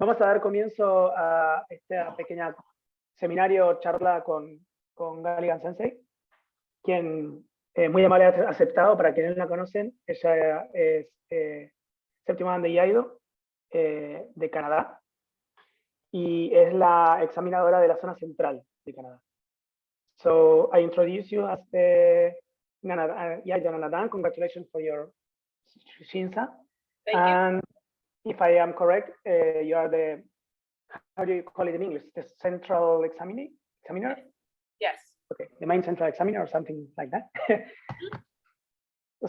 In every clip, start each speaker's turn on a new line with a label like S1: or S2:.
S1: Vamos a dar comienzo a esta pequeña seminario charla con Galligan Sensei, quien muy amable ha aceptado. Para quienes no la conocen, ella es séptimo dan de Iaido de Canadá y es la examinadora de la Zona Central de Canadá. So I introduce you as the Iaido Renshi. Congratulations for your Shinsa.
S2: Thank you.
S1: If I am correct, you are the, how do you call it in English? The central examiner?
S2: Yes.
S1: Okay, the main central examiner or something like that.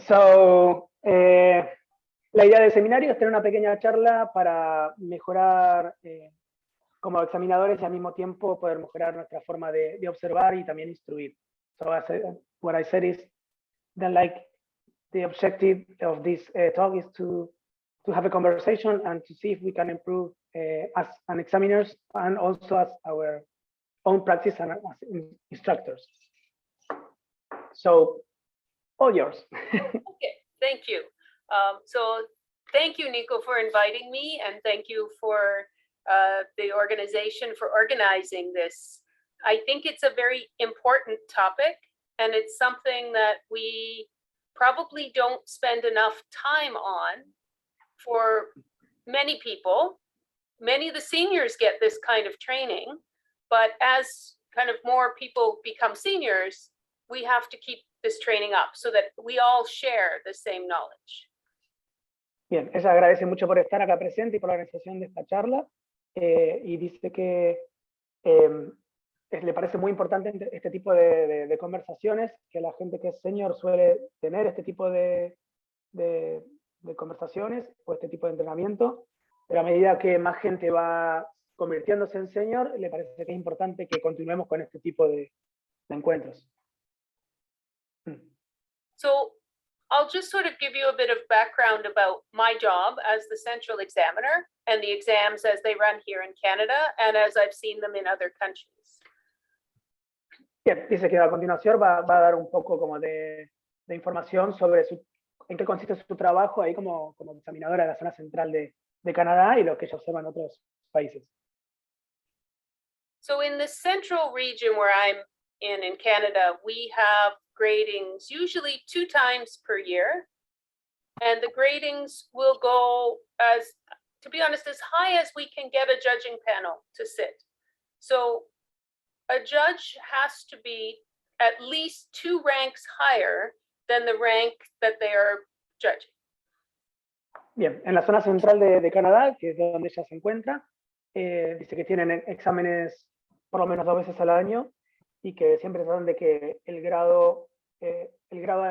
S1: So, la idea del seminario es tener una pequeña charla para mejorar como examinadores y al mismo tiempo poder mejorar nuestra forma de observar y también instruir. So what I said is that like the objective of this talk is to have a conversation and to see if we can improve as an examiners and also as our own practice and as instructors. So, all yours.
S2: Okay, thank you. So thank you, Nico, for inviting me, and thank you for the organization for organizing this. I think it's a very important topic, and it's something that we probably don't spend enough time on for many people. Many of the seniors get this kind of training, but as kind of more people become seniors, we have to keep this training up so that we all share the same knowledge.
S1: Bien, ella agradece mucho por estar acá presente y por la organización de esta charla, y dice que le parece muy importante este tipo de conversaciones, que la gente que es senior suele tener este tipo de conversaciones o este tipo de entrenamiento, pero a medida que más gente va convirtiéndose en senior, le parece que es importante que continuemos con este tipo de encuentros.
S2: So I'll just sort of give you a bit of background about my job as the central examiner and the exams as they run here in Canada and as I've seen them in other countries.
S1: Bien, dice que a continuación va a dar un poco como de información sobre en qué consiste su trabajo ahí como examinadora de la Zona Central de Canadá y lo que ella observa en otros países.
S2: So in the central region where I'm in Canada, we have gradings usually 2 times per year, and the gradings will go to be honest, as high as we can get a judging panel to sit. So a judge has to be at least 2 ranks higher than the rank that they are judging.
S1: Bien, en la Zona Central de Canadá, que es donde ella se encuentra, dice que tienen exámenes por lo menos 2 veces al año, y que siempre tratan de que el grado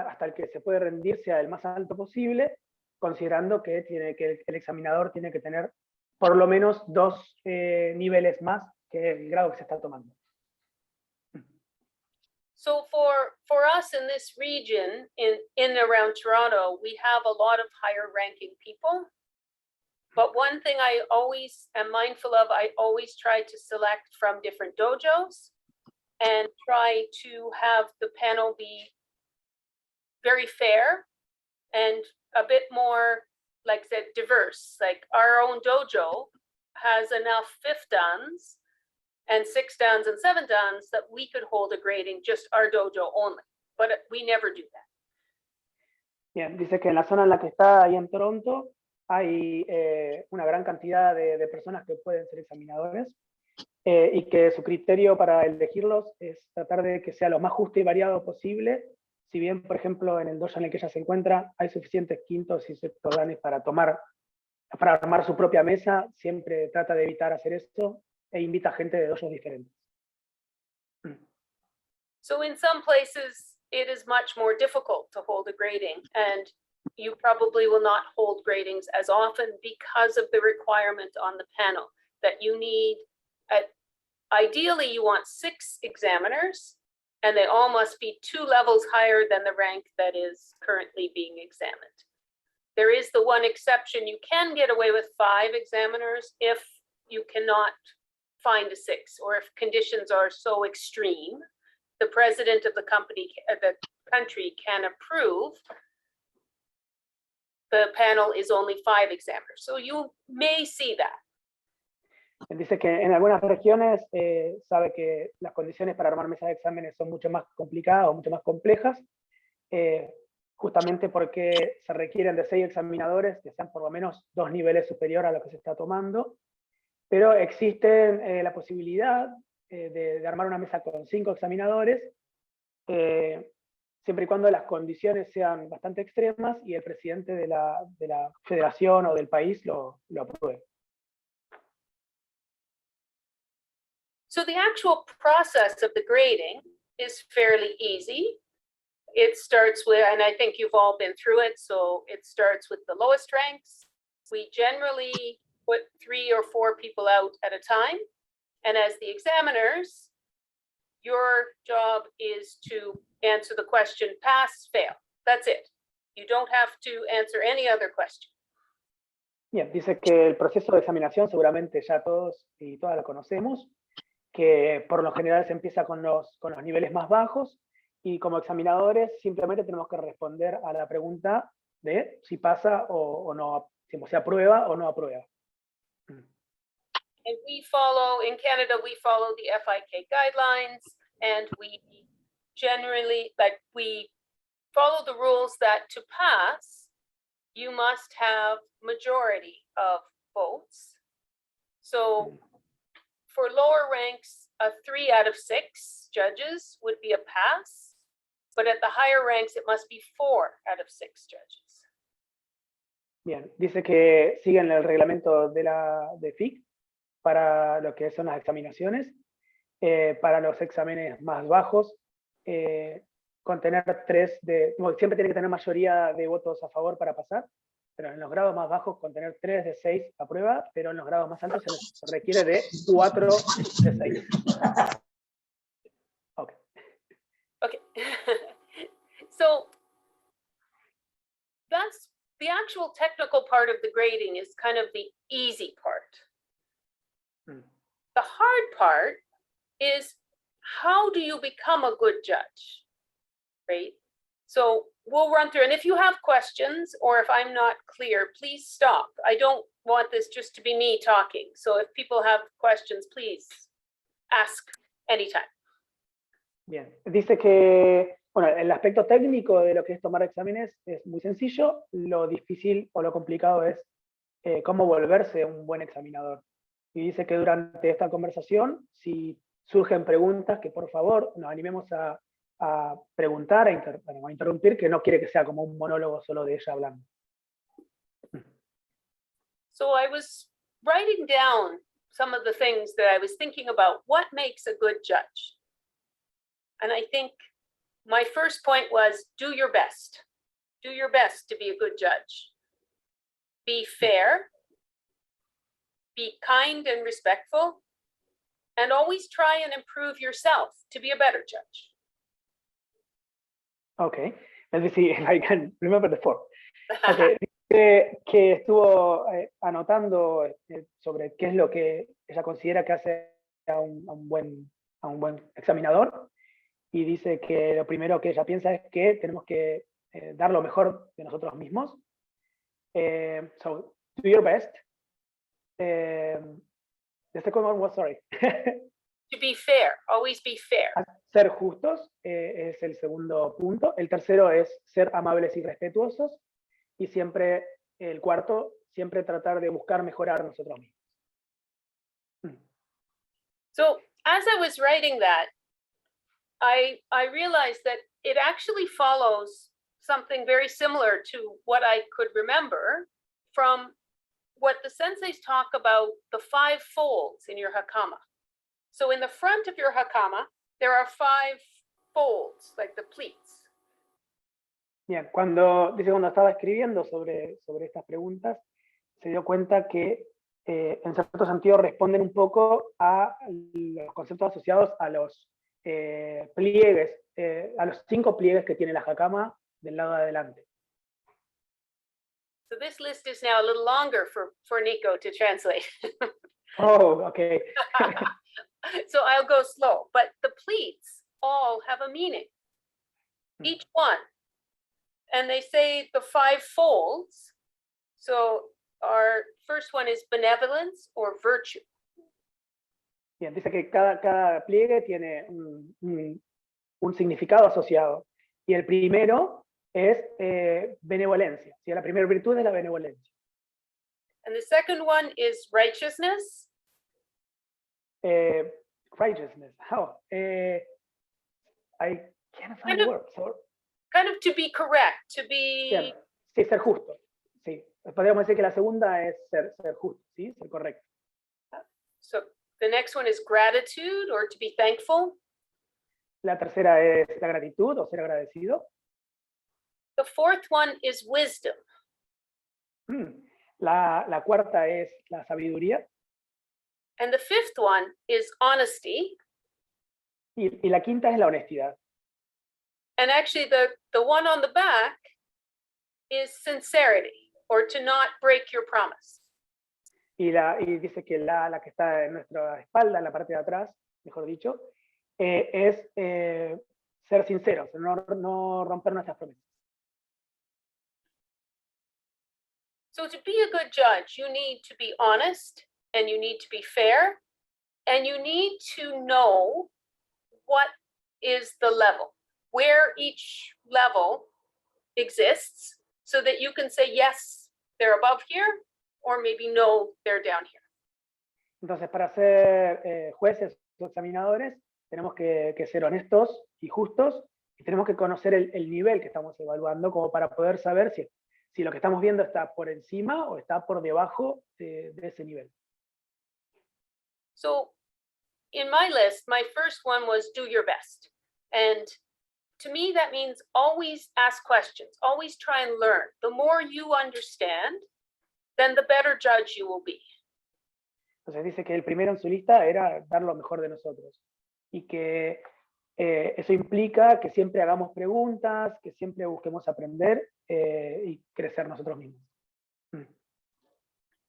S1: hasta el que se puede rendir sea el más alto posible, considerando que el examinador tiene que tener por lo menos 2 niveles más que el grado que se está tomando.
S2: So for us in this region, in around Toronto, we have a lot of higher ranking people. But one thing I always am mindful of, I always try to select from different dojos and try to have the panel be very fair and a bit more, like I said, diverse. Like our own dojo has enough 5th dans and 6th dans and 7th dans that we could hold a grading just our dojo only, but we never do that.
S1: Bien, dice que en la zona en la que está ahí en Toronto hay una gran cantidad de personas que pueden ser examinadores, y que su criterio para elegirlos es tratar de que sea lo más justo y variado posible. Si bien, por ejemplo, en el dojo en el que ella se encuentra hay suficientes quintos y sextos danes para armar su propia mesa, siempre trata de evitar hacer esto e invita gente de dojos diferentes.
S2: So in some places it is much more difficult to hold a grading, and you probably will not hold gradings as often because of the requirement on the panel that you need. Ideally, you want 6 examiners, and they all must be 2 levels higher than the rank that is currently being examined. There is the one exception. You can get away with 5 examiners if you cannot find a 6, or if conditions are so extreme. The president of the country can approve. The panel is only 5 examiners. So you may see that.
S1: Dice que en algunas regiones sabe que las condiciones para armar mesas de exámenes son mucho más complicadas o mucho más complejas, justamente porque se requieren de 6 examinadores que sean por lo menos 2 niveles superior a lo que se está tomando, pero existe la posibilidad de armar una mesa con 5 examinadores, siempre y cuando las condiciones sean bastante extremas y el presidente de la federación o del país lo apruebe.
S2: So the actual process of the grading is fairly easy. It starts with, and I think you've all been through it, so it starts with the lowest ranks. We generally put 3 or 4 people out at a time. And as the examiners, your job is to answer the question pass, fail. That's it. You don't have to answer any other question.
S1: Bien, dice que el proceso de examinación seguramente ya todos y todas lo conocemos, que por lo general se empieza con los niveles más bajos y como examinadores simplemente tenemos que responder a la pregunta de si pasa o no, si se aprueba o no aprueba.
S2: And we follow, in Canada, we follow the FIK guidelines, and we generally, we follow the rules that to pass, you must have majority of votes. So for lower ranks, 3 out of 6 judges would be a pass, but at the higher ranks, it must be 4 out of 6 judges.
S1: Bien, dice que siguen el reglamento de FIC para lo que son las examinaciones. Para los exámenes más bajos, contener 3 siempre tiene que tener mayoría de votos a favor para pasar, pero en los grados más bajos contener 3 de 6 aprueba, pero en los grados más altos se requiere de 4 de 6. Okay.
S2: Okay. So that's the actual technical part of the grading is kind of the easy part. The hard part is how do you become a good judge, right? So we'll run through, and if you have questions or if I'm not clear, please stop. I don't want this just to be me talking. So if people have questions, please ask anytime.
S1: Bien, dice que, bueno, el aspecto técnico de lo que es tomar exámenes es muy sencillo, lo difícil o lo complicado es cómo volverse un buen examinador. Y dice que durante esta conversación, si surgen preguntas, que por favor nos animemos a preguntar, a interrumpir, que no quiere que sea como un monólogo solo de ella hablando.
S2: So I was writing down some of the things that I was thinking about. What makes a good judge? And I think my first point was do your best. Do your best to be a good judge. Be fair. Be kind and respectful. And always try and improve yourself to be a better judge.
S1: Okay, let me see if I can remember the form. Okay. Que estuvo anotando sobre qué es lo que ella considera que hace a un buen examinador, y dice que lo primero que ella piensa es que tenemos que dar lo mejor de nosotros mismos. So, do your best. The second one was, sorry.
S2: To be fair, always be fair.
S1: Ser justos es el segundo punto. El tercero es ser amables y respetuosos. Y siempre, el cuarto, siempre tratar de buscar mejorar nosotros mismos.
S2: So, as I was writing that, I realized that it actually follows something very similar to what I could remember from what the senseis talk about the 5 folds in your hakama. So in the front of your hakama, there are 5 folds, like the pleats.
S1: Bien, cuando estaba escribiendo sobre estas preguntas, se dio cuenta que en cierto sentido responden un poco a los conceptos asociados a los pliegues, a los 5 pliegues que tiene la hakama del lado de adelante.
S2: So this list is now a little longer for Nico to translate.
S1: Oh, okay.
S2: So I'll go slow, but the pleats all have a meaning, each one. And they say the 5 folds. So our first one is benevolence or virtue.
S1: Bien, dice que cada pliegue tiene un significado asociado. Y el primero es benevolencia. ¿Sí? La primera virtud es la benevolencia.
S2: And the second one is righteousness.
S1: Righteousness. How? I can't find the word. So,
S2: Kind of to be correct, to be...
S1: bien. Sí, ser justo. Sí. Podríamos decir que la segunda es ser justo, ¿sí? Ser correcto.
S2: So the next one is gratitude, or to be thankful.
S1: La tercera es la gratitud o ser agradecido.
S2: The fourth one is wisdom.
S1: La cuarta es la sabiduría.
S2: And the fifth one is honesty.
S1: Y la quinta es la honestidad.
S2: And actually the one on the back is sincerity, or to not break your promise.
S1: Y dice que la que está en nuestra espalda, en la parte de atrás, mejor dicho, es ser sinceros, no romper nuestras promesas.
S2: So to be a good judge, you need to be honest, and you need to be fair, and you need to know what is the level, where each level exists, so that you can say, yes, they're above here, or maybe no, they're down here.
S1: Entonces, para ser jueces o examinadores, tenemos que ser honestos y justos, y tenemos que conocer el nivel que estamos evaluando, como para poder saber si lo que estamos viendo está por encima o está por debajo de ese nivel.
S2: So in my list, my first one was do your best. And to me, that means always ask questions, always try and learn. The more you understand, then the better judge you will be.
S1: Entonces dice que el primero en su lista era dar lo mejor de nosotros. Y que eso implica que siempre hagamos preguntas, que siempre busquemos aprender y crecer nosotros mismos.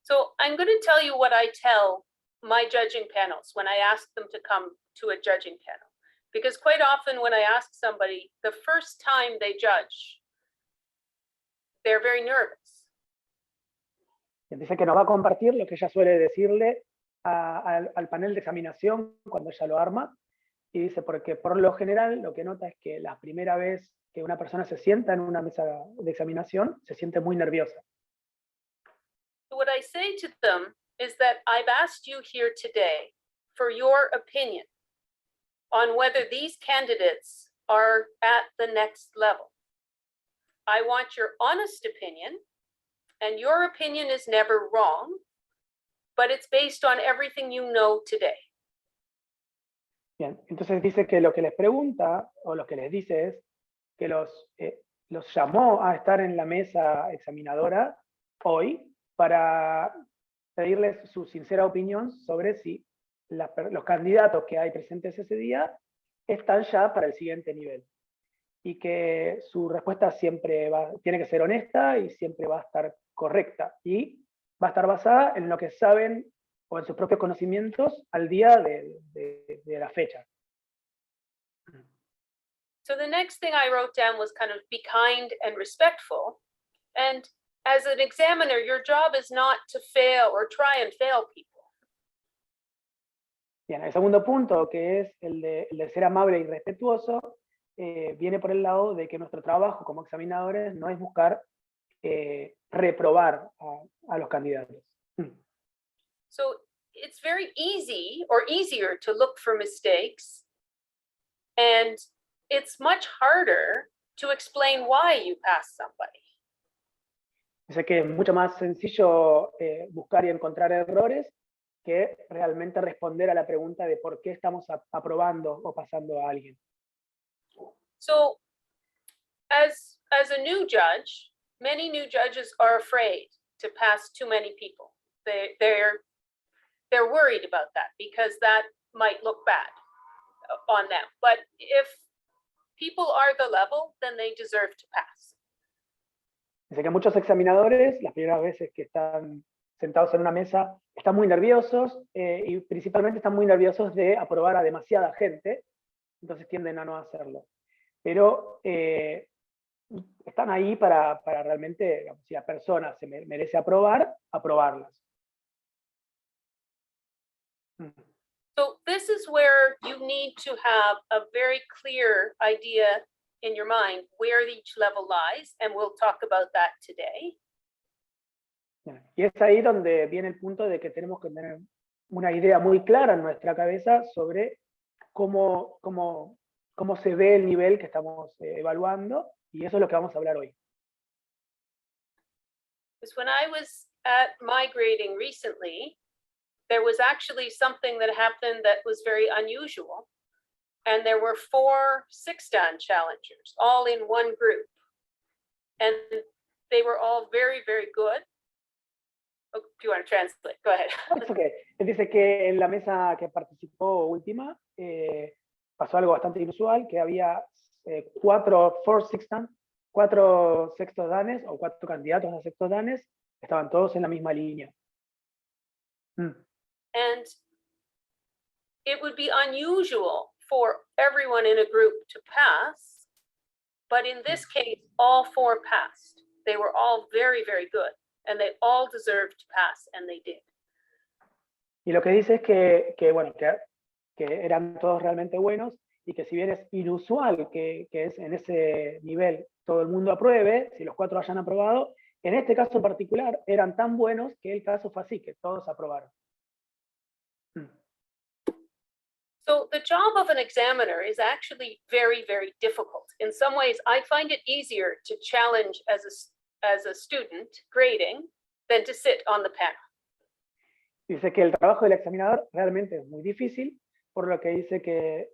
S2: So I'm going to tell you what I tell my judging panels when I ask them to come to a judging panel. Because quite often when I ask somebody, the first time they judge, they're very nervous.
S1: Dice que nos va a compartir lo que ella suele decirle al panel de examinación cuando ella lo arma. Y dice, porque por lo general lo que nota es que la primera vez que una persona se sienta en una mesa de examinación, se siente muy nerviosa.
S2: So what I say to them is that I've asked you here today for your opinion on whether these candidates are at the next level. I want your honest opinion, and your opinion is never wrong, but it's based on everything you know today.
S1: Bien, entonces dice que lo que les pregunta, o lo que les dice es que los llamó a estar en la mesa examinadora hoy para pedirles su sincera opinión sobre si los candidatos que hay presentes ese día están ya para el siguiente nivel. Y que su respuesta siempre tiene que ser honesta y siempre va a estar correcta. Y va a estar basada en lo que saben o en sus propios conocimientos al día de la fecha.
S2: So the next thing I wrote down was kind of be kind and respectful. And as an examiner, your job is not to fail or try and fail people.
S1: Bien, el segundo punto, que es el de ser amable y respetuoso, viene por el lado de que nuestro trabajo como examinadores no es buscar reprobar a los candidatos.
S2: So it's very easy or easier to look for mistakes, and it's much harder to explain why you passed somebody.
S1: Dice que es mucho más sencillo buscar y encontrar errores que realmente responder a la pregunta de por qué estamos aprobando o pasando a alguien.
S2: So as a new judge, many new judges are afraid to pass too many people. They're worried about that because that might look bad on them. But if people are the level, then they deserve to pass.
S1: Dice que muchos examinadores, las primeras veces que están sentados en una mesa, están muy nerviosos y principalmente están muy nerviosos de aprobar a demasiada gente, entonces tienden a no hacerlo. Pero están ahí para realmente, digamos, si la persona se merece aprobarlas.
S2: So this is where you need to have a very clear idea in your mind where each level lies, and we'll talk about that today.
S1: Y es ahí donde viene el punto de que tenemos que tener una idea muy clara en nuestra cabeza sobre cómo se ve el nivel que estamos evaluando, y eso es lo que vamos a hablar hoy.
S2: Because when I was at my grading recently, there was actually something that happened that was very unusual. And there were 4 6-dan challengers, all in one group. And they were all very, very good. Oh, do you want to translate? Go ahead.
S1: It's okay. Dice que en la mesa que participó última pasó algo bastante inusual, que había 4 sextos danes o 4 candidatos a sextos danes, estaban todos en la misma línea.
S2: And it would be unusual for everyone in a group to pass, but in this case, all 4 passed. They were all very, very good, and they all deserved to pass, and they did.
S1: Y lo que dice es que bueno, que eran todos realmente buenos, y que si bien es inusual que es en ese nivel todo el mundo apruebe, si los 4 hayan aprobado, en este caso en particular eran tan buenos que el caso fue así, que todos aprobaron.
S2: So the job of an examiner is actually very, very difficult. In some ways, I find it easier to challenge as a student grading than to sit on the panel.
S1: Dice que el trabajo del examinador realmente es muy difícil, por lo que dice que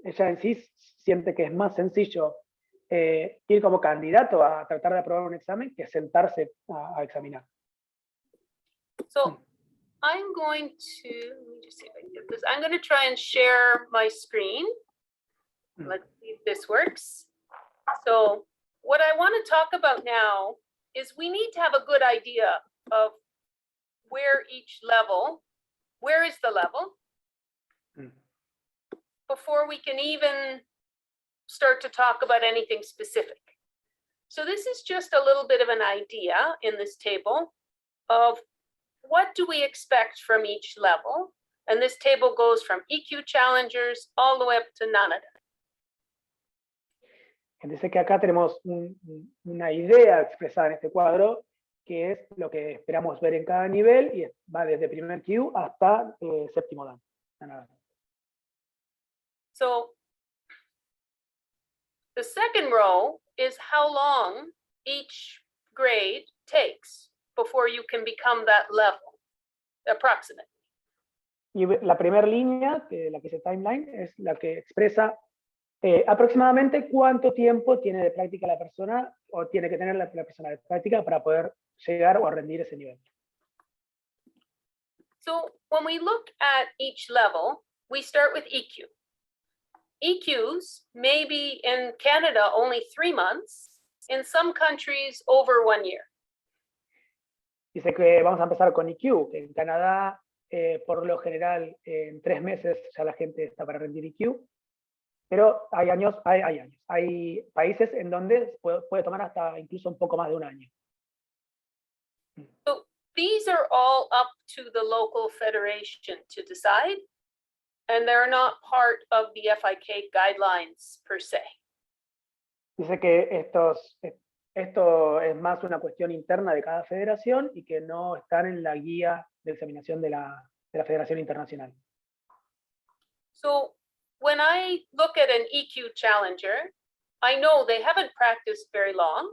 S1: ella en sí siente que es más sencillo ir como candidato a tratar de aprobar un examen que sentarse a examinar.
S2: So I'm going to, let me just see if I can get this. I'm going to try and share my screen. Let's see if this works. So what I want to talk about now is we need to have a good idea of where each level, where is the level, before we can even start to talk about anything specific. So this is just a little bit of an idea in this table of what do we expect from each level? And this table goes from EQ challengers all the way up to nada.
S1: Dice que acá tenemos una idea expresada en este cuadro, que es lo que esperamos ver en cada nivel, y va desde primer Q hasta séptimo dan.
S2: So the second row is how long each grade takes before you can become that level, approximately.
S1: Y la primera línea, la que dice timeline, es la que expresa aproximadamente cuánto tiempo tiene de práctica la persona, o tiene que tener la persona de práctica para poder llegar o rendir ese nivel.
S2: So when we look at each level, we start with EQ. EQs may be in Canada only 3 months, in some countries over 1 year.
S1: Dice que vamos a empezar con EQ, que en Canadá, por lo general, en 3 meses ya la gente está para rendir EQ, pero hay países en donde puede tomar hasta incluso un poco más de 1 año.
S2: So these are all up to the local federation to decide, and they're not part of the FIK guidelines per se.
S1: Dice que esto es más una cuestión interna de cada federación y que no están en la guía de examinación de la Federación Internacional.
S2: So when I look at an EQ challenger, I know they haven't practiced very long,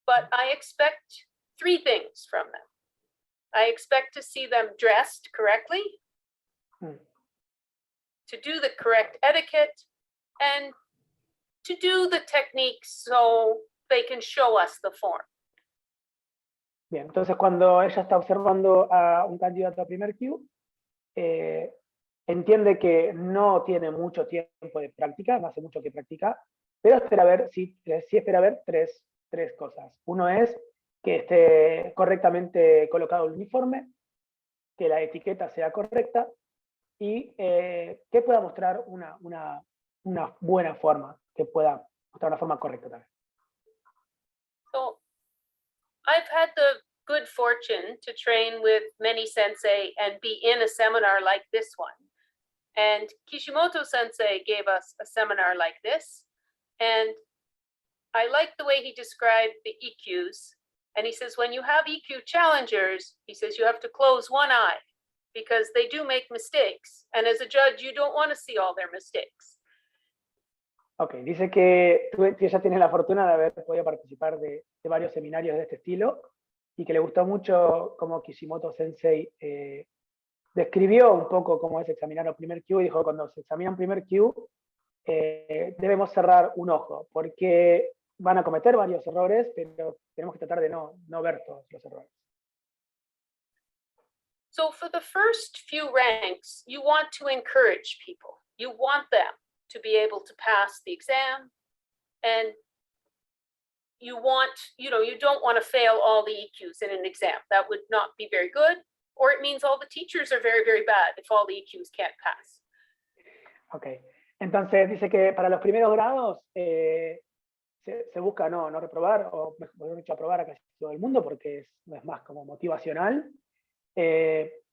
S2: but I expect 3 things from them. I expect to see them dressed correctly, to do the correct etiquette, and to do the techniques so they can show us the form.
S1: Bien, entonces cuando ella está observando a un candidato a primer Q, entiende que no tiene mucho tiempo de práctica, no hace mucho que practica, pero espera ver, sí espera ver tres cosas. Uno es que esté correctamente colocado el uniforme, que la etiqueta sea correcta y que pueda mostrar una buena forma, que pueda mostrar una forma correcta también.
S2: So I've had the good fortune to train with many sensei and be in a seminar like this one. And Kishimoto Sensei gave us a seminar like this. And I like the way he described the EQs. And he says, when you have EQ challengers, he says, you have to close one eye because they do make mistakes. And as a judge, you don't want to see all their mistakes.
S1: Ok, dice que tú ya tienes la fortuna de haber podido participar de varios seminarios de este estilo y que le gustó mucho cómo Kishimoto Sensei describió un poco cómo es examinar el primer Q y dijo, cuando se examina un primer Q, debemos cerrar un ojo, porque van a cometer varios errores, pero tenemos que tratar de no ver todos los errores.
S2: So for the first few ranks, you want to encourage people. You want them to be able to pass the exam, and you want, you don't want to fail all the EQs in an exam. That would not be very good, or it means all the teachers are very, very bad if all the EQs can't pass.
S1: Ok, entonces dice que para los primeros grados se busca no reprobar, o mejor dicho, aprobar a casi todo el mundo, porque es más como motivacional,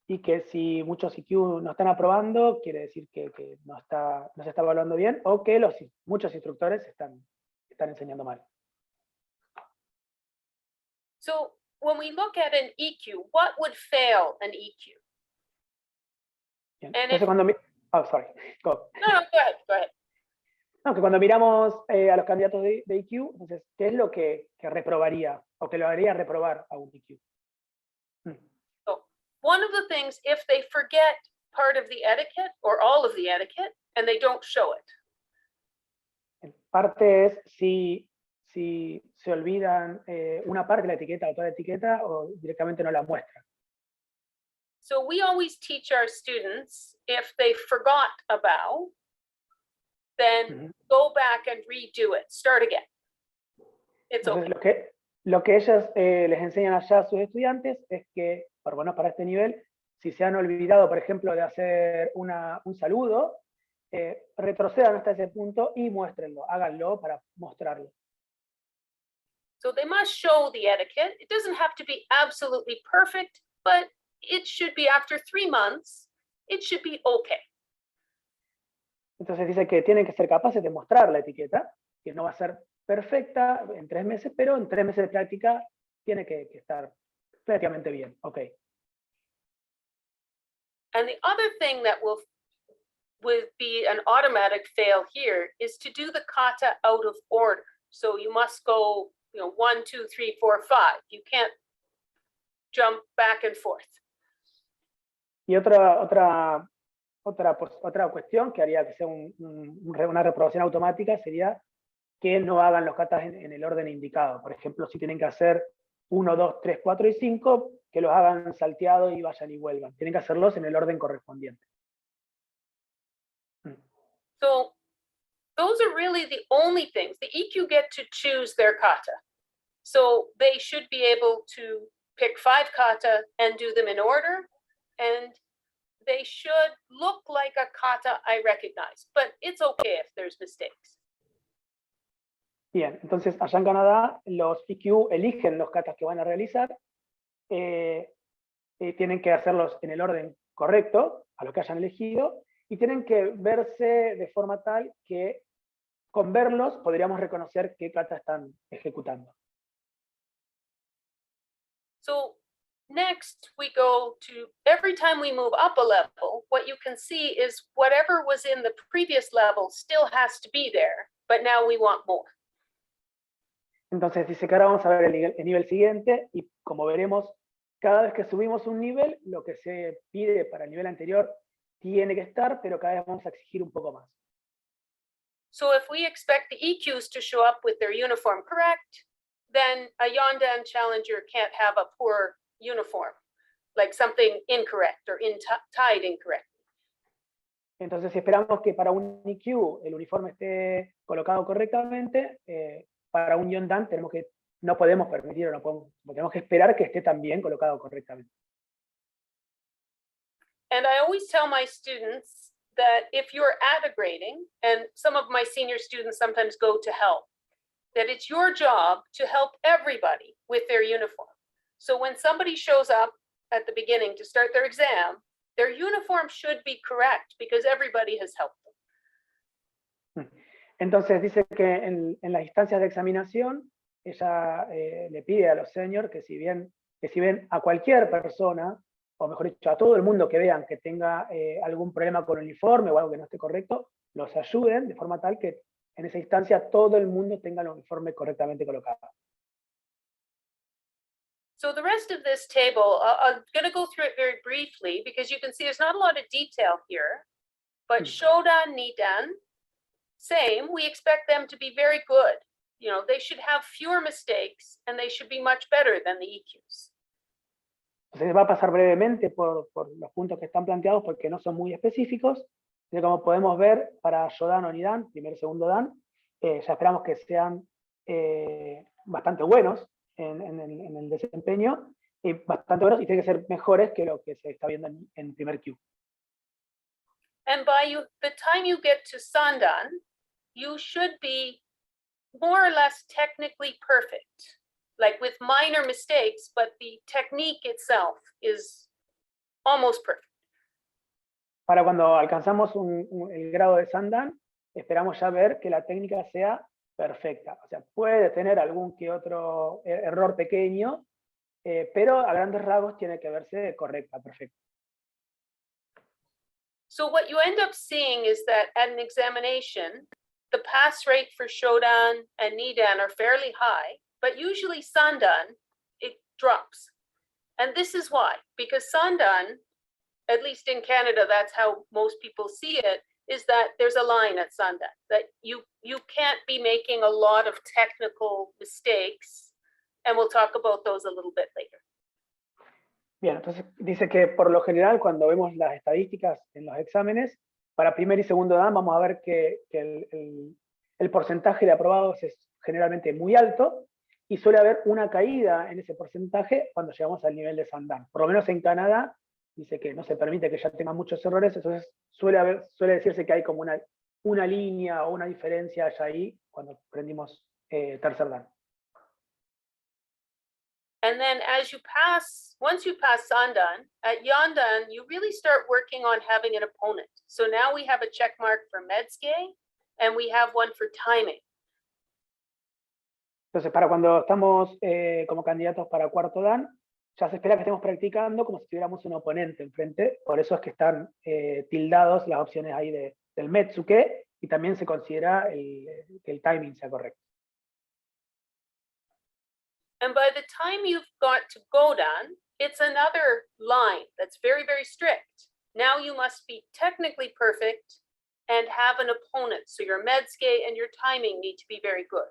S1: y que si muchos IQ no están aprobando, quiere decir que no se está evaluando bien, o que muchos instructores están enseñando mal.
S2: So when we look at an EQ, what would fail an EQ?
S1: Bien.
S2: And
S1: Entonces cuando sorry. Go.
S2: No, go ahead.
S1: No, que cuando miramos a los candidatos de IQ, entonces, ¿qué es lo que reprobaría o que lo haría reprobar a un IQ?
S2: So one of the things, if they forget part of the etiquette or all of the etiquette and they don't show it.
S1: En parte es si se olvidan una parte de la etiqueta o toda la etiqueta o directamente no la muestran.
S2: So we always teach our students, if they forgot a bow, then go back and redo it, start again. It's
S1: Entonces,
S2: okay.
S1: lo que ellas les enseñan allá a sus estudiantes es que, por bueno, para este nivel, si se han olvidado, por ejemplo, de hacer un saludo, retrocedan hasta ese punto y muéstrenlo, háganlo para mostrarlo.
S2: So they must show the etiquette. It doesn't have to be absolutely perfect, but it should be after 3 months, it should be okay.
S1: Entonces dice que tienen que ser capaces de mostrar la etiqueta, que no va a ser perfecta en 3 meses, pero en 3 meses de práctica tiene que estar prácticamente bien. Okay.
S2: And the other thing that would be an automatic fail here is to do the kata out of order. So you must go, 1, 2, 3, 4, 5. You can't jump back and forth.
S1: Y otra cuestión que haría que sea una reprobación automática sería que no hagan los katas en el orden indicado. Por ejemplo, si tienen que hacer 1, 2, 3, 4 y 5, que los hagan salteados y vayan y vuelvan. Tienen que hacerlos en el orden correspondiente.
S2: So those are really the only things. The EQ get to choose their kata. So they should be able to pick 5 kata and do them in order. And they should look like a kata I recognize, but it's okay if there's mistakes.
S1: Bien, entonces allá en Canadá los EQ eligen los katas que van a realizar, tienen que hacerlos en el orden correcto, a lo que hayan elegido, y tienen que verse de forma tal que con verlos podríamos reconocer qué kata están ejecutando.
S2: So next, we go to, every time we move up a level, what you can see is whatever was in the previous level still has to be there, but now we want more.
S1: Entonces dice que ahora vamos a ver el nivel siguiente, y como veremos, cada vez que subimos un nivel, lo que se pide para el nivel anterior tiene que estar, pero cada vez vamos a exigir un poco más.
S2: So if we expect the EQs to show up with their uniform correct, then a Yondan challenger can't have a poor uniform, like something incorrect or tied incorrectly.
S1: Entonces, si esperamos que para un EQ el uniforme esté colocado correctamente, para un Yondan no podemos permitir, tenemos que esperar que esté también colocado correctamente.
S2: And I always tell my students that if you're at a grading, and some of my senior students sometimes go to help, that it's your job to help everybody with their uniform. So when somebody shows up at the beginning to start their exam their uniform should be correct because everybody has helped them.
S1: Entonces dice que en las instancias de examinación, ella le pide a los seniors que si ven a cualquier persona, o mejor dicho, a todo el mundo que vean que tenga algún problema con el uniforme o algo que no esté correcto, los ayuden de forma tal que en esa instancia todo el mundo tenga el uniforme correctamente colocado.
S2: So the rest of this table, I'm going to go through it very briefly because you can see there's not a lot of detail here. But Shodan, Nidan, same. We expect them to be very good. You know, they should have fewer mistakes and they should be much better than the EQs.
S1: Entonces va a pasar brevemente por los puntos que están planteados porque no son muy específicos. Y como podemos ver, para Shodan o Nidan, primero y segundo Dan, ya esperamos que sean bastante buenos en el desempeño, y bastante buenos, y tienen que ser mejores que lo que se está viendo en primer Q.
S2: And by the time you get to Sandan, you should be more or less technically perfect, like with minor mistakes, but the technique itself is almost perfect.
S1: Para cuando alcanzamos el grado de Sandan, esperamos ya ver que la técnica sea perfecta. O sea, puede tener algún que otro error pequeño, pero a grandes rasgos tiene que verse correcta, perfecta.
S2: So what you end up seeing is that at an examination, the pass rate for Shodan and Nidan are fairly high, but usually Sandan, it drops. And this is why, because Sandan, at least in Canada, that's how most people see it, is that there's a line at Sandan, that you can't be making a lot of technical mistakes, and we'll talk about those a little bit later.
S1: Bien, entonces dice que por lo general cuando vemos las estadísticas en los exámenes, para primer y segundo Dan vamos a ver que el porcentaje de aprobados es generalmente muy alto, y suele haber una caída en ese porcentaje cuando llegamos al nivel de Sandan. Por lo menos en Canadá, dice que no se permite que ya tenga muchos errores, entonces suele decirse que hay como una línea o una diferencia allá ahí cuando aprendimos tercer Dan.
S2: And then once you pass Sandan, at Yandan, you really start working on having an opponent. So now we have a check mark for Medske, and we have one for timing.
S1: Entonces, para cuando estamos como candidatos para cuarto Dan, ya se espera que estemos practicando como si tuviéramos un oponente enfrente. Por eso es que están tildados las opciones ahí del Metsuke, y también se considera que el timing sea correcto.
S2: And by the time you've got to Godan, it's another line that's very, very strict. Now you must be technically perfect and have an opponent. So your Medske and your timing need to be very good.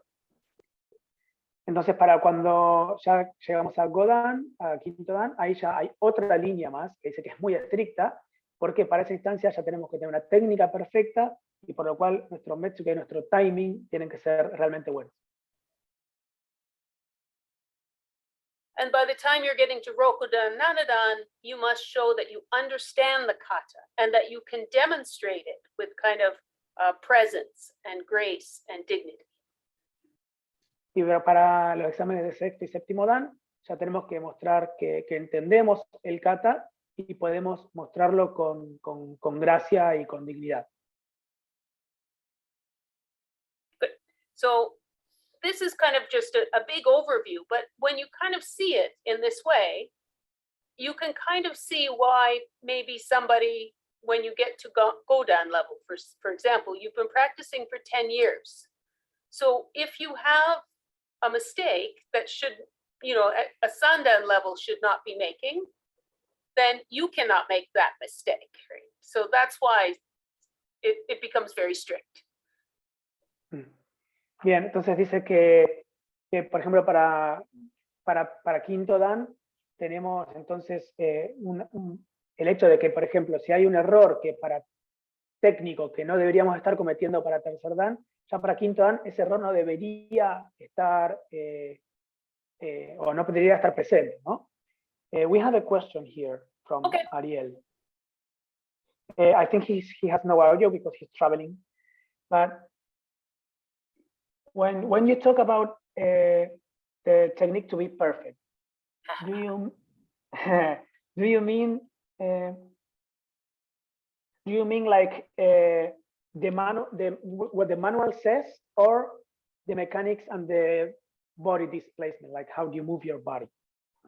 S1: Entonces, para cuando ya llegamos a Godan, a quinto Dan, ahí ya hay otra línea más que dice que es muy estricta, porque para esa instancia ya tenemos que tener una técnica perfecta, y por lo cual nuestro Metsuke y nuestro timing tienen que ser realmente buenos.
S2: And by the time you're getting to Rokudan, Nanadan, you must show that you understand the kata and that you can demonstrate it with kind of presence and grace and dignity.
S1: Y para los exámenes de sexto y séptimo Dan, ya tenemos que mostrar que entendemos el kata y podemos mostrarlo con gracia y con dignidad.
S2: Good. So this is kind of just a big overview, but when you kind of see it in this way, you can kind of see why maybe somebody, when you get to Godan level, for example, you've been practicing for 10 years. So if you have a mistake that should, a Sandan level should not be making, then you cannot make that mistake, right? So that's why it becomes very strict.
S1: Bien, entonces dice que por ejemplo, para quinto Dan, tenemos entonces el hecho de que, por ejemplo, si hay un error que para técnico que no deberíamos estar cometiendo para tercer Dan, ya para quinto Dan ese error no debería estar, o no debería estar presente, ¿no? We have a question here from Ariel. I think he has no audio because he's traveling, but when you talk about the technique to be perfect, do you mean Do you mean like what the manual says, or the mechanics and the body displacement, like how do you move your body?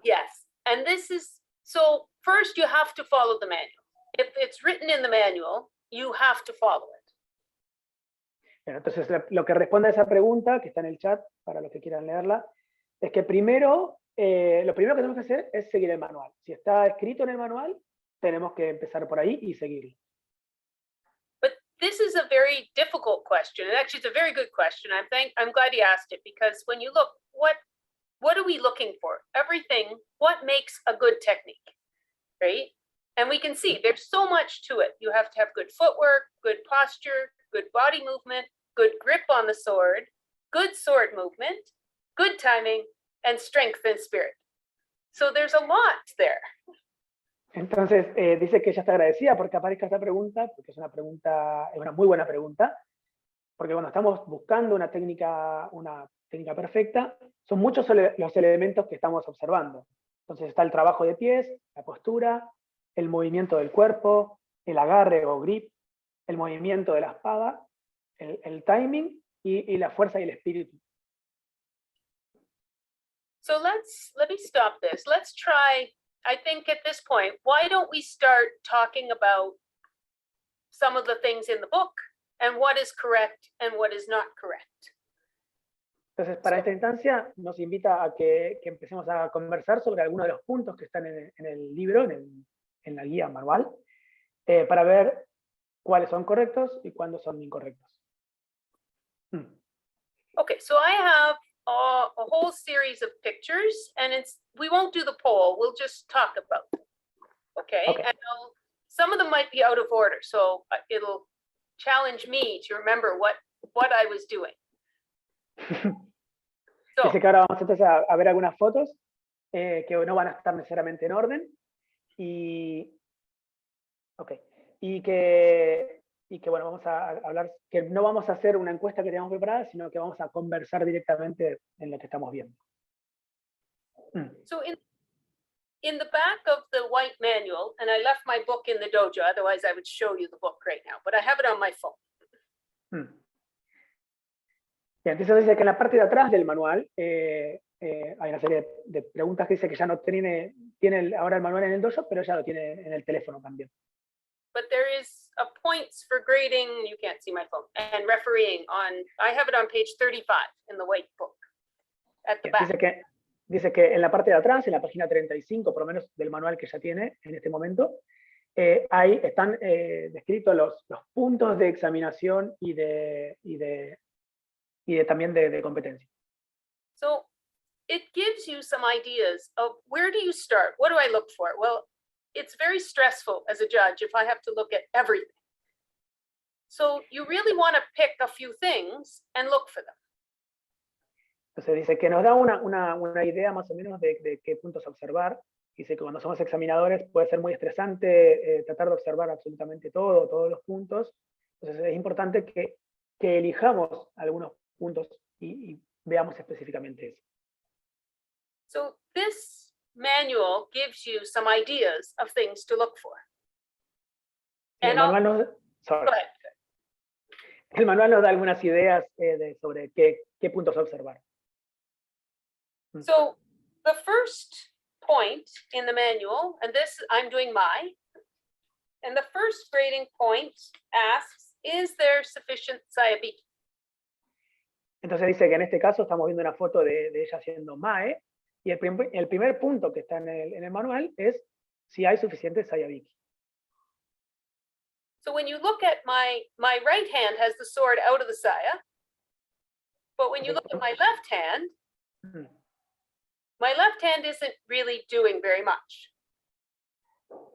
S2: Yes, and this is, so first you have to follow the manual. If it's written in the manual, you have to follow it.
S1: Bueno, entonces lo que responde a esa pregunta, que está en el chat, para los que quieran leerla, es que primero, lo primero que tenemos que hacer es seguir el manual. Si está escrito en el manual, tenemos que empezar por ahí y seguirlo.
S2: But this is a very difficult question, and actually it's a very good question. I'm glad you asked it, because when you look, what are we looking for? Everything, what makes a good technique, right? And we can see there's so much to it. You have to have good footwork, good posture, good body movement, good grip on the sword, good sword movement, good timing, and strength and spirit. So there's a lot there.
S1: Entonces, dice que ella está agradecida porque aparezca esta pregunta, porque es una muy buena pregunta, porque cuando estamos buscando una técnica perfecta, son muchos los elementos que estamos observando. Entonces está el trabajo de pies, la postura, el movimiento del cuerpo, el agarre o grip, el movimiento de la espada, el timing y la fuerza y el espíritu.
S2: So let me stop this. Let's try, I think at this point, why don't we start talking about some of the things in the book and what is correct and what is not correct.
S1: Entonces, para esta instancia, nos invita a que empecemos a conversar sobre algunos de los puntos que están en el libro, en la guía manual, para ver cuáles son correctos y cuándo son incorrectos.
S2: Okay, so I have a whole series of pictures, and we won't do the poll, we'll just talk about them. Okay. And some of them might be out of order, so it'll challenge me to remember what I was doing.
S1: Dice que ahora vamos entonces a ver algunas fotos que no van a estar necesariamente en orden y que bueno, vamos a hablar, que no vamos a hacer una encuesta que teníamos preparada, sino que vamos a conversar directamente en lo que estamos viendo.
S2: So in the back of the white manual, and I left my book in the dojo, otherwise I would show you the book right now, but I have it on my phone.
S1: Bien, entonces dice que en la parte de atrás del manual hay una serie de preguntas que dice que ya no tiene ahora el manual en el dojo, pero ya lo tiene en el teléfono también.
S2: But there is a points for grading, you can't see my phone, and refereeing I have it on page 35 in the white book, at the back.
S1: Dice que en la parte de atrás, en la página 35, por lo menos del manual que ya tiene en este momento, ahí están descritos los puntos de examinación y también de competencia.
S2: So it gives you some ideas of where do you start? What do I look for? Well, it's very stressful as a judge if I have to look at everything. So you really want to pick a few things and look for them.
S1: Entonces dice que nos da una idea más o menos de qué puntos observar. Dice que cuando somos examinadores puede ser muy estresante tratar de observar absolutamente todos los puntos. Entonces es importante que elijamos algunos puntos y veamos específicamente eso.
S2: So this manual gives you some ideas of things to look for.
S1: El manual nos da algunas ideas sobre qué puntos observar.
S2: So the first point in the manual, and this I'm doing and the first grading point asks, is there sufficient sayabiki?
S1: Entonces dice que en este caso estamos viendo una foto de ella haciendo mae, y el primer punto que está en el manual es si hay suficiente sayabiki.
S2: So when you look at my right hand has the sword out of the saya, but when you look at my left hand, my left hand isn't really doing very much.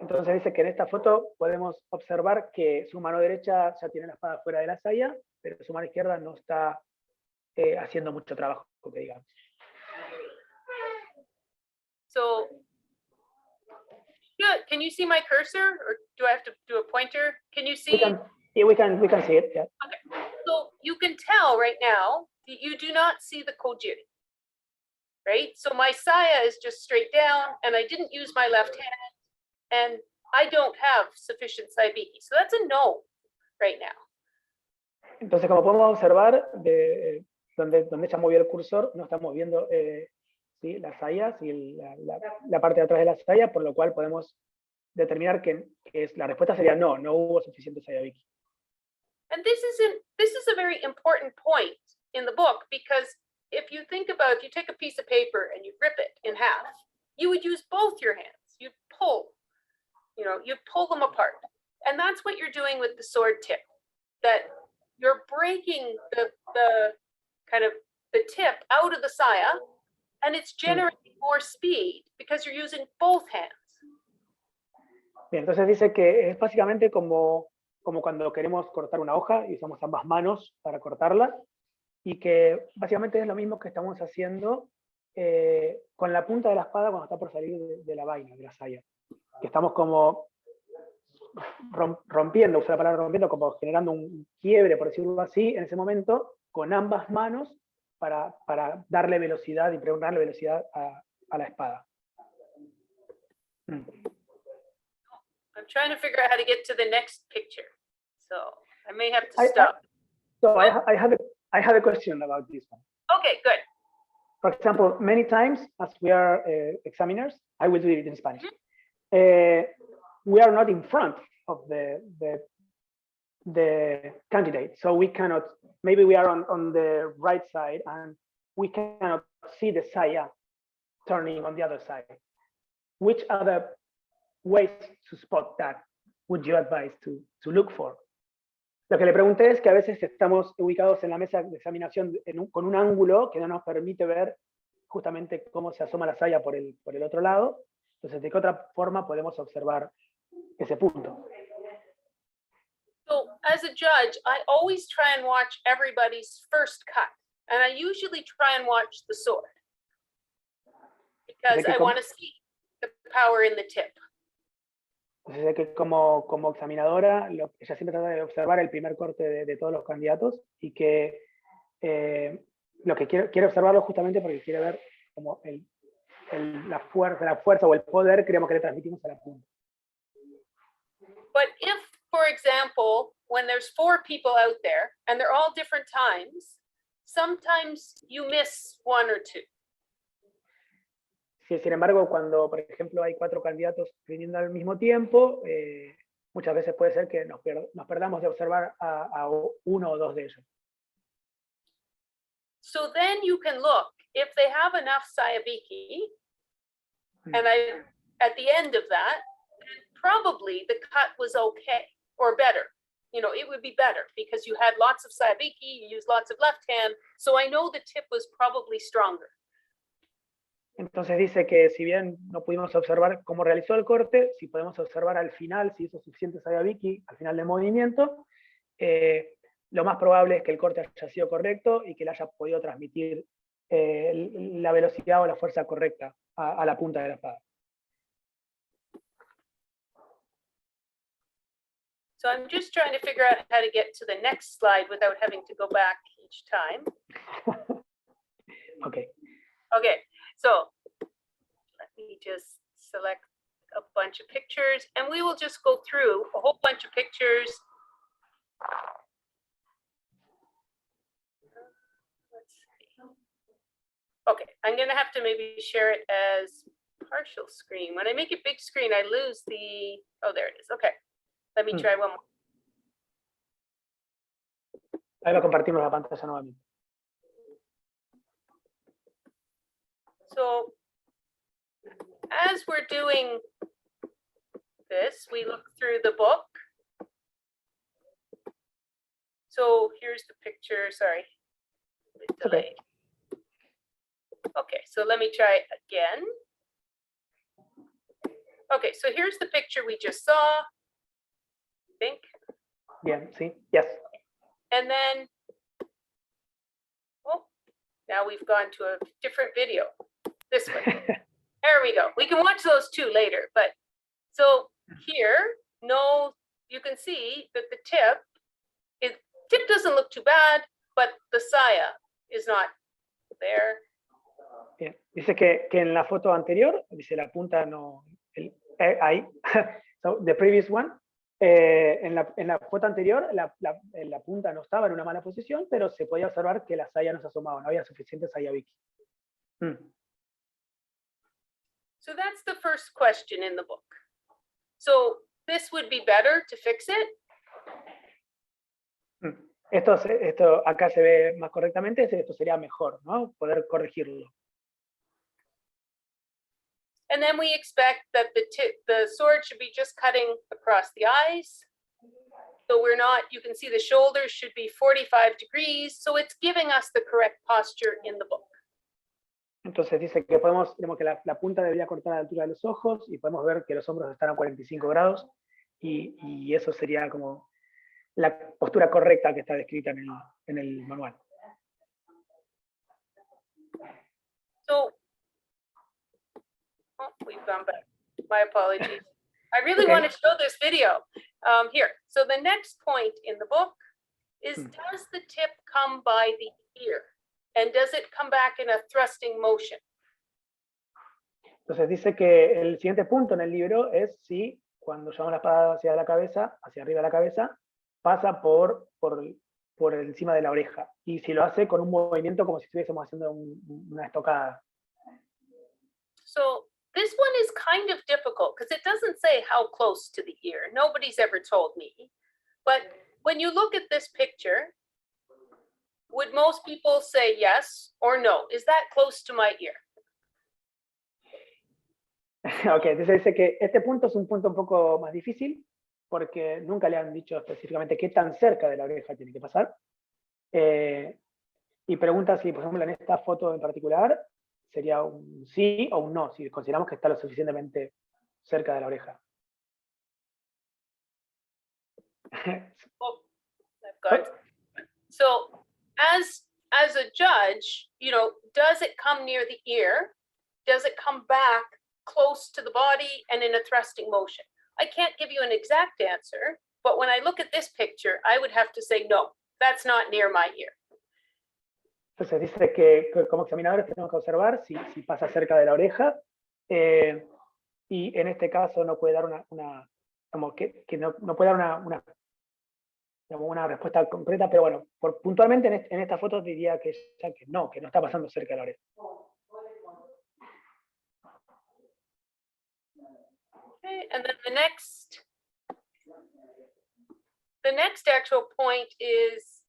S1: Entonces dice que en esta foto podemos observar que su mano derecha ya tiene la espada fuera de la saya, pero su mano izquierda no está haciendo mucho trabajo, que digamos.
S2: So, can you see my cursor, or do I have to do a pointer? Can you see?
S1: We can see it. Yeah.
S2: Okay. So you can tell right now that you do not see the kojiri, right? So my saya is just straight down, and I didn't use my left hand, and I don't have sufficient saibiki. So that's a no right now.
S1: Entonces, como podemos observar, donde ella movió el cursor, no estamos viendo ¿sí? las sayas y la parte de atrás de la saya, por lo cual podemos determinar que la respuesta sería no hubo suficiente sayabiki.
S2: And this is a very important point in the book, because if you think about, if you take a piece of paper and you rip it in half, you would use both your hands. You'd pull, you'd pull them apart. And that's what you're doing with the sword tip, that you're breaking the kind of the tip out of the saya, and it's generating more speed because you're using both hands.
S1: Bien, entonces dice que es básicamente como cuando queremos cortar una hoja y usamos ambas manos para cortarla, y que básicamente es lo mismo que estamos haciendo con la punta de la espada cuando está por salir de la vaina, de la saya. Que estamos como rompiendo, usa la palabra rompiendo, como generando un quiebre, por decirlo así, en ese momento, con ambas manos para darle velocidad y preguntarle velocidad a la espada.
S2: I'm trying to figure out how to get to the next picture, so I may have to stop.
S1: I have a question about this one.
S2: Okay, good.
S1: For example, many times as we are examiners, I will do it in Spanish. We are not in front of the candidate, so we cannot. Maybe we are on the right side, and we cannot see the saya turning on the other side. Which other ways to spot that would you advise to look for? Lo que le pregunté es que a veces estamos ubicados en la mesa de examinación con un ángulo que no nos permite ver justamente cómo se asoma la saya por el otro lado. Entonces, ¿de qué otra forma podemos observar ese punto?
S2: So, as a judge, I always try and watch everybody's first cut, and I usually try and watch the sword, because I want to see the power in the tip.
S1: Entonces, que como examinadora, ella siempre trata de observar el primer corte de todos los candidatos, y que lo que quiere observarlo justamente porque quiere ver como la fuerza o el poder que le transmitimos a la punta.
S2: But if, for example, when there's 4 people out there and they're all different times, sometimes you miss 1 or 2.
S1: Sin embargo, cuando, por ejemplo, hay 4 candidatos viniendo al mismo tiempo, muchas veces puede ser que nos perdamos de observar a 1 o 2 de ellos.
S2: So then you can look, if they have enough sayabiki, and at the end of that, probably the cut was okay, or better. It would be better, because you had lots of sayabiki, you used lots of left hand, so I know the tip was probably stronger.
S1: Entonces dice que si bien no pudimos observar cómo realizó el corte, si podemos observar al final si hizo suficiente sayabiki al final del movimiento, lo más probable es que el corte haya sido correcto y que le haya podido transmitir la velocidad o la fuerza correcta a la punta de la espada.
S2: So I'm just trying to figure out how to get to the next slide without having to go back each time.
S1: Okay.
S2: Okay, so let me just select a bunch of pictures, and we will just go through a whole bunch of pictures. Let's see. Okay, I'm gonna have to maybe share it as partial screen. When I make it big screen, I lose the, oh, there it is. Okay, let me try one more.
S1: Ahí va a compartirnos la pantalla nuevamente.
S2: So as we're doing this, we look through the book. So here's the picture, sorry.
S1: Okay.
S2: Okay, so let me try it again. Okay, so here's the picture we just saw, I think.
S1: Bien, sí, yes.
S2: And then, oh, now we've gone to a different video. This one. There we go. We can watch those too later. But so here, no, you can see that the tip doesn't look too bad, but the saya is not there.
S1: Bien. Dice que en la foto anterior, dice la punta no, ahí, So, the previous one, en la foto anterior, la punta no estaba en una mala posición, pero se podía observar que la saya no se asomaba, no había suficiente saya Vicky.
S2: So that's the first question in the book. So this would be better to fix it.
S1: Esto acá se ve más correctamente, esto sería mejor, ¿no? Poder corregirlo.
S2: And then we expect that the sword should be just cutting across the eyes. So we're not, you can see the shoulders should be 45 degrees. So it's giving us the correct posture in the book.
S1: Entonces dice que tenemos que la punta debería cortar a la altura de los ojos y podemos ver que los hombros están a 45 grados y eso sería como la postura correcta que está descrita en el manual.
S2: So, oh, we've gone back. My apologies. I really want to show this video. Here, so the next point in the book is, does the tip come by the ear? And does it come back in a thrusting motion?
S1: Entonces dice que el siguiente punto en el libro es si cuando llevamos la espada hacia la cabeza, hacia arriba de la cabeza, pasa por encima de la oreja. Y si lo hace con un movimiento como si estuviésemos haciendo una estocada.
S2: So this one is kind of difficult because it doesn't say how close to the ear. Nobody's ever told me. But when you look at this picture, would most people say yes or no? Is that close to my ear?
S1: Ok, entonces dice que este punto es un punto un poco más difícil porque nunca le han dicho específicamente qué tan cerca de la oreja tiene que pasar. Y pregunta si, por ejemplo, en esta foto en particular sería un sí o un no, si consideramos que está lo suficientemente cerca de la oreja.
S2: Oh, I've got it. So as a judge, you know, does it come near the ear? Does it come back close to the body and in a thrusting motion? I can't give you an exact answer, but when I look at this picture, I would have to say, no, that's not near my ear.
S1: Entonces dice que como examinadores tenemos que observar si pasa cerca de la oreja, y en este caso no puede dar como que no puede dar una respuesta concreta, pero bueno, puntualmente en esta foto diría que no está pasando cerca de la oreja.
S2: Okay, and then the next actual point is,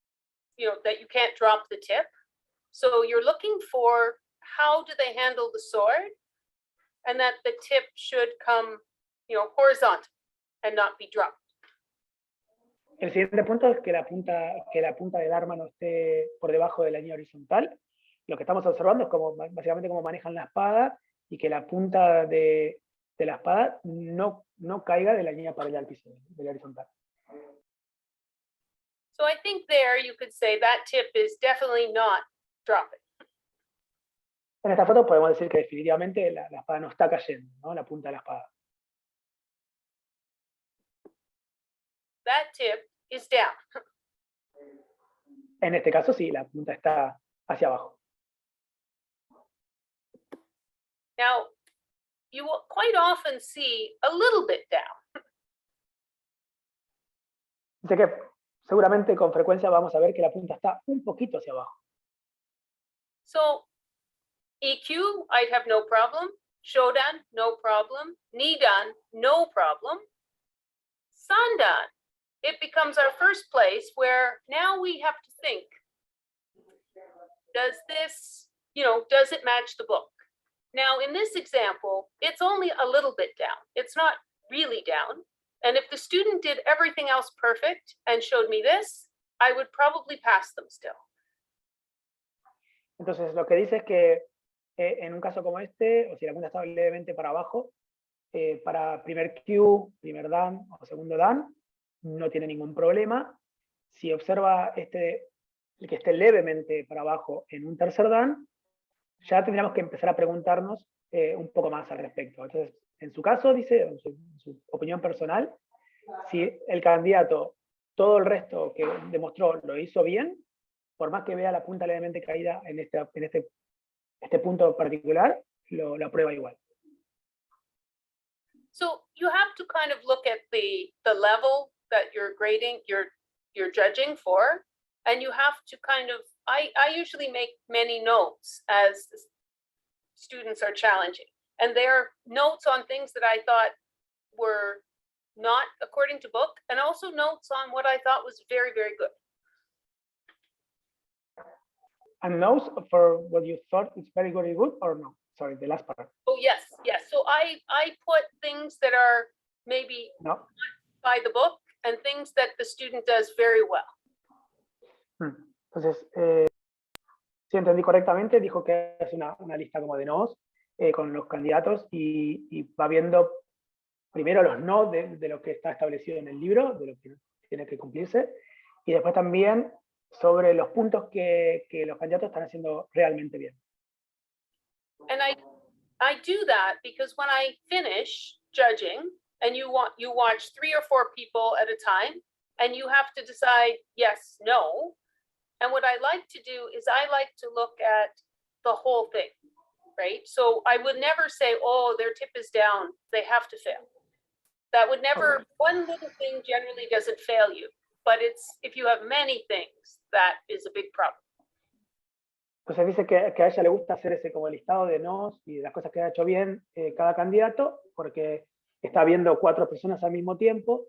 S2: you know, that you can't drop the tip. So you're looking for how do they handle the sword, and that the tip should come, you know, horizontal and not be dropped.
S1: El siguiente punto es que la punta del arma no esté por debajo de la línea horizontal. Lo que estamos observando es básicamente cómo manejan la espada y que la punta de la espada no caiga de la línea paralela al piso, de la horizontal.
S2: So I think there you could say that tip is definitely not dropping.
S1: En esta foto podemos decir que definitivamente la espada no está cayendo, ¿no? La punta de la espada.
S2: That tip is down.
S1: En este caso sí, la punta está hacia abajo.
S2: Now, you will quite often see a little bit down.
S1: Dice que seguramente con frecuencia vamos a ver que la punta está un poquito hacia abajo.
S2: So, EQ, I'd have no problem. Shodan, no problem. Nidan, no problem. Sandan, it becomes our first place where now we have to think, does this, you know, does it match the book? Now, in this example, it's only a little bit down. It's not really down. And if the student did everything else perfect and showed me this, I would probably pass them still.
S1: Entonces, lo que dice es que en un caso como este, o si la punta está levemente para abajo, para primer Q, primer Dan o segundo Dan, no tiene ningún problema. Si observa que esté levemente para abajo en un tercer Dan, ya tendríamos que empezar a preguntarnos un poco más al respecto. Entonces, en su caso, dice, en su opinión personal, si el candidato, todo el resto que demostró lo hizo bien, por más que vea la punta levemente caída en este punto particular, lo aprueba igual.
S2: So you have to kind of look at the level that you're grading, you're judging for, and you have to kind of, I usually make many notes as students are challenging. And there are notes on things that I thought were not according to book, and also notes on what I thought was very, very good.
S1: And notes for what you thought is very, very good or no? Sorry, the last part.
S2: Oh, yes, yes. So I put things that are maybe
S1: No.
S2: not by the book and things that the student does very well.
S1: Entonces, si entendí correctamente, dijo que es una lista como de no's con los candidatos y va viendo primero los no de lo que está establecido en el libro, de lo que tiene que cumplirse, y después también sobre los puntos que los candidatos están haciendo realmente bien.
S2: And I do that because when I finish judging, and you watch 3 or 4 people at a time, and you have to decide yes, no. And what I like to do is I like to look at the whole thing, right? So I would never say, oh, their tip is down, they have to fail. That would never,
S1: Okay.
S2: one little thing generally doesn't fail you, but it's if you have many things, that is a big problem.
S1: Entonces dice que a ella le gusta hacer ese como listado de nos y de las cosas que ha hecho bien cada candidato, porque está viendo 4 personas al mismo tiempo,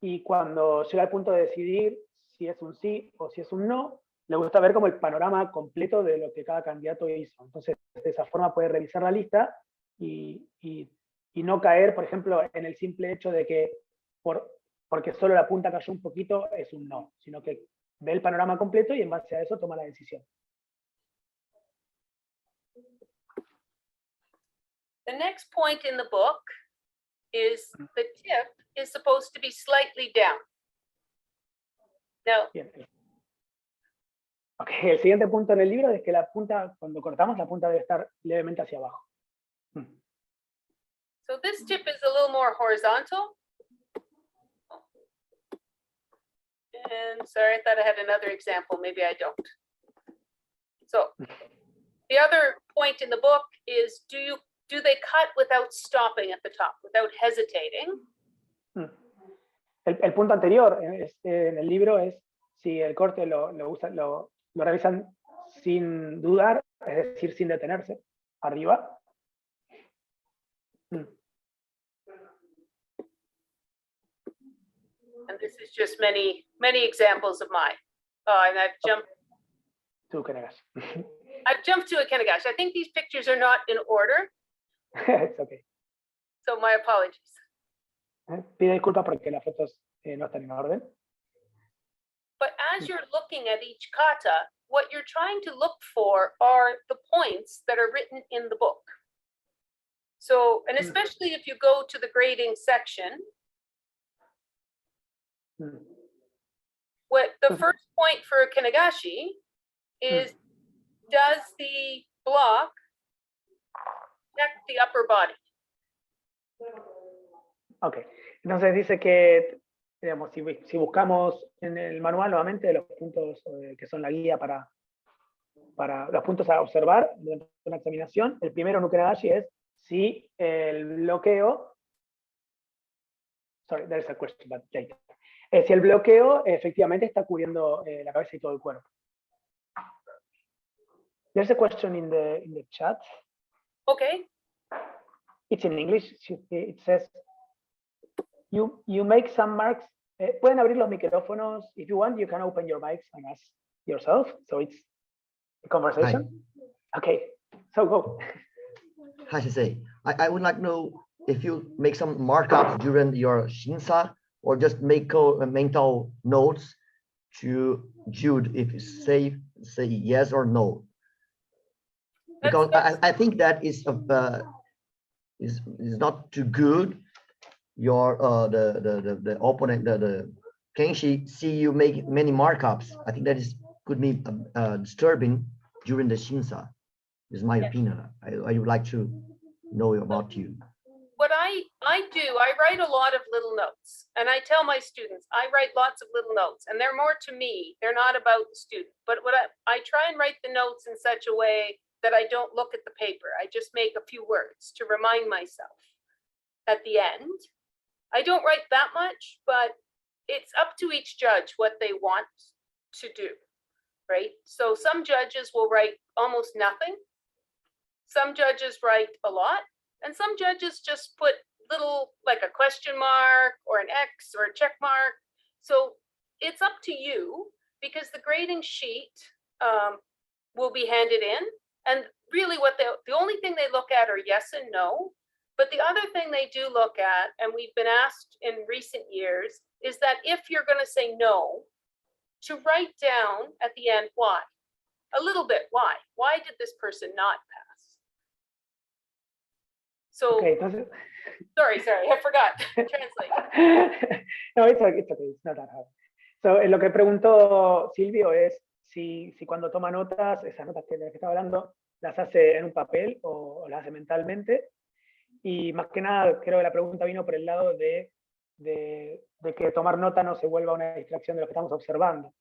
S1: y cuando llega al punto de decidir si es un sí o si es un no, le gusta ver como el panorama completo de lo que cada candidato hizo. Entonces, de esa forma puede revisar la lista y no caer, por ejemplo, en el simple hecho de que porque solo la punta cayó un poquito es un no, sino que ve el panorama completo y en base a eso toma la decisión.
S2: The next point in the book is the tip is supposed to be slightly down. Now,
S1: Bien. Okay, el siguiente punto en el libro es que la punta, cuando cortamos, la punta debe estar levemente hacia abajo.
S2: so this tip is a little more horizontal. And sorry, I thought I had another example. Maybe I don't. So the other point in the book is, do they cut without stopping at the top, without hesitating?
S1: El punto anterior en el libro es si el corte lo realizan sin dudar, es decir, sin detenerse, arriba.
S2: And this is just many examples of mine. And I've jumped to a Kenagashi. I think these pictures are not in order.
S1: It's okay.
S2: So my apologies.
S1: Pido disculpas porque las fotos no están en orden.
S2: But as you're looking at each kata, what you're trying to look for are the points that are written in the book. So, and especially if you go to the grading section, what the first point for a Kenagashi is, does the block check the upper body?
S1: Ok, entonces dice que, digamos, si buscamos en el manual nuevamente los puntos que son la guía para los puntos a observar durante una examinación, el primero en un Kenagashi es si el bloqueo, sorry, there's a question, but later. Si el bloqueo efectivamente está cubriendo la cabeza y todo el cuerpo. There's a question in the chat.
S2: Okay.
S1: It's in English. It says, you make some marks. Pueden abrir los micrófonos. If you want, you can open your mics and ask yourself. So it's a conversation. Hi. Okay, so go.
S3: Hi, Sensei. I would like to know if you make some markups during your shinsa, or just make mental notes to Jude if you say yes or no. Because I think that is not too good. Your the opponent, the Kenshi, see you make many markups. I think that could be disturbing during the shinsa. Is my opinion. I would like to know about you.
S2: What I do, I write a lot of little notes, and I tell my students, I write lots of little notes, and they're more to me. They're not about the student. But what I try and write the notes in such a way that I don't look at the paper. I just make a few words to remind myself. at the end. I don't write that much, but it's up to each judge what they want to do, right? So some judges will write almost nothing. Some judges write a lot, and some judges just put little, like a question mark or an X or a check mark. So it's up to you, because the grading sheet will be handed in. And really what the only thing they look at are yes and no. But the other thing they do look at, and we've been asked in recent years, is that if you're going to say no, to write down at the end why. A little bit why. Why did this person not pass? So,
S1: Okay, entonces,
S2: sorry, I forgot to translate.
S1: no, it's okay, it's not that hard. So, lo que preguntó Silvio es si cuando toma notas, esas notas de las que estaba hablando, las hace en un papel o las hace mentalmente. Y más que nada, creo que la pregunta vino por el lado de que tomar nota no se vuelva una distracción de lo que estamos observando.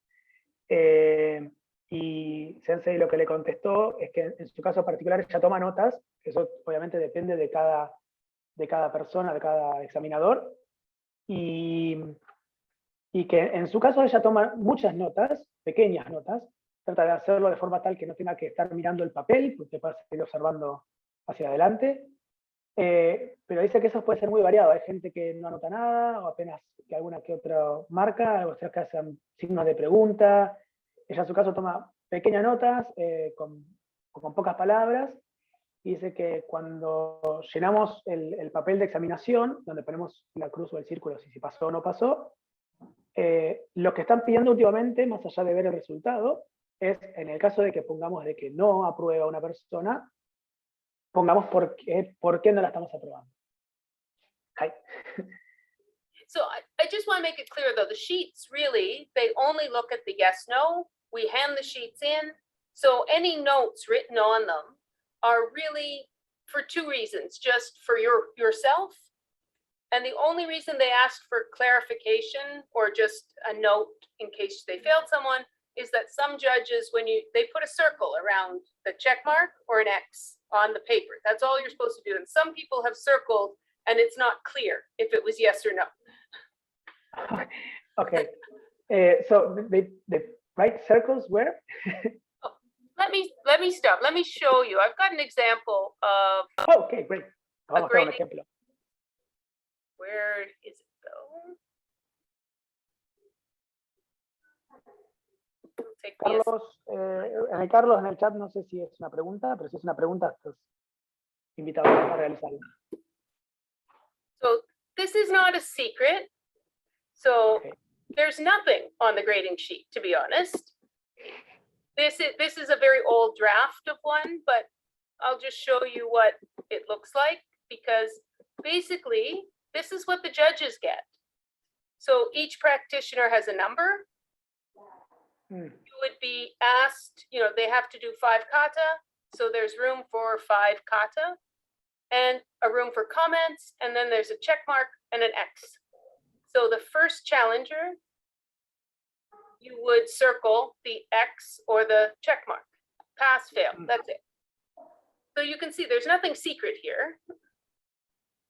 S1: Y Sensei lo que le contestó es que en su caso particular ella toma notas, eso obviamente depende de cada persona, de cada examinador, y que en su caso ella toma muchas notas, pequeñas notas, trata de hacerlo de forma tal que no tenga que estar mirando el papel, porque puede seguir observando hacia adelante. Pero dice que eso puede ser muy variado. Hay gente que no anota nada, o apenas que alguna que otra marca, otras que hacen signos de pregunta. Ella en su caso toma pequeñas notas, con pocas palabras, y dice que cuando llenamos el papel de examinación, donde ponemos la cruz o el círculo si pasó o no pasó, lo que están pidiendo últimamente, más allá de ver el resultado, es en el caso de que pongamos de que no aprueba una persona, pongamos por qué no la estamos aprobando. Hi.
S2: So I just want to make it clear though, the sheets really, they only look at the yes, no. We hand the sheets in. So any notes written on them are really for two reasons, just for yourself. And the only reason they asked for clarification or just a note in case they failed someone is that some judges, when they put a circle around the check mark or an X on the paper. That's all you're supposed to do. And some people have circled and it's not clear if it was yes or no.
S1: Okay. So they write circles where?
S2: Let me stop. Let me show you. I've got an example of
S1: Oh, okay, great. Vamos a hacer un
S2: grading.
S1: ejemplo.
S2: Where is it though? Take me a
S1: Carlos, en el chat no sé si es una pregunta, pero si es una pregunta, estás invitado a realizarla.
S2: So this is not a secret. So
S1: Okay.
S2: there's nothing on the grading sheet, to be honest. This is a very old draft of one, but I'll just show you what it looks like, because basically this is what the judges get. So each practitioner has a number. You would be asked, they have to do 5 kata. So there's room for 5 kata and a room for comments. And then there's a check mark and an X. So the first challenger, you would circle the X or the check mark. Pass, fail, that's it. So you can see there's nothing secret here.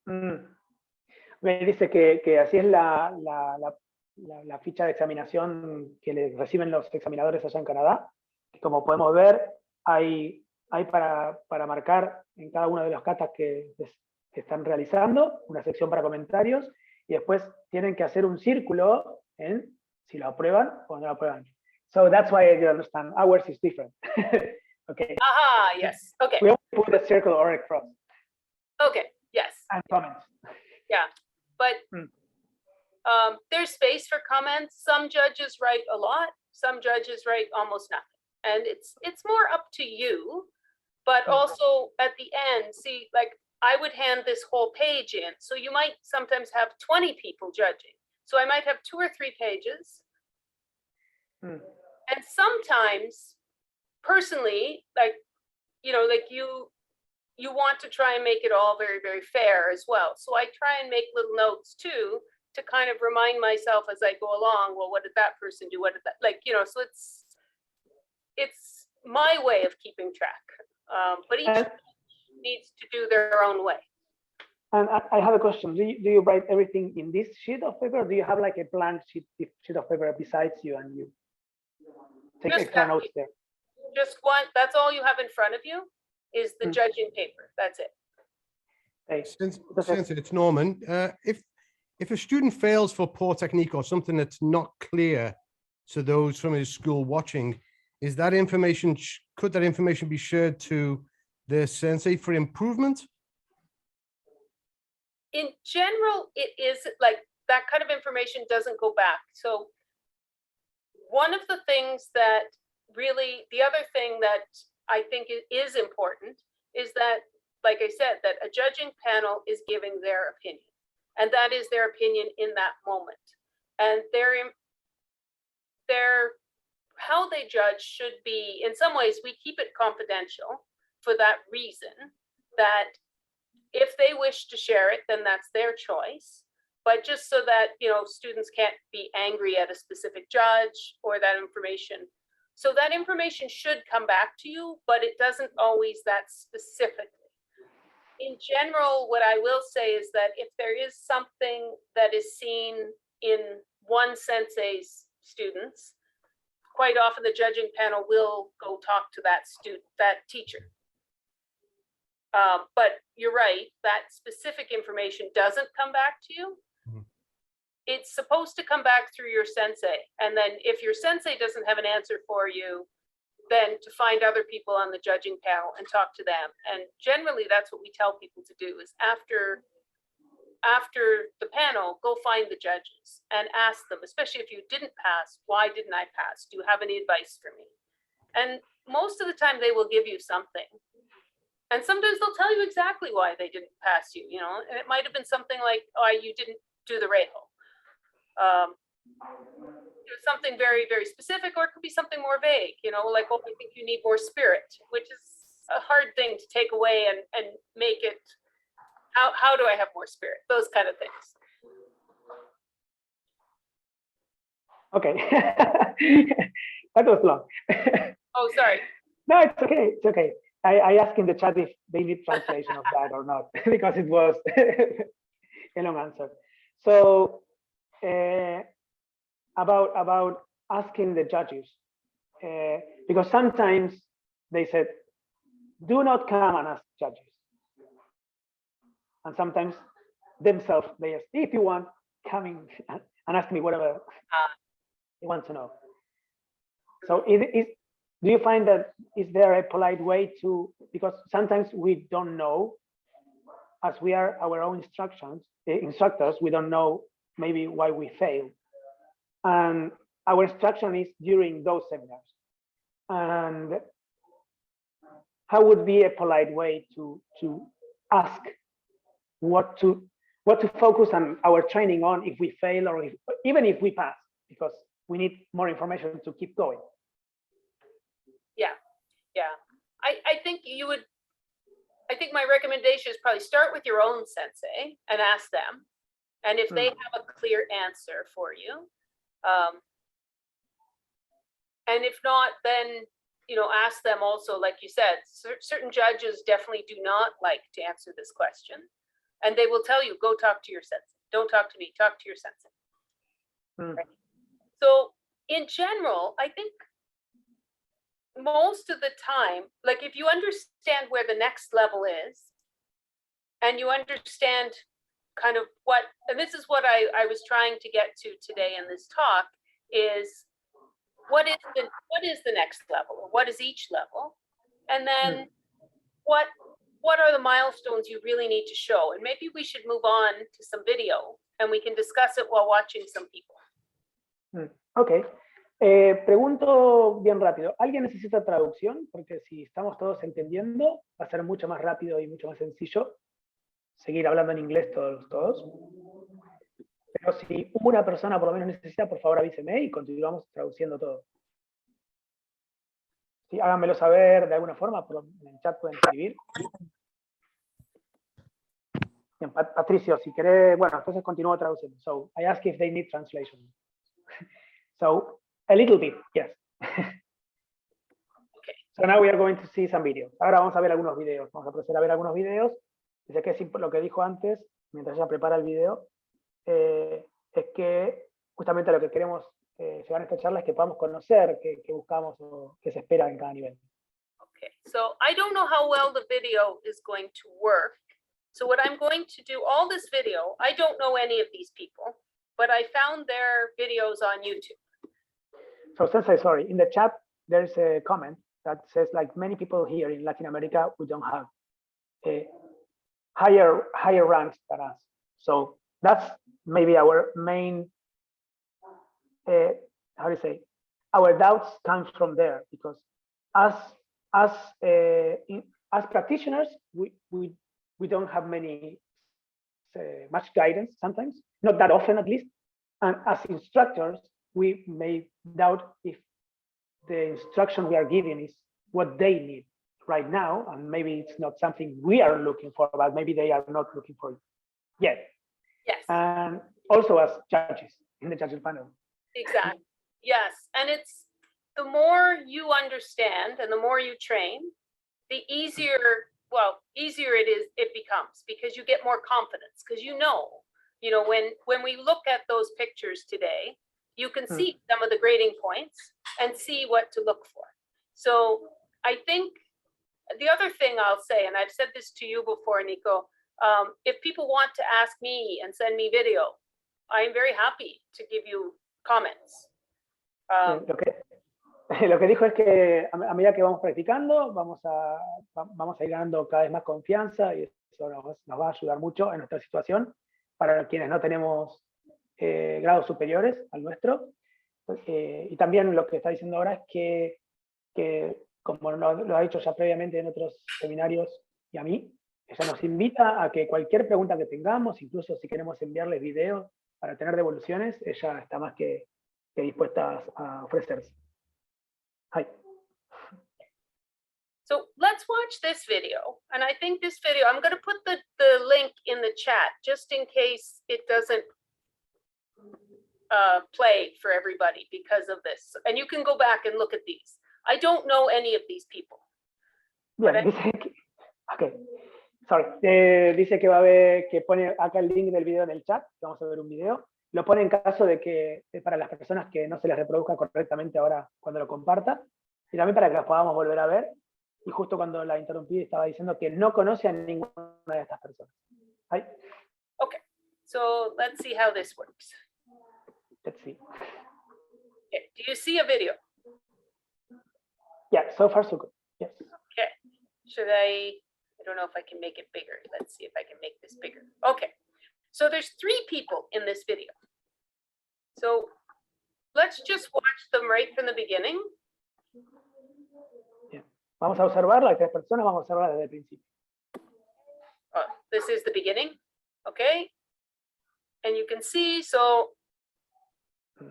S1: Me dice que así es la ficha de examinación que le reciben los examinadores allá en Canadá. Como podemos ver, hay para marcar en cada uno de los katas que están realizando, una sección para comentarios, y después tienen que hacer un círculo en si lo aprueban o no lo aprueban. So that's why you understand. Ours is different. Okay.
S2: Aha, yes. Okay.
S1: We only put a circle or a cross.
S2: Okay, yes.
S1: And comments.
S2: Yeah, but there's space for comments. Some judges write a lot. Some judges write almost nothing. And it's more up to you, but also at the end, see, like I would hand this whole page in. So you might sometimes have 20 people judging. So I might have 2 or 3 pages. And sometimes personally, like you want to try and make it all very, very fair as well. So I try and make little notes too, to kind of remind myself as I go along, well, what did that person do? What did that, so it's my way of keeping track. But each needs to do their own way.
S1: And I have a question. Do you write everything in this sheet of paper? Or do you have like a blank sheet of paper besides you and you take
S2: Just
S1: extra
S2: that
S1: notes there?
S2: Just one, that's all you have in front of you is the judging paper. That's it.
S1: Okay.
S4: Since it's Norman, if a student fails for poor technique or something that's not clear to those from his school watching, is that information, could that information be shared to the sensei for improvement?
S2: In general, it is like that kind of information doesn't go back. So one of the things that really, the other thing that I think is important is that, like I said, that a judging panel is giving their opinion, and that is their opinion in that moment. And how they judge should be, in some ways, we keep it confidential for that reason, that if they wish to share it, then that's their choice. But just so that, students can't be angry at a specific judge or that information. So that information should come back to you, but it doesn't always that specifically. In general, what I will say is that if there is something that is seen in one sensei's students, quite often the judging panel will go talk to that teacher. But you're right, that specific information doesn't come back to you. It's supposed to come back through your sensei. And then if your sensei doesn't have an answer for you, then to find other people on the judging panel and talk to them. And generally that's what we tell people to do is after the panel, go find the judges and ask them, especially if you didn't pass, why didn't I pass? Do you have any advice for me? And most of the time they will give you something. And sometimes they'll tell you exactly why they didn't pass you, and it might have been something like, oh, you didn't do the rejo. It was something very, very specific, or it could be something more vague, like, oh, I think you need more spirit, which is a hard thing to take away and make it, how do I have more spirit? Those kind of things.
S1: Okay. That was long.
S2: Oh, sorry.
S1: No, it's okay. It's okay. I asked in the chat if they need translation of that or not, because it was a long answer. So about asking the judges, because sometimes they said, do not come and ask judges. And sometimes themselves, they ask, if you want, come in and ask me whatever you want to know. So do you find that is there a polite way to, because sometimes we don't know, as we are our own instructors, we don't know maybe why we fail. And our instruction is during those seminars. And how would be a polite way to ask what to focus on our training on if we fail or even if we pass, because we need more information to keep going.
S2: Yeah. I think my recommendation is probably start with your own sensei and ask them. And if they have a clear answer for you, and if not, then, ask them also, like you said, certain judges definitely do not like to answer this question. And they will tell you, go talk to your sensei. Don't talk to me, talk to your sensei. Right? So in general, I think most of the time, like if you understand where the next level is, and you understand kind of what, and this is what I was trying to get to today in this talk, is what is the next level, or what is each level, and then what are the milestones you really need to show, and maybe we should move on to some video and we can discuss it while watching some people.
S1: Okay. Pregunto bien rápido, ¿alguien necesita traducción? Porque si estamos todos entendiendo, va a ser mucho más rápido y mucho más sencillo seguir hablando en inglés todos. Pero si una persona por lo menos necesita, por favor avíseme y continuamos traduciendo todo. Sí, háganmelo saber de alguna forma, en el chat pueden escribir. Bien, Patricio, si querés, bueno, entonces continúo traduciendo. So, I ask if they need translation. So, a little bit, yes.
S2: Okay.
S1: So now we are going to see some videos. Ahora vamos a ver algunos videos. Vamos a proceder a ver algunos videos Dice que lo que dijo antes, mientras ella prepara el video, es que justamente lo que queremos llegar a esta charla es que podamos conocer qué buscamos o qué se espera en cada nivel.
S2: Okay, so I don't know how well the video is going to work. So what I'm going to do, all this video, I don't know any of these people, but I found their videos on YouTube.
S1: So Sensei, sorry, in the chat, there's a comment that says like many people here in Latin America who don't have higher ranks than us. So that's maybe our main, how do you say, our doubts come from there, because as practitioners, we don't have much guidance sometimes, not that often at least, and as instructors, we may doubt if the instruction we are giving is what they need right now, and maybe it's not something we are looking for, but maybe they are not looking for it yet.
S2: Yes.
S1: And also as judges in the judging panel.
S2: Exactly. Yes. And it's the more you understand and the more you train, the easier it becomes, because you get more confidence, because you know, when we look at those pictures today, you can see some of the grading points and see what to look for. So I think the other thing I'll say, and I've said this to you before, Nico, if people want to ask me and send me video, I'm very happy to give you comments.
S1: Lo que dijo es que a medida que vamos practicando, vamos a ir ganando cada vez más confianza, y eso nos va a ayudar mucho en nuestra situación, para quienes no tenemos grados superiores al nuestro. Y también lo que está diciendo ahora es que como lo ha dicho ya previamente en otros seminarios y a mí, ella nos invita a que cualquier pregunta que tengamos, incluso si queremos enviarles videos para tener devoluciones, ella está más que dispuesta a ofrecerse. Hi.
S2: So let's watch this video. And I think this video, I'm going to put the link in the chat just in case it doesn't play for everybody because of this. And you can go back and look at these. I don't know any of these people.
S1: Bien, dice que va a ver, que pone acá el link del video en el chat, que vamos a ver un video. Lo pone en caso de que, para las personas que no se les reproduzca correctamente ahora cuando lo comparta, y también para que las podamos volver a ver. Y justo cuando la interrumpí estaba diciendo que no conoce a ninguna de estas personas. Hi.
S2: Okay, so let's see how this works.
S1: Let's see.
S2: Okay. Do you see a video?
S1: Yeah, so far so good. Yes.
S2: Okay. I don't know if I can make it bigger. Let's see if I can make this bigger. Okay. So there's 3 people in this video. So let's just watch them right from the beginning.
S1: Yeah. Vamos a observar las 3 personas, vamos a observar desde el principio.
S2: This is the beginning. Okay. And you can see, so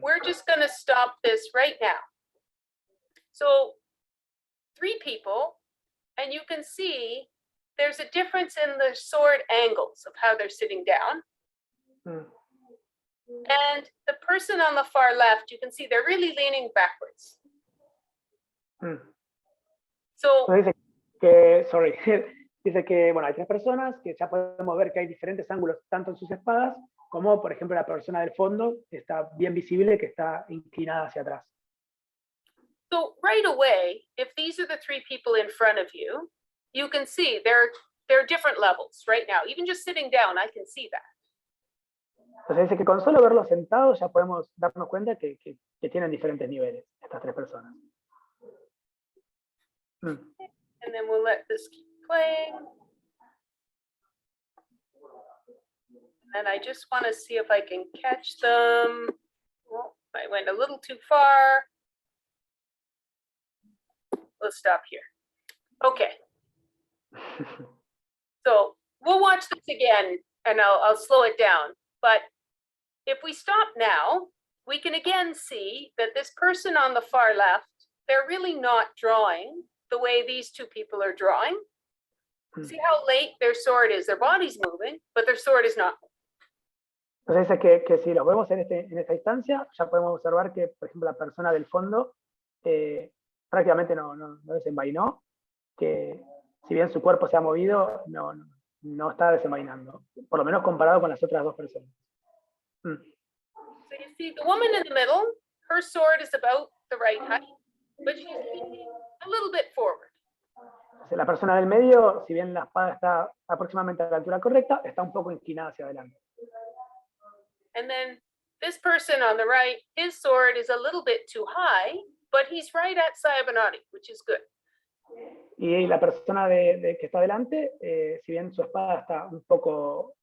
S2: we're just going to stop this right now. So 3 people, and you can see there's a difference in the sword angles of how they're sitting down. And the person on the far left, you can see they're really leaning backwards. So
S1: dice que bueno, hay 3 personas que ya podemos ver que hay diferentes ángulos tanto en sus espadas como, por ejemplo, la persona del fondo está bien visible, que está inclinada hacia atrás.
S2: So right away, if these are the 3 people in front of you, you can see they're different levels right now. Even just sitting down, I can see that.
S1: Entonces dice que con solo verlos sentados ya podemos darnos cuenta que tienen diferentes niveles estas 3 personas.
S2: And then we'll let this keep playing. And I just want to see if I can catch them. Oh, I went a little too far. Let's stop here. Okay. So we'll watch this again and I'll slow it down. But if we stop now, we can again see that this person on the far left, they're really not drawing the way these 2 people are drawing. See how late their sword is. Their body's moving, but their sword is not.
S1: Entonces dice que si los vemos en esta instancia, ya podemos observar que, por ejemplo, la persona del fondo prácticamente no desenvainó, que si bien su cuerpo se ha movido, no no está desenvainando, por lo menos comparado con las otras dos personas.
S2: So you see the woman in the middle, her sword is about the right height, but she's leaning a little bit forward.
S1: La persona del medio, si bien la espada está aproximadamente a la altura correcta, está un poco inclinada hacia adelante.
S2: And then this person on the right, his sword is a little bit too high, but he's right at Sayabanati, which is good.
S1: Y la persona que está adelante, si bien su espada está un poco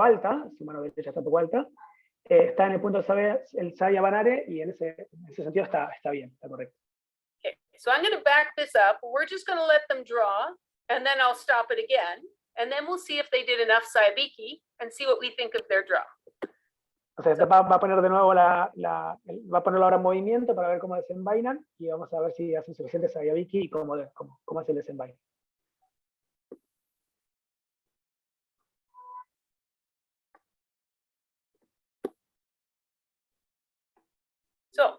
S1: alta, su mano derecha está un poco alta, está en el punto el Sayabanare, y en ese sentido está bien, está correcto.
S2: Okay, so I'm going to back this up. We're just going to let them draw, and then I'll stop it again, and then we'll see if they did enough Sayabiki and see what we think of their draw.
S1: O sea, va a poner de nuevo va a ponerlo ahora en movimiento para ver cómo desenvainan, y vamos a ver si hacen suficiente Sayabiki y cómo es el desenvaine.
S2: So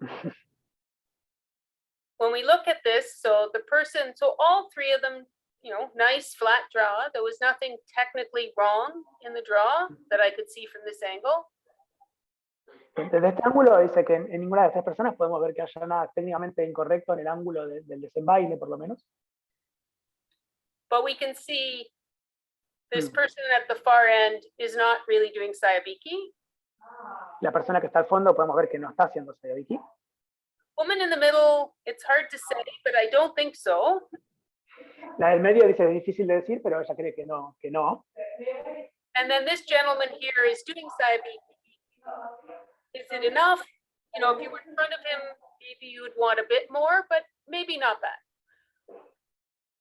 S2: when we look at this, so all three of them, nice flat draw. There was nothing technically wrong in the draw that I could see from this angle.
S1: Desde este ángulo dice que en ninguna de estas personas podemos ver que haya nada técnicamente incorrecto en el ángulo del desenvaine, por lo menos.
S2: But we can see this person at the far end is not really doing Sayabiki.
S1: La persona que está al fondo podemos ver que no está haciendo Sayabiki.
S2: Woman in the middle, it's hard to say, but I don't think so.
S1: La del medio dice es difícil de decir, pero ella cree que no.
S2: And then this gentleman here is doing Sayabiki. Is it enough? If you were in front of him, maybe you would want a bit more, but maybe not that.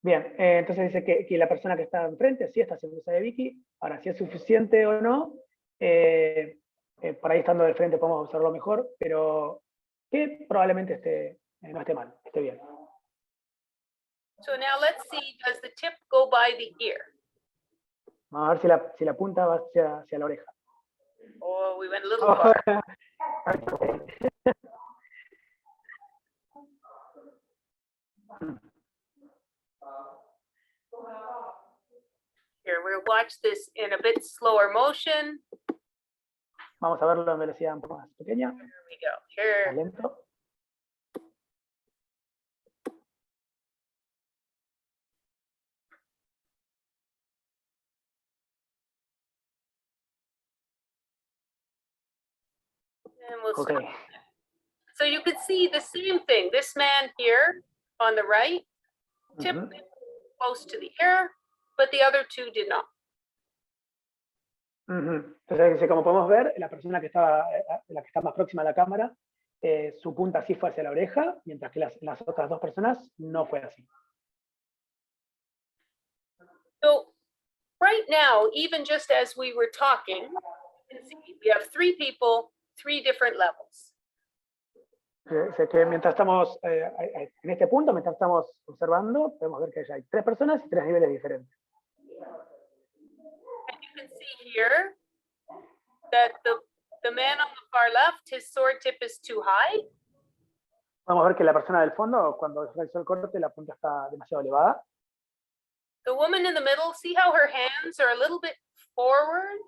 S1: Bien, entonces dice que la persona que está enfrente sí está haciendo Sayabiki. Ahora, si es suficiente o no, por ahí estando de frente podemos observarlo mejor, pero que probablemente no esté mal, esté bien.
S2: So now let's see, does the tip go by the ear?
S1: Vamos a ver si la punta va hacia la oreja.
S2: Oh, we went a little far. Here, we'll watch this in a bit slower motion.
S1: Vamos a verlo en velocidad un poco más pequeña.
S2: Here we go. Here.
S1: Más lento.
S2: And we'll
S1: Okay.
S2: stop. So you could see the same thing. This man here on the right tipped it close to the ear, but the other two did not.
S1: Entonces, como podemos ver, la persona que está más próxima a la cámara, su punta sí fue hacia la oreja, mientras que las otras dos personas no fue así.
S2: So right now, even just as we were talking, you can see we have three people, three different levels.
S1: Que mientras estamos en este punto, mientras estamos observando, podemos ver que ya hay tres personas y tres niveles diferentes.
S2: And you can see here that the man on the far left, his sword tip is too high.
S1: Podemos ver que la persona del fondo, cuando realizó el corte, la punta está demasiado elevada.
S2: The woman in the middle, see how her hands are a little bit forward?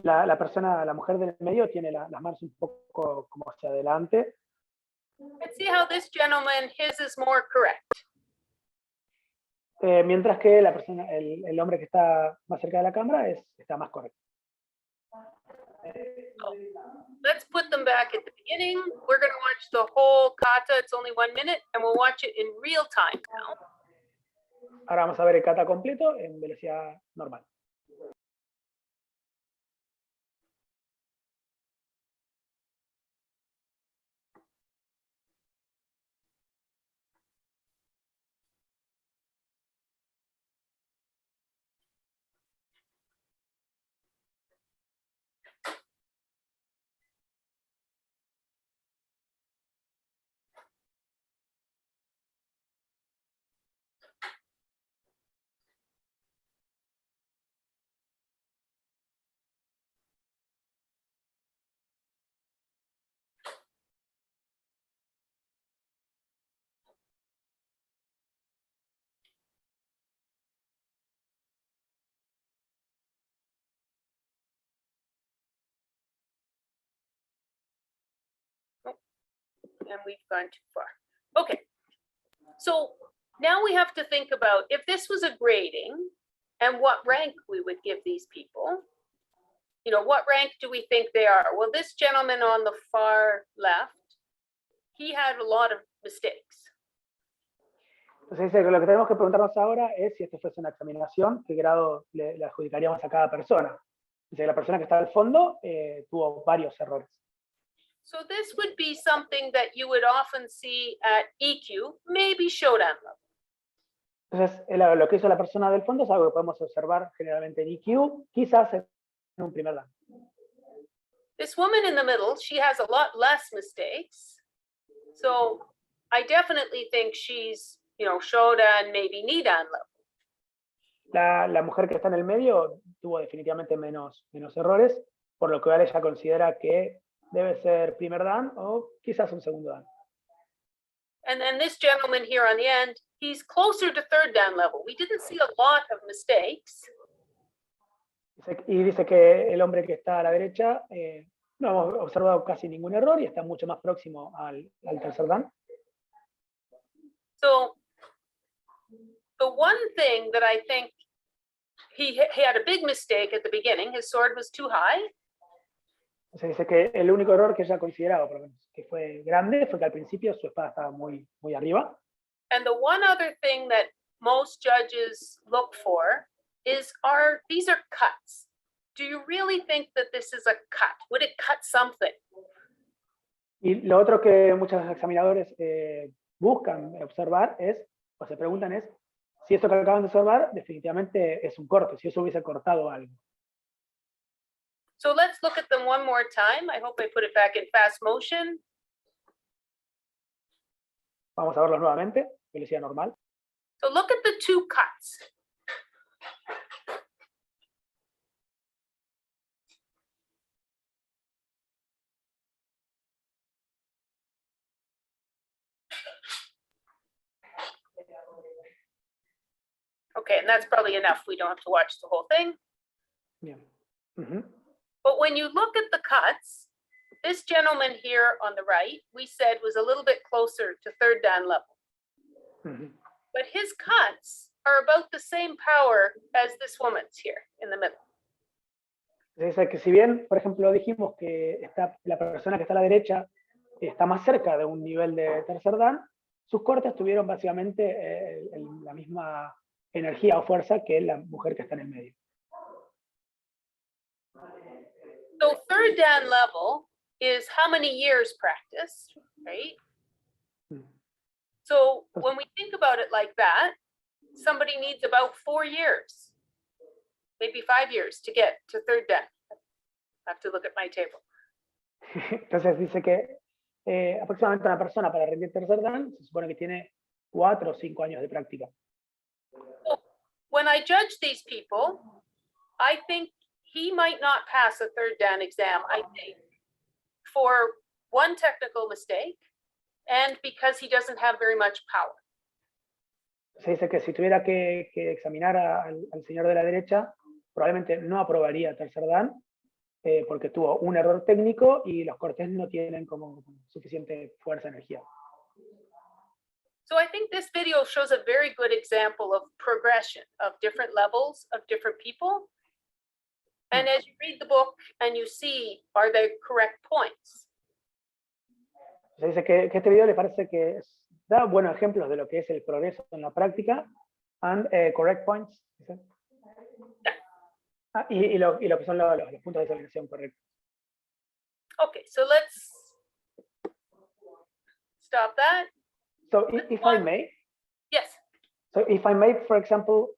S1: La mujer del medio tiene las manos un poco como hacia adelante.
S2: And see how this gentleman, his is more correct.
S1: Mientras que el hombre que está más cerca de la cámara está más correcto.
S2: So, let's put them back at the beginning. We're going to watch the whole kata. It's only 1 minute, and we'll watch it in real time now.
S1: Ahora vamos a ver el kata completo en velocidad normal.
S2: and we've gone too far. Okay. So now we have to think about if this was a grading and what rank we would give these people. You know, what rank do we think they are? Well, this gentleman on the far left, he had a lot of mistakes.
S1: Entonces dice que lo que tenemos que preguntarnos ahora es si esto fuese una examinación, qué grado le adjudicaríamos a cada persona. Dice que la persona que está al fondo tuvo varios errores.
S2: So this would be something that you would often see at EQ, maybe Shodan level.
S1: Entonces, lo que hizo la persona del fondo es algo que podemos observar generalmente en EQ, quizás en un primer dan.
S2: This woman in the middle, she has a lot less mistakes. So I definitely think she's, you know, Shodan, maybe Nidan level.
S1: La mujer que está en el medio tuvo definitivamente menos errores, por lo que ella considera que debe ser primer dan o quizás un segundo dan.
S2: And then this gentleman here on the end, he's closer to third dan level. We didn't see a lot of mistakes.
S1: Y dice que el hombre que está a la derecha no hemos observado casi ningún error y está mucho más próximo al tercer dan.
S2: So the one thing that I think he had a big mistake at the beginning, his sword was too high.
S1: Se dice que el único error que ella consideraba, por lo menos, que fue grande, fue que al principio su espada estaba muy arriba.
S2: And the one other thing that most judges look for is these are cuts. Do you really think that this is a cut? Would it cut something?
S1: Y lo otro que muchos examinadores buscan observar o se preguntan es, si esto que acaban de observar definitivamente es un corte, si eso hubiese cortado algo.
S2: So let's look at them one more time. I hope I put it back in fast motion.
S1: Vamos a verlos nuevamente, velocidad normal.
S2: So look at the two cuts. Okay, and that's probably enough. We don't have to watch the whole thing.
S1: Bien. Uh-huh.
S2: But when you look at the cuts, this gentleman here on the right, we said was a little bit closer to third dan level.
S1: Uh-huh.
S2: But his cuts are about the same power as this woman's here in the middle.
S1: Dice que si bien, por ejemplo, dijimos que la persona que está a la derecha está más cerca de un nivel de tercer dan, sus cortes tuvieron básicamente la misma energía o fuerza que la mujer que está en el medio.
S2: So third dan level is how many years practice, right? So when we think about it like that, somebody needs about 4 years, maybe 5 years to get to third dan. I have to look at my table.
S1: Entonces dice que aproximadamente una persona para rendir tercer dan se supone que tiene 4 o 5 años de práctica.
S2: So when I judge these people, I think he might not pass a third dan exam, I think, for one technical mistake and because he doesn't have very much power.
S1: Se dice que si tuviera que examinar al señor de la derecha, probablemente no aprobaría tercer dan porque tuvo un error técnico y los cortes no tienen como suficiente fuerza, energía.
S2: So I think this video shows a very good example of progression of different levels of different people. And as you read the book and you see, are they correct points?
S1: Se dice que este video le parece que da buenos ejemplos de lo que es el progreso en la práctica and correct points. ¿Sí? Y lo que son los puntos de examinación correctos.
S2: Okay, so let's stop that.
S1: So if I may.
S2: Yes.
S1: So if I may, for example,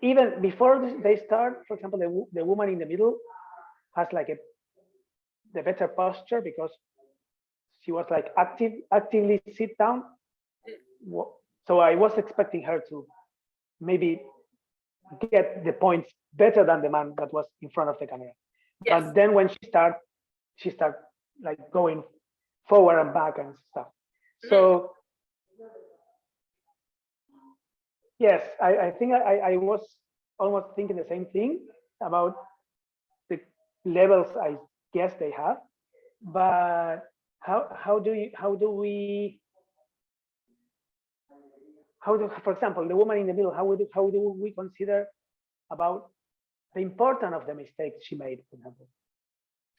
S1: even before they start, for example, the woman in the middle has like the better posture because she was like actively sit down. So I was expecting her to maybe get the points better than the man that was in front of the camera.
S2: Yes.
S1: But then when she start like going forward and back and stuff. So yes, I think I was almost thinking the same thing about the levels I guess they have. but for example, the woman in the middle, how do we consider about the importance of the mistakes she made, for example?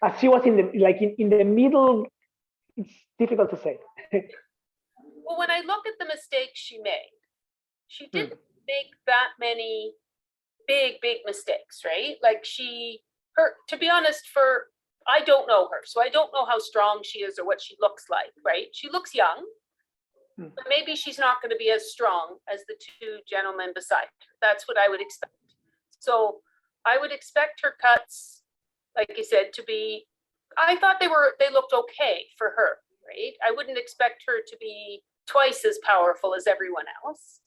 S1: As she was in the middle, it's difficult to say.
S2: Well, when I look at the mistakes she made, she didn't make that many big mistakes, right? Like to be honest, I don't know her, so I don't know how strong she is or what she looks like, right? She looks young, but maybe she's not going to be as strong as the two gentlemen beside her. That's what I would expect. So I would expect her cuts, like you said, to be, I thought they looked okay for her, right? I wouldn't expect her to be twice as powerful as everyone else.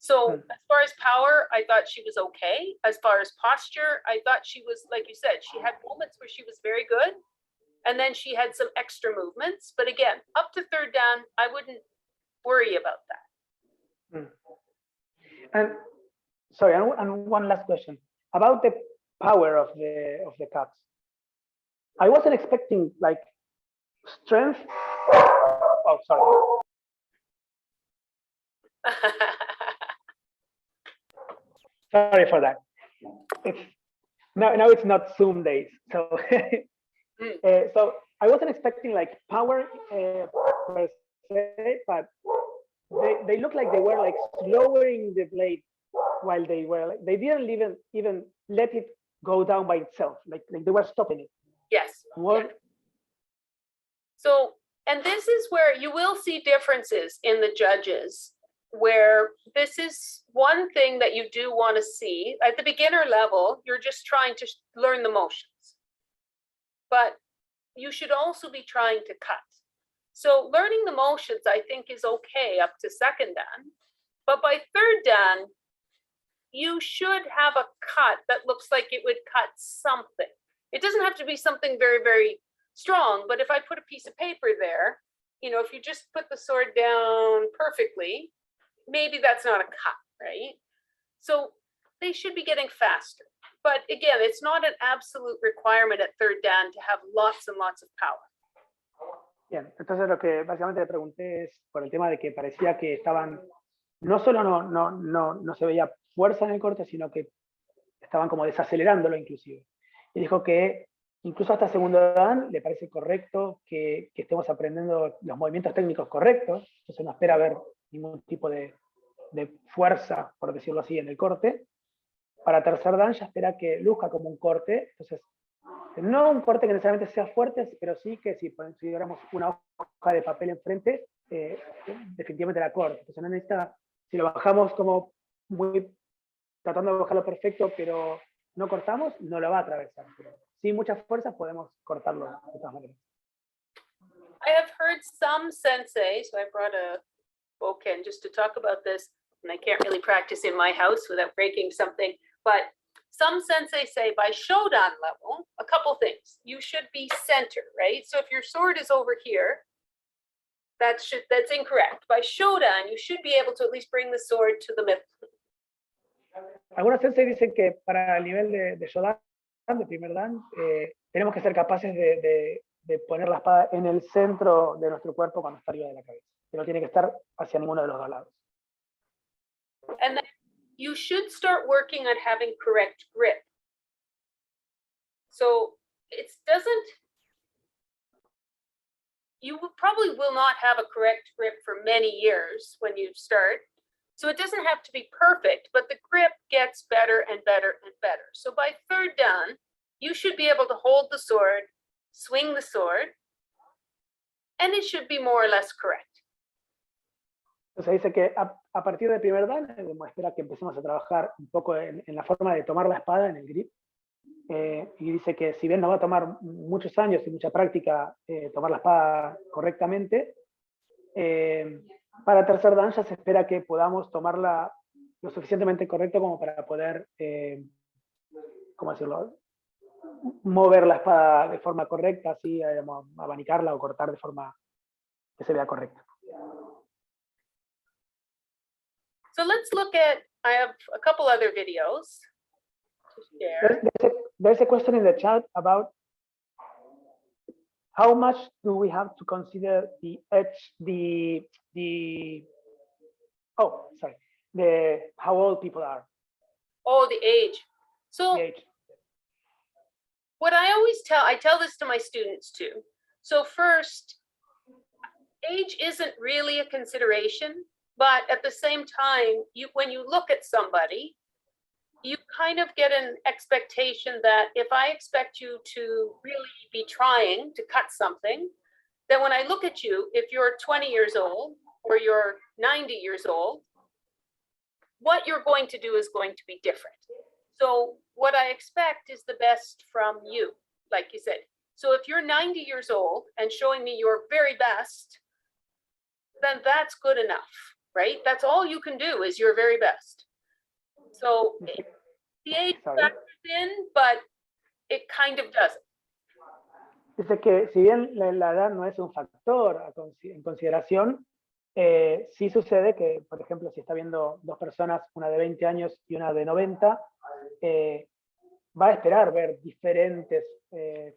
S2: So as far as power, I thought she was okay. As far as posture, I thought she was, like you said, she had moments where she was very good. And then she had some extra movements. But again, up to third dan, I wouldn't worry about that.
S1: And sorry, and one last question about the power of the cuts. I wasn't expecting like strength. Oh, sorry. Sorry for that. Now it's not Zoom days, so so I wasn't expecting like power per se, but they look like they were like lowering the blade while they were like, they didn't even let it go down by itself, like they were stopping it.
S2: Yes.
S1: More.
S2: Yeah. So, and this is where you will see differences in the judges, where this is one thing that you do want to see. At the beginner level, you're just trying to learn the motions, but you should also be trying to cut. So learning the motions, I think, is okay up to second dan, but by third dan, you should have a cut that looks like it would cut something. It doesn't have to be something very, very strong, but if I put a piece of paper there, you know, if you just put the sword down perfectly, maybe that's not a cut, right? So they should be getting faster. But again, it's not an absolute requirement at third dan to have lots and lots of power.
S1: Bien, entonces lo que básicamente le pregunté es por el tema de que parecía que estaban, no solo no se veía fuerza en el corte, sino que estaban como desacelerándolo inclusive. Y dijo que incluso hasta segundo dan le parece correcto que estemos aprendiendo los movimientos técnicos correctos, entonces no espera ver ningún tipo de fuerza, por decirlo así, en el corte. Para tercer dan ya espera que luzca como un corte, entonces no un corte que necesariamente sea fuerte, pero sí que si consideramos una hoja de papel enfrente, definitivamente la corte. Entonces no necesita, si lo bajamos como muy, tratando de bajarlo perfecto, pero no cortamos, no lo va a atravesar. Pero sin mucha fuerza podemos cortarlo de todas maneras.
S2: I have heard some sensei, so I brought a boken just to talk about this, and I can't really practice in my house without breaking something, but some sensei say by shodan level, a couple things. You should be center, right? So if your sword is over here, that's incorrect. By shodan, you should be able to at least bring the sword to the middle.
S1: Algunos sensei dicen que para el nivel de shodan, de primer dan, tenemos que ser capaces de poner la espada en el centro de nuestro cuerpo cuando está arriba de la cabeza. Que no tiene que estar hacia ninguno de los dos lados.
S2: And then you should start working on having correct grip. So you probably will not have a correct grip for many years when you start. So it doesn't have to be perfect, but the grip gets better and better and better. So by third dan, you should be able to hold the sword, swing the sword, and it should be more or less correct.
S1: Entonces dice que a partir del primer dan, espera que empecemos a trabajar un poco en la forma de tomar la espada, en el grip. Y dice que si bien nos va a tomar muchos años y mucha práctica tomar la espada correctamente, para tercer dan ya se espera que podamos tomarla lo suficientemente correcto como para poder, ¿cómo decirlo?, mover la espada de forma correcta, así, abanicarla o cortar de forma que se vea correcta.
S2: So let's look at, I have a couple other videos to share.
S1: There's a question in the chat about how much do we have to consider the how old people are?
S2: Oh, the age. So
S1: The age.
S2: what I tell this to my students too. So first, age isn't really a consideration, but at the same time, when you look at somebody, you kind of get an expectation that if I expect you to really be trying to cut something, then when I look at you, if you're 20 years old or you're 90 years old, what you're going to do is going to be different. So what I expect is the best from you, like you said. So if you're 90 years old and showing me your very best, then that's good enough, right? That's all you can do is your very best. So the age factors in, but it kind of doesn't.
S1: Dice que si bien la edad no es un factor en consideración, sí sucede que, por ejemplo, si está viendo dos personas, una de 20 años y una de 90, va a esperar ver diferentes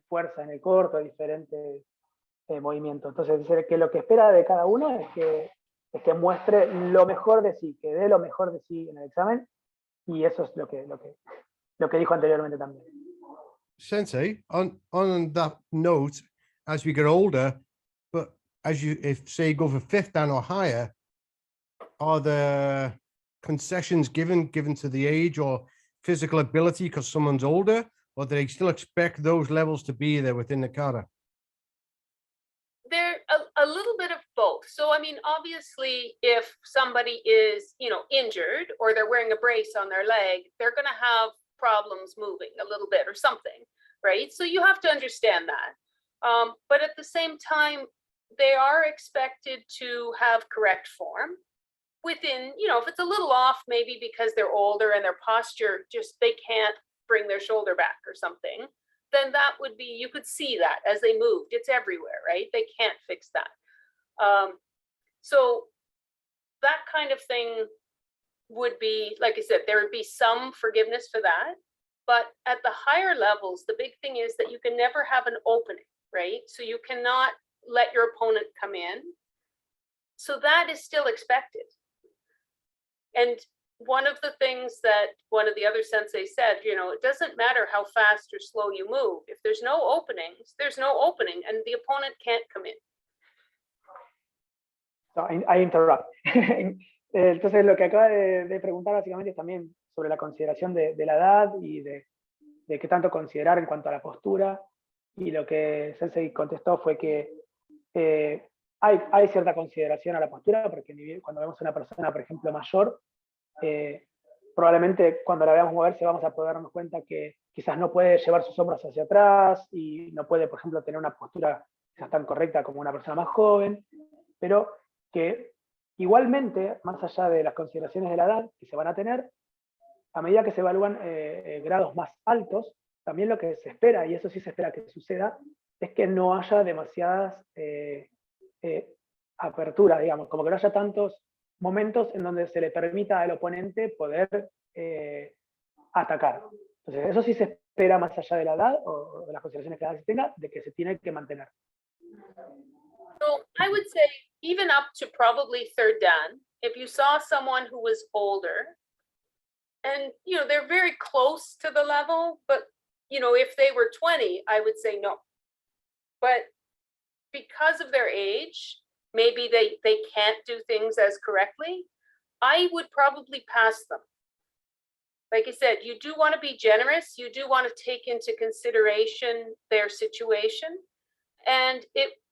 S1: fuerzas en el corto, diferentes movimientos. Entonces, dice que lo que espera de cada uno es que muestre lo mejor de sí, que dé lo mejor de sí en el examen, y eso es lo que dijo anteriormente también.
S4: Sensei, on that note, as we get older, but if say go for fifth dan or higher, are there concessions given to the age or physical ability because someone's older, or do they still expect those levels to be there within the kata?
S2: They're a little bit of both. So, I mean, obviously, if somebody is, injured or they're wearing a brace on their leg, they're going to have problems moving a little bit or something, right? So you have to understand that. But at the same time, they are expected to have correct form within, if it's a little off, maybe because they're older and their posture, they can't bring their shoulder back or something, then that would be, you could see that as they moved. It's everywhere, right? They can't fix that. So that kind of thing would be, like I said, there would be some forgiveness for that. But at the higher levels, the big thing is that you can never have an opening, right? So you cannot let your opponent come in. So that is still expected. And one of the things that one of the other sensei said, it doesn't matter how fast or slow you move. If there's no openings, there's no opening, and the opponent can't come in.
S1: So I interrupt. Entonces, lo que acaba de preguntar básicamente es también sobre la consideración de la edad y de qué tanto considerar en cuanto a la postura. Y lo que Sensei contestó fue que hay cierta consideración a la postura, porque cuando vemos a una persona, por ejemplo, mayor, probablemente cuando la veamos moverse vamos a poder darnos cuenta que quizás no puede llevar sus hombros hacia atrás y no puede, por ejemplo, tener una postura quizás tan correcta como una persona más joven, pero que igualmente, más allá de las consideraciones de la edad que se van a tener, a medida que se evalúan grados más altos, también lo que se espera, y eso sí se espera que suceda, es que no haya demasiadas aperturas, digamos, como que no haya tantos momentos en donde se le permita al oponente poder atacar. Entonces, eso sí se espera más allá de la edad o de las consideraciones que la edad se tenga, de que se tiene que mantener.
S2: So I would say even up to probably third dan, if you saw someone who was older and, they're very close to the level, but, if they were 20, I would say no. But because of their age, maybe they can't do things as correctly, I would probably pass them. Like I said, you do want to be generous. You do want to take into consideration their situation. And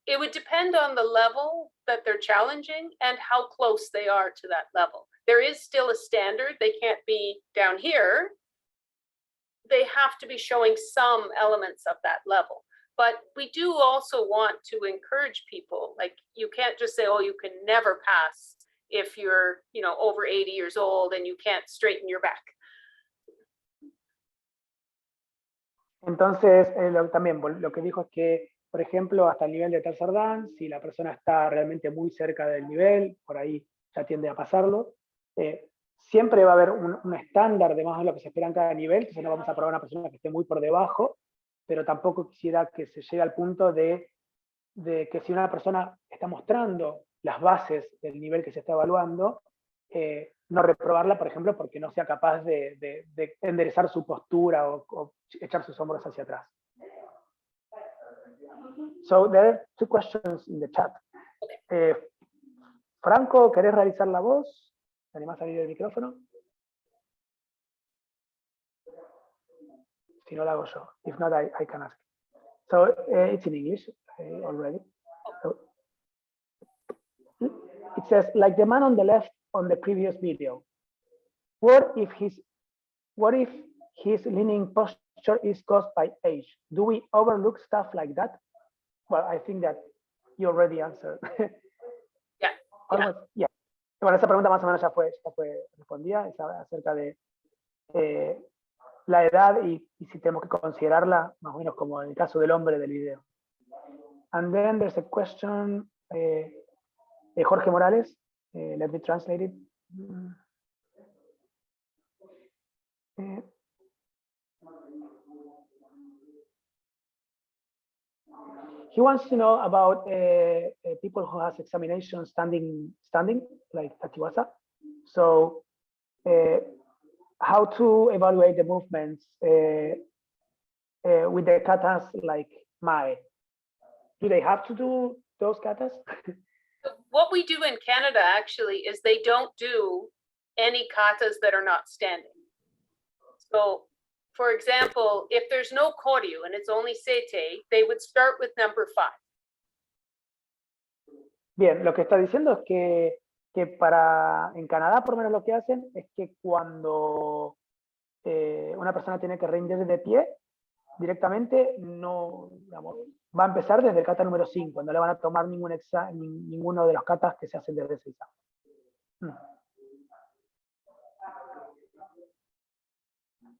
S2: it would depend on the level that they're challenging and how close they are to that level. There is still a standard. They can't be down here. They have to be showing some elements of that level. But we do also want to encourage people, like you can't just say, oh, you can never pass if you're, over 80 years old and you can't straighten your back.
S1: Entonces, también lo que dijo es que, por ejemplo, hasta el nivel de tercer dan, si la persona está realmente muy cerca del nivel, por ahí ya tiende a pasarlo, siempre va a haber un estándar de más o menos lo que se espera en cada nivel, entonces no vamos a probar a una persona que esté muy por debajo, pero tampoco quisiera que se llegue al punto de de que si una persona está mostrando las bases del nivel que se está evaluando, no reprobarla, por ejemplo, porque no sea capaz de enderezar su postura o echar sus hombros hacia atrás. So there are two questions in the chat. Franco, ¿querés realizar la voz? ¿Te animás a salir del micrófono? Si no, la hago yo. If not, I can ask. So it's in English already. So, it says, like the man on the left on the previous video. What if his leaning posture is caused by age? Do we overlook stuff like that? Well, I think that you already answered.
S2: Yeah.
S1: Almost, yeah. Bueno, esa pregunta más o menos ya fue respondida, es acerca de la edad y si tenemos que considerarla, más o menos como en el caso del hombre del video. And then there's a question, Jorge Morales, let me translate it. He wants to know about people who has examination standing, like Tachiwasa. So how to evaluate the movements with the katas like Mae. Do they have to do those katas?
S2: What we do in Canada actually is they don't do any katas that are not standing. So, for example, if there's no koryu and it's only seitei, they would start with number 5.
S1: Bien, lo que está diciendo es que en Canadá por lo menos lo que hacen es que cuando una persona tiene que rendir de pie, directamente no, digamos, va a empezar desde el kata número 5, no le van a tomar ninguno de los katas que se hacen desde ese examen.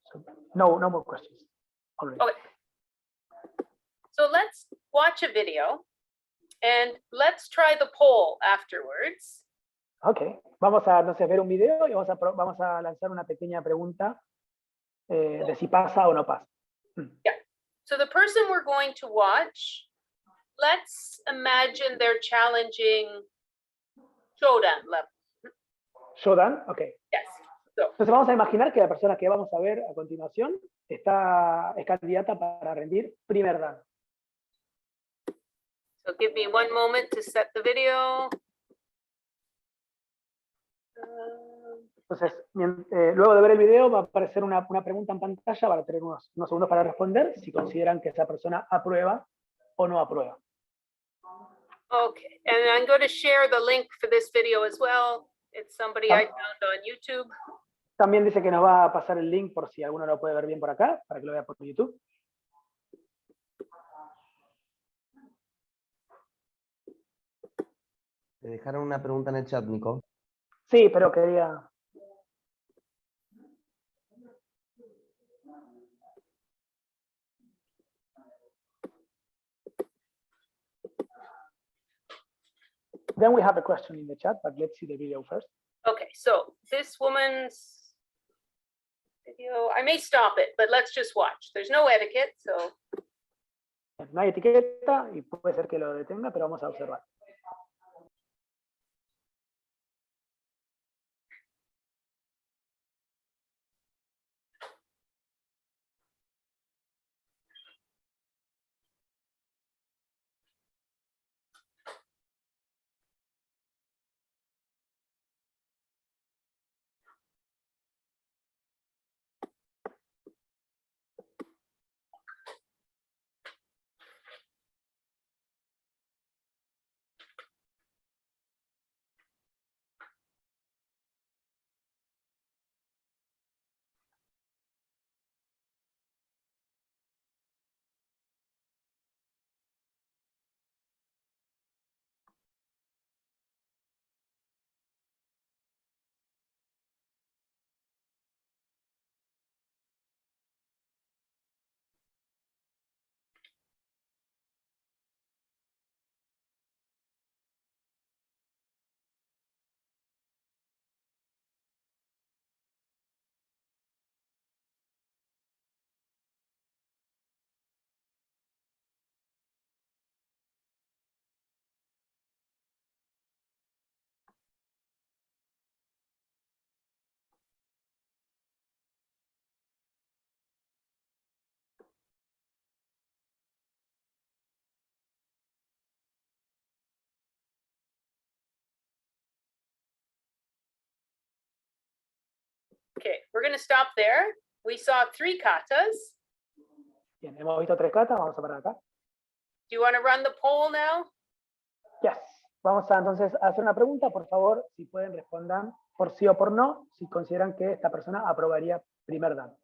S1: So, no more questions. Already.
S2: Okay. So let's watch a video and let's try the poll afterwards.
S1: Ok, vamos a entonces ver un video y vamos a lanzar una pequeña pregunta de si pasa o no pasa.
S2: Yeah. So the person we're going to watch, let's imagine they're challenging Shodan level.
S1: Shodan, ok.
S2: Yes. So,
S1: Entonces vamos a imaginar que la persona que vamos a ver a continuación es candidata para rendir primer dan.
S2: so give me one moment to set the video.
S1: Entonces, luego de ver el video va a aparecer una pregunta en pantalla, van a tener unos segundos para responder si consideran que esa persona aprueba o no aprueba.
S2: Okay, and I'm going to share the link for this video as well. It's somebody I found on YouTube.
S1: También dice que nos va a pasar el link por si alguno lo puede ver bien por acá, para que lo vea por YouTube.
S3: Te dejaron una pregunta en el chat, Nico.
S1: Sí, pero quería... Then we have a question in the chat, but let's see the video first.
S2: Okay, so this woman's video, I may stop it, but let's just watch. There's no etiquette, so.
S1: No hay etiqueta y puede ser que lo detenga, pero vamos a observar.
S2: Okay, we're going to stop there. We saw 3 katas.
S1: Bien, hemos visto 3 katas, vamos a parar acá.
S2: Do you want to run the poll now?
S1: Yes. Vamos a entonces a hacer una pregunta, por favor, si pueden responder por sí o por no, si consideran que esta persona aprobaría primer dan.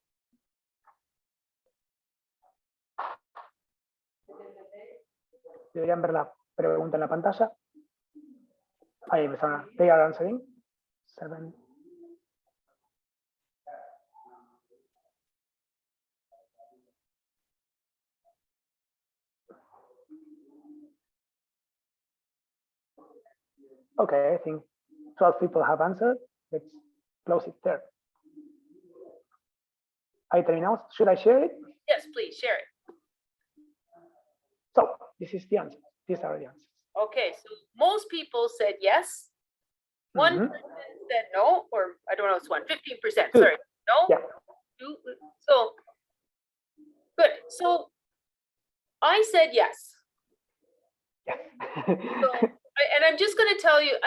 S1: Deberían ver la pregunta en la pantalla. Ahí empezaron a pegar answering. 7. Okay, I think 12 people have answered. Let's close it there. Ahí terminamos. Should I share it?
S2: Yes, please share it.
S1: So, this is the answer. These are the answers.
S2: Okay, so most people said yes. One
S1: Mhm.
S2: person said no, or I don't know, it's 15%,
S1: Two.
S2: sorry, no?
S1: Yeah.
S2: 2, so, good, so I said yes.
S1: Yeah.
S2: So, and I'm just gonna tell you,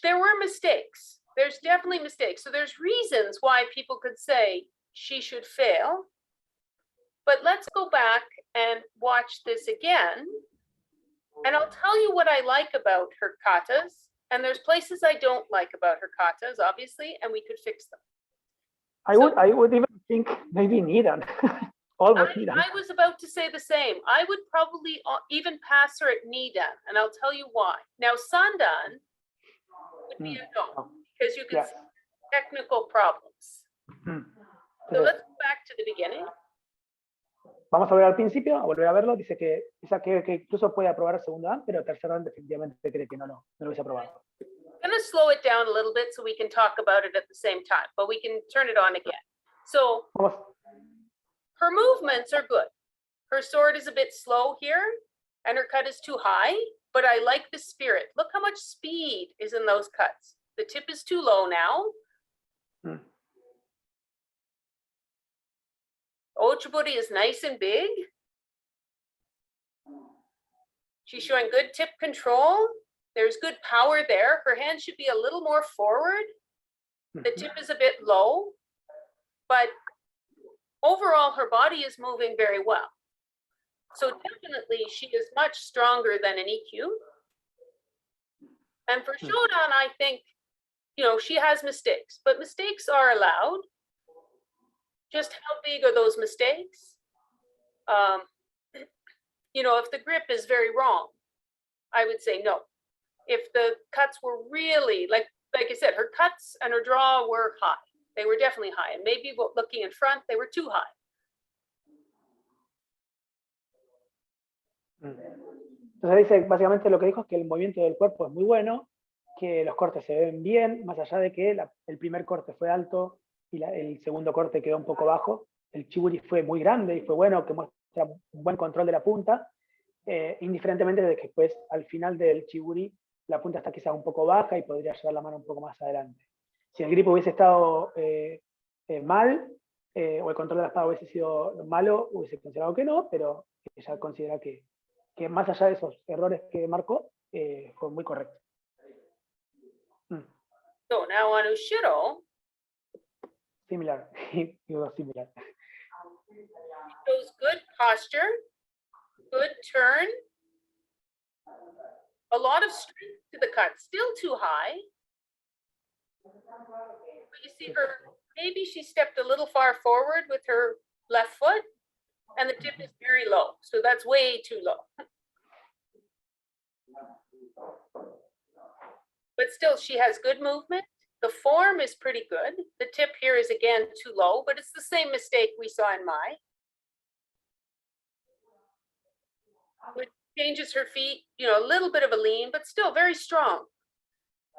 S2: there were mistakes. There's definitely mistakes. So there's reasons why people could say she should fail. But let's go back and watch this again. And I'll tell you what I like about her katas. And there's places I don't like about her katas, obviously, and we could fix them.
S1: I would even think maybe Nidan. Almost Nidan.
S2: I was about to say the same. I would probably even pass her at Nidan, and I'll tell you why. Now, Sandan would be a no, because you can
S1: Yes.
S2: see technical problems. So let's go back to the beginning.
S1: Vamos a ver al principio, a volver a verlo. Dice que incluso puede aprobar segundo dan, pero tercer dan definitivamente cree que no lo hubiese aprobado.
S2: I'm going to slow it down a little bit so we can talk about it at the same time, but we can turn it on again. So
S1: Vamos.
S2: her movements are good. Her sword is a bit slow here, and her cut is too high, but I like the spirit. Look how much speed is in those cuts. The tip is too low now. Ochiburi is nice and big. She's showing good tip control. There's good power there. Her hand should be a little more forward. The tip is a bit low, but overall her body is moving very well. So definitely she is much stronger than an EQ. And for Shodan, I think, she has mistakes, but mistakes are allowed. Just how big are those mistakes? If the grip is very wrong, I would say no. If the cuts were really, like I said, her cuts and her draw were high. They were definitely high. And maybe looking in front, they were too high.
S1: Entonces dice, básicamente lo que dijo es que el movimiento del cuerpo es muy bueno, que los cortes se ven bien, más allá de que el primer corte fue alto y el segundo corte quedó un poco bajo. El chiburi fue muy grande y fue bueno, que muestra un buen control de la punta, indiferentemente de que después, al final del chiburi, la punta está quizás un poco baja y podría llevar la mano un poco más adelante. Si el grip hubiese estado mal, o el control de la espada hubiese sido malo, hubiese considerado que no, pero ella considera que más allá de esos errores que marcó, fue muy correcto.
S2: So now on Ushiro,
S1: Similar. It was similar.
S2: shows good posture, good turn, a lot of strength to the cut, still too high. But you see her, maybe she stepped a little far forward with her left foot, and the tip is very low. So that's way too low. But still, she has good movement. The form is pretty good. The tip here is again too low, but it's the same mistake we saw in Mai. Which changes her feet, a little bit of a lean, but still very strong.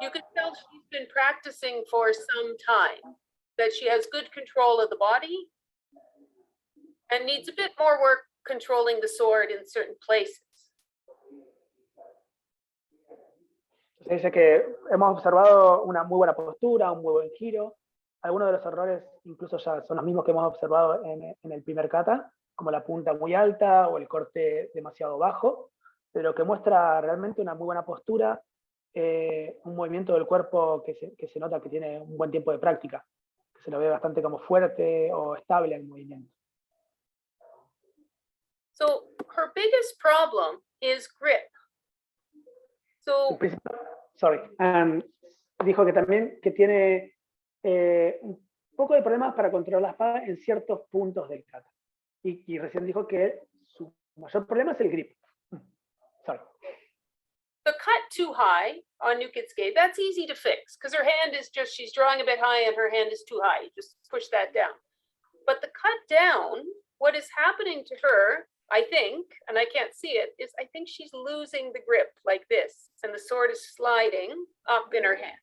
S2: You can tell she's been practicing for some time, that she has good control of the body and needs a bit more work controlling the sword in certain places.
S1: Dice que hemos observado una muy buena postura, un muy buen giro. Algunos de los errores incluso ya son los mismos que hemos observado en el primer kata, como la punta muy alta o el corte demasiado bajo, pero que muestra realmente una muy buena postura, un movimiento del cuerpo que se nota que tiene un buen tiempo de práctica. que se lo ve bastante como fuerte o estable el movimiento.
S2: So her biggest problem is grip. So
S1: Dijo que también que tiene un poco de problemas para controlar la espada en ciertos puntos del kata. Y recién dijo que su mayor problema es el grip. Sorry.
S2: the cut too high on Nukitsuke, that's easy to fix because her hand is just, she's drawing a bit high and her hand is too high. You just push that down. But the cut down, what is happening to her, I think, and I can't see it, is I think she's losing the grip like this, and the sword is sliding up in her hand.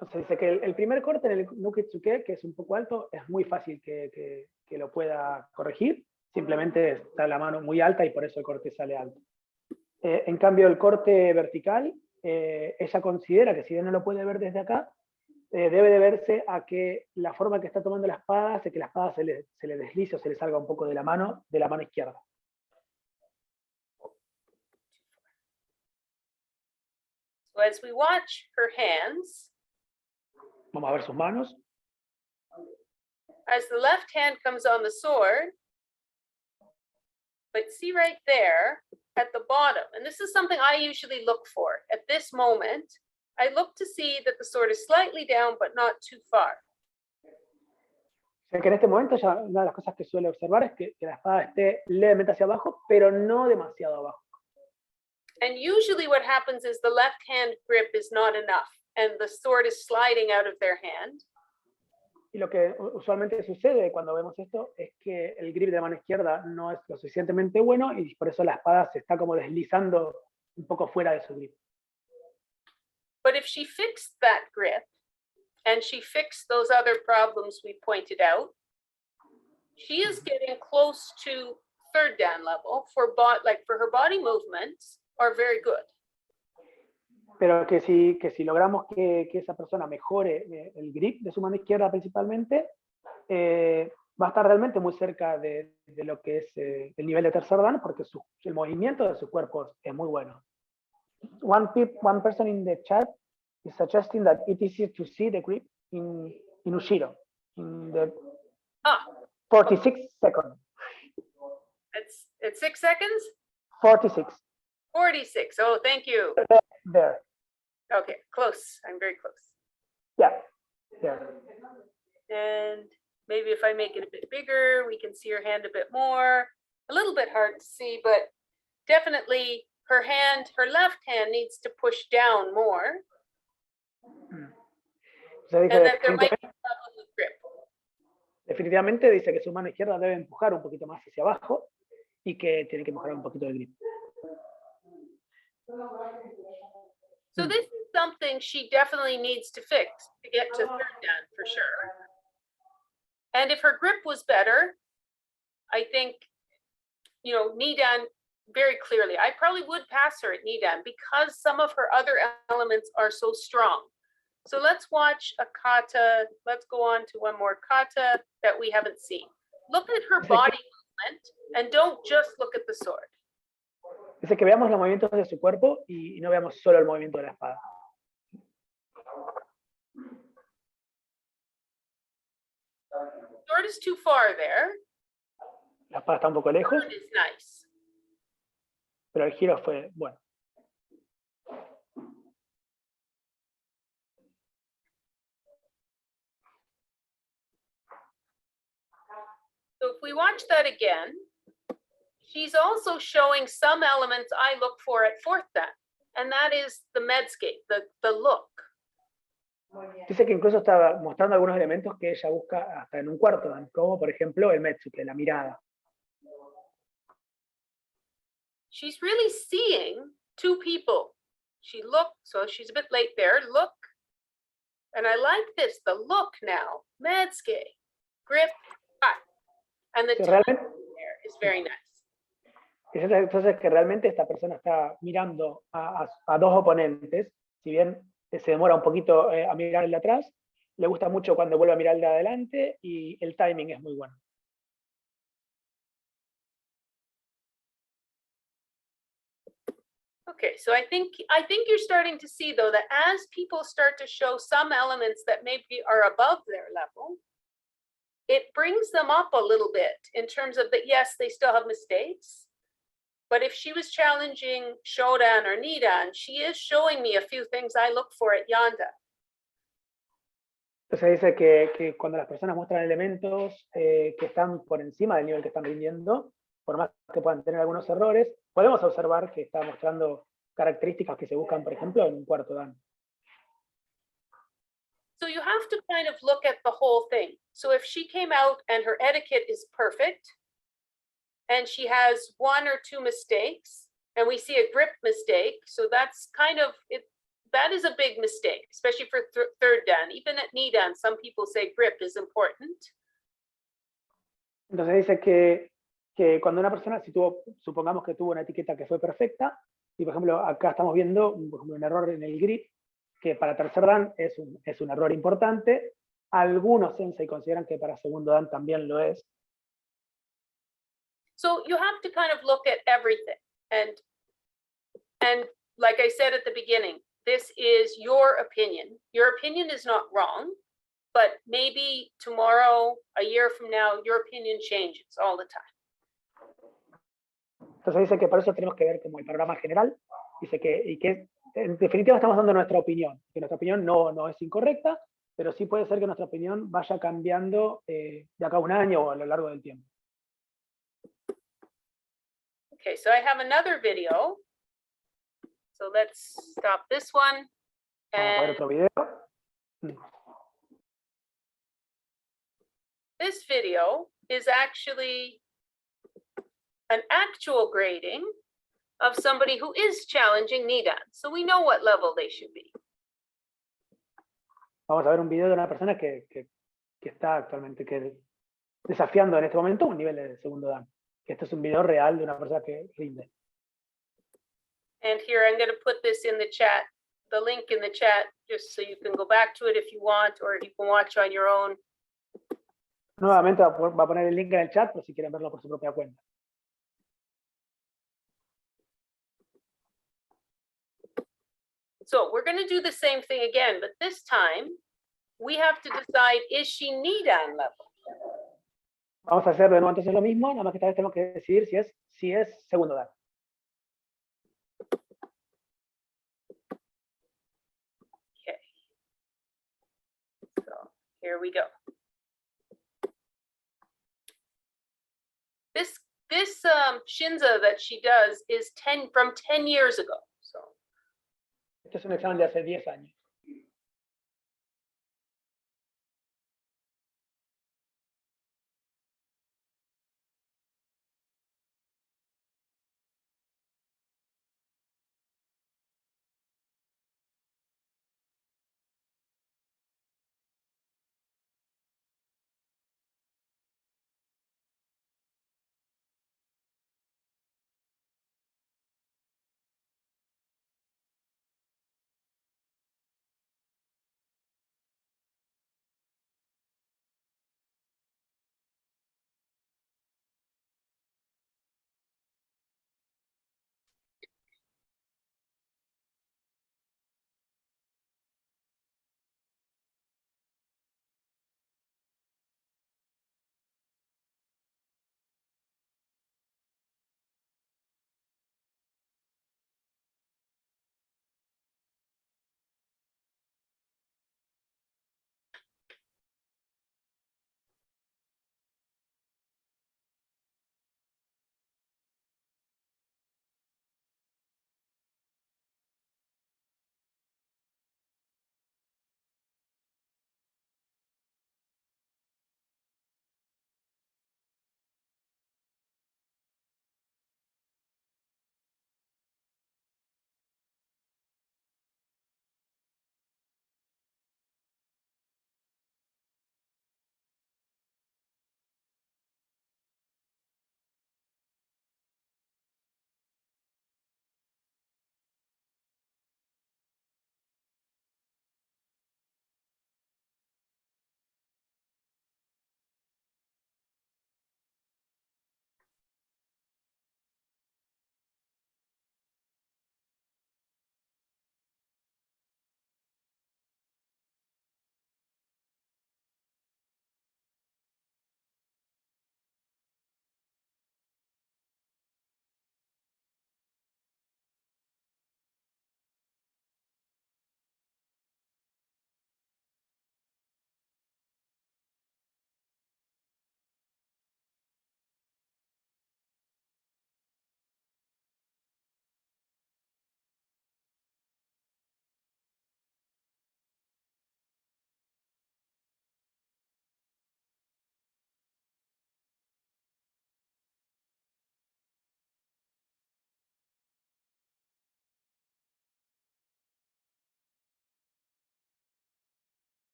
S1: Entonces dice que el primer corte en el Nukitsuke, que es un poco alto, es muy fácil que lo pueda corregir. Simplemente está la mano muy alta y por eso el corte sale alto. En cambio, el corte vertical, ella considera que si bien no lo puede ver desde acá, debe de verse a que la forma que está tomando la espada hace que la espada se le deslice o se le salga un poco de la mano izquierda.
S2: So as we watch her hands,
S1: Vamos a ver sus manos.
S2: as the left hand comes on the sword, but see right there at the bottom, and this is something I usually look for at this moment, I look to see that the sword is slightly down, but not too far.
S1: O sea que en este momento ya una de las cosas que suele observar es que la espada esté levemente hacia abajo, pero no demasiado abajo.
S2: And usually what happens is the left hand grip is not enough, and the sword is sliding out of their hand.
S1: Y lo que usualmente sucede cuando vemos esto es que el grip de mano izquierda no es lo suficientemente bueno y por eso la espada se está como deslizando un poco fuera de su grip.
S2: But if she fixed that grip and she fixed those other problems we pointed out, she is getting close to third dan level for her body movements are very good.
S1: Pero que si logramos que esa persona mejore el grip de su mano izquierda principalmente, va a estar realmente muy cerca de lo que es el nivel de tercer dan, porque el movimiento de su cuerpo es muy bueno. One person in the chat is suggesting that it is easy to see the grip in Ushiro, in the 46 seconds.
S2: It's 6 seconds?
S1: 46.
S2: 46. Oh, thank you.
S1: There.
S2: Okay, close. I'm very close.
S1: Yeah. There.
S2: And maybe if I make it a bit bigger, we can see her hand a bit more. A little bit hard to see, but definitely her left hand needs to push down more.
S1: And
S2: that there might be a problem with grip.
S1: Definitivamente dice que su mano izquierda debe empujar un poquito más hacia abajo y que tiene que mejorar un poquito el grip.
S2: So this is something she definitely needs to fix to get to third dan for sure. And if her grip was better, I think, knee dan very clearly. I probably would pass her at knee dan because some of her other elements are so strong. So let's watch a kata. Let's go on to one more kata that we haven't seen. Look at her body movement and don't just look at the sword.
S1: Dice que veamos los movimientos de su cuerpo y no veamos solo el movimiento de la espada.
S2: Sword is too far there.
S1: La espada está un poco lejos,
S2: Sword is nice.
S1: pero el giro fue bueno.
S2: So if we watch that again, she's also showing some elements I look for at fourth dan, and that is the medscape, the look.
S1: Dice que incluso estaba mostrando algunos elementos que ella busca hasta en un cuarto dan, como por ejemplo el metsuke, la mirada.
S2: She's really seeing two people. She looked, so she's a bit late there, look. And I like this, the look now, medscape, grip, cut. And the time there is very nice.
S1: Entonces que realmente esta persona está mirando a dos oponentes, si bien se demora un poquito a mirar el de atrás, le gusta mucho cuando vuelve a mirar el de adelante y el timing es muy bueno.
S2: Okay, so I think you're starting to see though that as people start to show some elements that maybe are above their level, it brings them up a little bit in terms of that, yes, they still have mistakes. But if she was challenging Shodan or Nidan, she is showing me a few things I look for at Yanda.
S1: Entonces dice que cuando las personas muestran elementos que están por encima del nivel que están rindiendo, por más que puedan tener algunos errores, podemos observar que está mostrando características que se buscan, por ejemplo, en un cuarto dan.
S2: So you have to kind of look at the whole thing. So if she came out and her etiquette is perfect, and she has one or two mistakes, and we see a grip mistake, so that's kind of it. That is a big mistake, especially for third dan. Even at Nidan, some people say grip is important.
S1: Entonces dice que cuando una persona, si tuvo, supongamos que tuvo una etiqueta que fue perfecta, y por ejemplo acá estamos viendo por ejemplo, un error en el grip, que para tercer dan es un error importante. Algunos sensei consideran que para segundo dan también lo es.
S2: So you have to kind of look at everything. And like I said at the beginning, this is your opinion. Your opinion is not wrong, but maybe tomorrow, a year from now, your opinion changes all the time.
S1: Entonces dice que por eso tenemos que ver como el panorama general. Dice que en definitiva estamos dando nuestra opinión, que nuestra opinión no es incorrecta, pero sí puede ser que nuestra opinión vaya cambiando de acá a un año o a lo largo del tiempo.
S2: Okay, so I have another video. So let's stop this one.
S1: Vamos a ver
S2: And
S1: otro video.
S2: this video is actually an actual grading of somebody who is challenging Nidan. So we know what level they should be.
S1: Vamos a ver un video de una persona que está actualmente desafiando en este momento un nivel de segundo dan. Este es un video real de una persona que rinde.
S2: And here I'm going to put this in the chat, the link in the chat, just so you can go back to it if you want, or you can watch on your own.
S1: Nuevamente va a poner el link en el chat por si quieren verlo por su propia cuenta.
S2: So we're going to do the same thing again, but this time we have to decide, is she Nidan level?
S1: Vamos a hacer de nuevo entonces lo mismo, nada más que esta vez tenemos que decidir si es segundo dan.
S2: Okay. So here we go. This Shinza that she does is from 10 years ago. So
S1: Este es un examen de hace 10 años.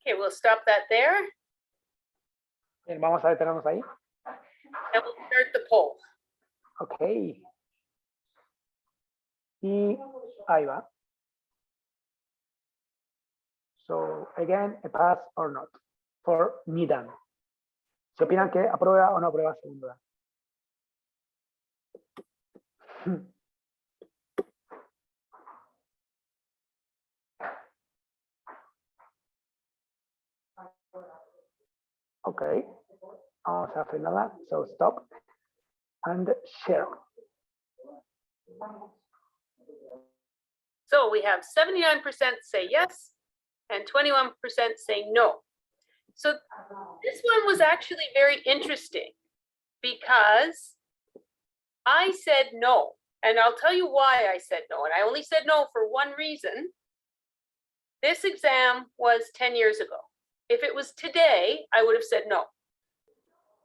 S2: Okay, we'll stop that there
S1: Bien, vamos a detenernos ahí.
S2: and we'll start the poll.
S1: Ok. Y ahí va. So, again, a pass or not for Nidan. ¿Se opinan que aprueba o no aprueba segunda? Ok. Vamos a frenarla. So, stop and share.
S2: So we have 79% say yes and 21% say no. So this one was actually very interesting because I said no, and I'll tell you why I said no. And I only said no for one reason. This exam was 10 years ago. If it was today, I would have said no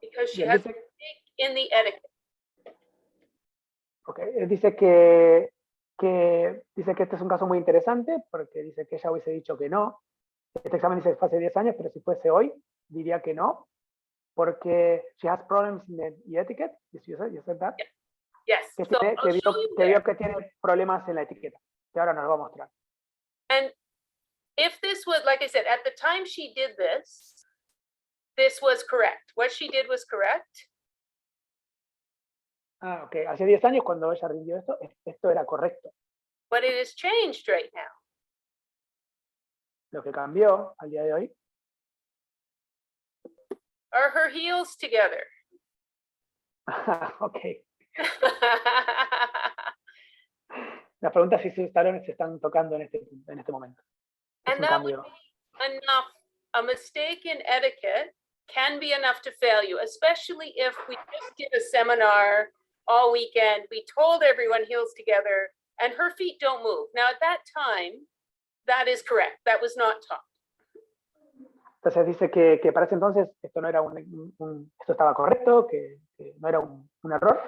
S2: because she has a mistake in the etiquette.
S1: Ok, dice que este es un caso muy interesante porque dice que ella hubiese dicho que no. Este examen dice que fue hace 10 años, pero si fuese hoy, diría que no, porque she has problems in the etiquette. You said that?
S2: Yes.
S1: Que,
S2: So
S1: tiene,
S2: I'll show you there.
S1: vio que tiene problemas en la etiqueta, que ahora nos lo va a mostrar.
S2: And if this was, like I said, at the time she did this was correct. What she did was correct.
S1: Ah, ok. Hace 10 años cuando ella rindió esto era correcto.
S2: But it has changed right now.
S1: Lo que cambió al día de hoy
S2: Are her heels together?
S1: ok. La pregunta es si sus talones se están tocando en este momento. Es
S2: And
S1: un
S2: that would
S1: cambio.
S2: be enough. A mistake in etiquette can be enough to fail you, especially if we just did a seminar all weekend. We told everyone heels together and her feet don't move. Now, at that time, that is correct. That was not taught.
S1: Entonces dice que para ese entonces esto no era esto estaba correcto, que no era un error,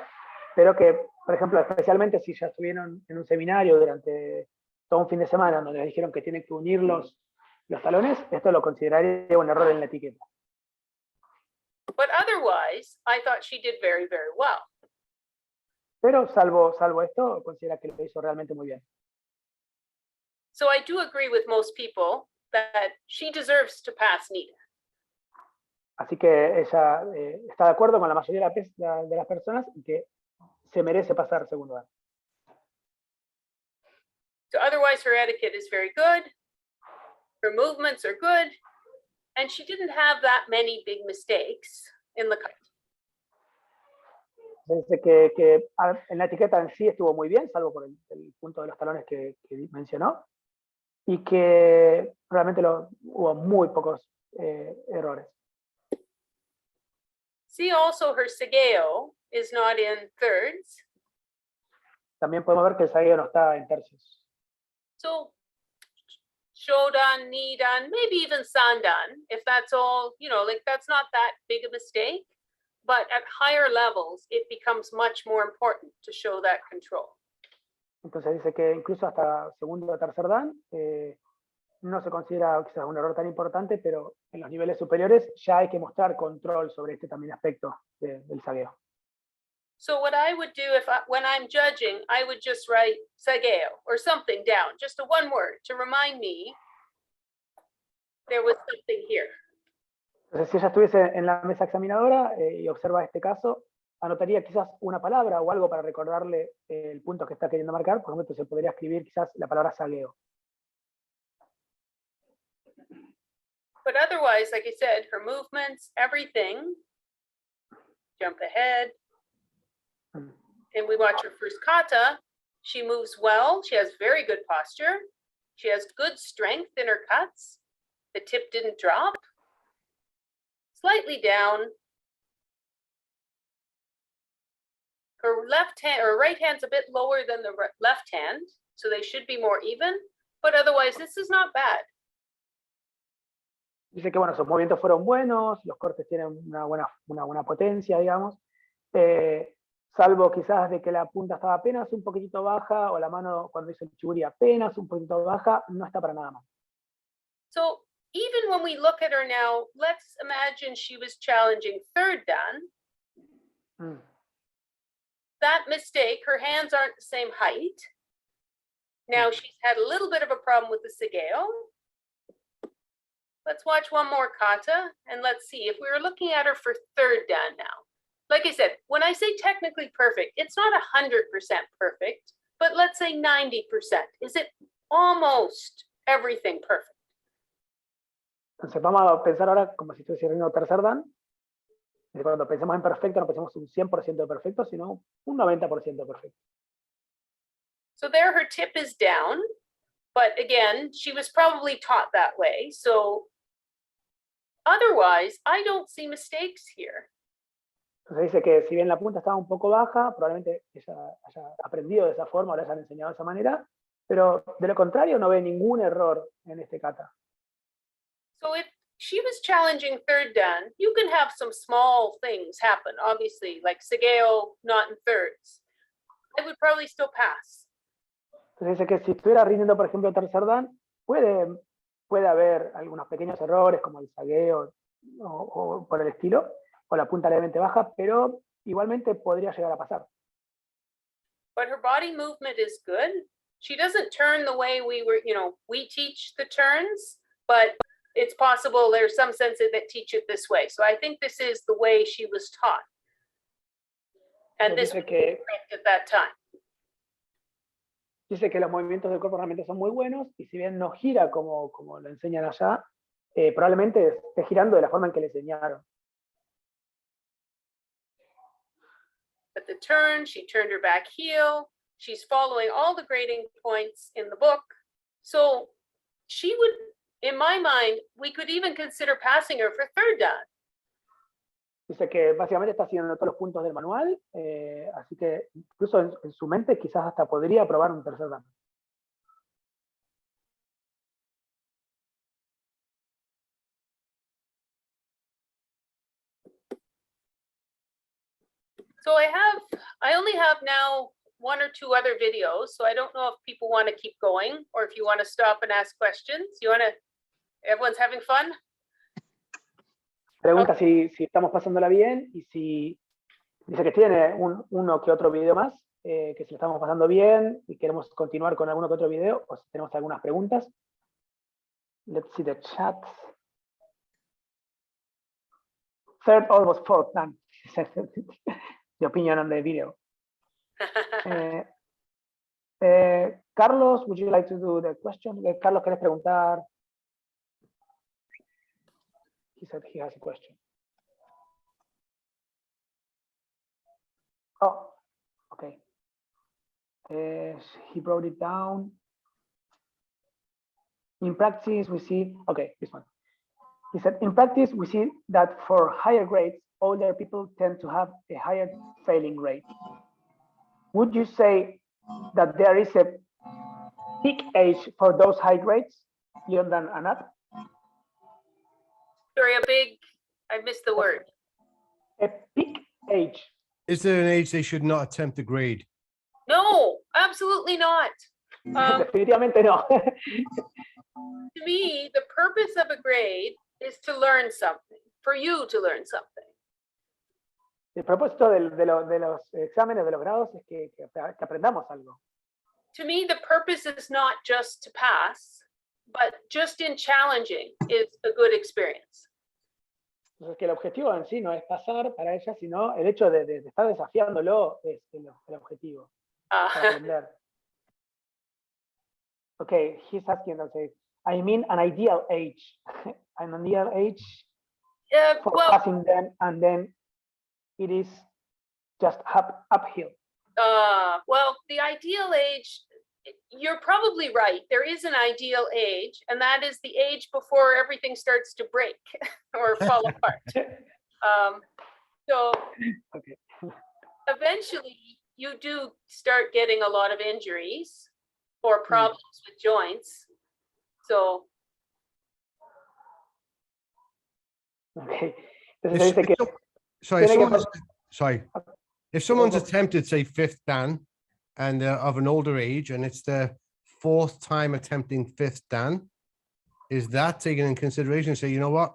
S1: pero que, por ejemplo, especialmente si ya estuvieron en un seminario durante todo un fin de semana donde les dijeron que tienen que unir los talones, esto lo consideraría un error en la etiqueta.
S2: But otherwise, I thought she did very, very well.
S1: Pero salvo esto, considera que lo hizo realmente muy bien.
S2: So I do agree with most people that she deserves to pass NIDA.
S1: Así que ella está de acuerdo con la mayoría de las personas y que se merece pasar segundo año.
S2: So otherwise, her etiquette is very good. Her movements are good. And she didn't have that many big mistakes in the cut.
S1: Dice que en la etiqueta en sí estuvo muy bien, salvo por el punto de los talones que mencionó, y que realmente hubo muy pocos errores.
S2: See also her sageo is not in thirds.
S1: También podemos ver que el sagueo no está en tercios.
S2: So shodan, nidan, maybe even sandan, if that's all, like that's not that big a mistake. But at higher levels, it becomes much more important to show that control.
S1: Entonces dice que incluso hasta segundo o tercer dan no se considera quizás un error tan importante, pero en los niveles superiores ya hay que mostrar control sobre este también aspecto del sagueo.
S2: So what I would do when I'm judging, I would just write sageo or something down, just one word to remind me there was something here.
S1: Entonces, si ella estuviese en la mesa examinadora y observa este caso, anotaría quizás una palabra o algo para recordarle el punto que está queriendo marcar. Por ejemplo, se podría escribir quizás la palabra sagueo.
S2: But otherwise, like I said, her movements, everything, jump ahead. And we watch her first kata. She moves well. She has very good posture. She has good strength in her cuts. The tip didn't drop. Slightly down. Her left hand or right hand's a bit lower than the left hand, so they should be more even. But otherwise, this is not bad.
S1: Dice que bueno, sus movimientos fueron buenos, los cortes tienen una buena potencia, digamos, salvo quizás de que la punta estaba apenas un poquitito baja, o la mano cuando hizo el chiburi apenas un poquito baja, no está para nada mal.
S2: So even when we look at her now, let's imagine she was challenging third dan. That mistake, her hands aren't the same height. Now she's had a little bit of a problem with the segeo. Let's watch one more kata and let's see if we were looking at her for third dan now. Like I said, when I say technically perfect, it's not 100% perfect, but let's say 90%. Is it almost everything perfect?
S1: Entonces vamos a pensar ahora como si estuviese haciendo tercer dan. Y cuando pensamos en perfecto, no pensamos un 100% de perfecto, sino un 90% de perfecto.
S2: So there her tip is down, but again, she was probably taught that way. So otherwise, I don't see mistakes here.
S1: Entonces dice que si bien la punta estaba un poco baja, probablemente ella haya aprendido de esa forma o le hayan enseñado de esa manera, pero de lo contrario no ve ningún error en este kata.
S2: So if she was challenging third dan, you can have some small things happen, obviously, like segeo not in thirds. I would probably still pass.
S1: Entonces dice que si estuviera rindiendo, por ejemplo, tercer dan, puede haber algunos pequeños errores como el sagueo o por el estilo, o la punta levemente baja, pero igualmente podría llegar a pasar.
S2: But her body movement is good. She doesn't turn the way we teach the turns, but it's possible there's some sensei that teach it this way. So I think this is the way she was taught. And this was correct at that time.
S1: Dice que los movimientos del cuerpo realmente son muy buenos y si bien no gira como lo enseñan allá, probablemente esté girando de la forma en que le enseñaron.
S2: At the turn, she turned her back heel. She's following all the grading points in the book. So she would, in my mind, we could even consider passing her for third dan.
S1: Dice que básicamente está siguiendo todos los puntos del manual, así que incluso en su mente quizás hasta podría probar un tercer dan.
S2: So I only have now one or two other videos, so I don't know if people want to keep going or if you want to stop and ask questions. Everyone's having fun?
S1: Pregunta si estamos pasándola bien y si dice que tiene uno que otro video más, que si lo estamos pasando bien y queremos continuar con alguno que otro video o si tenemos algunas preguntas. Let's see the chat. Third, almost fourth, done. The opinion on the video. Carlos, would you like to do the question? Carlos, ¿querés preguntar? He said he has a question. Oh, okay. He wrote it down. In practice, we see, okay, this one. He said, in practice, we see that for higher grades, older people tend to have a higher failing rate. Would you say that there is a peak age for those high grades, young and up?
S2: Sorry, I missed the word.
S1: A peak age.
S4: Is there an age they should not attempt a grade?
S2: No, absolutely not.
S1: Definitivamente no.
S2: To me, the purpose of a grade is to learn something, for you to learn something.
S1: El propósito de los exámenes, de los grados, es que aprendamos algo.
S2: To me, the purpose is not just to pass, but just in challenging is a good experience.
S1: Entonces, que el objetivo en sí no es pasar para ella, sino el hecho de estar desafiándolo es el objetivo para aprender. Okay, he's asking, okay, I mean an ideal age. An ideal age for passing them, and then it is just uphill.
S2: Well, the ideal age, you're probably right. There is an ideal age, and that is the age before everything starts to break or fall apart. So
S1: okay.
S2: Eventually, you do start getting a lot of injuries or problems with joints. So.
S1: Okay. Entonces dice que
S4: sorry, if someone's attempted, say, fifth dan and they're of an older age and it's their fourth time attempting fifth dan, is that taken in consideration? Say, you know what,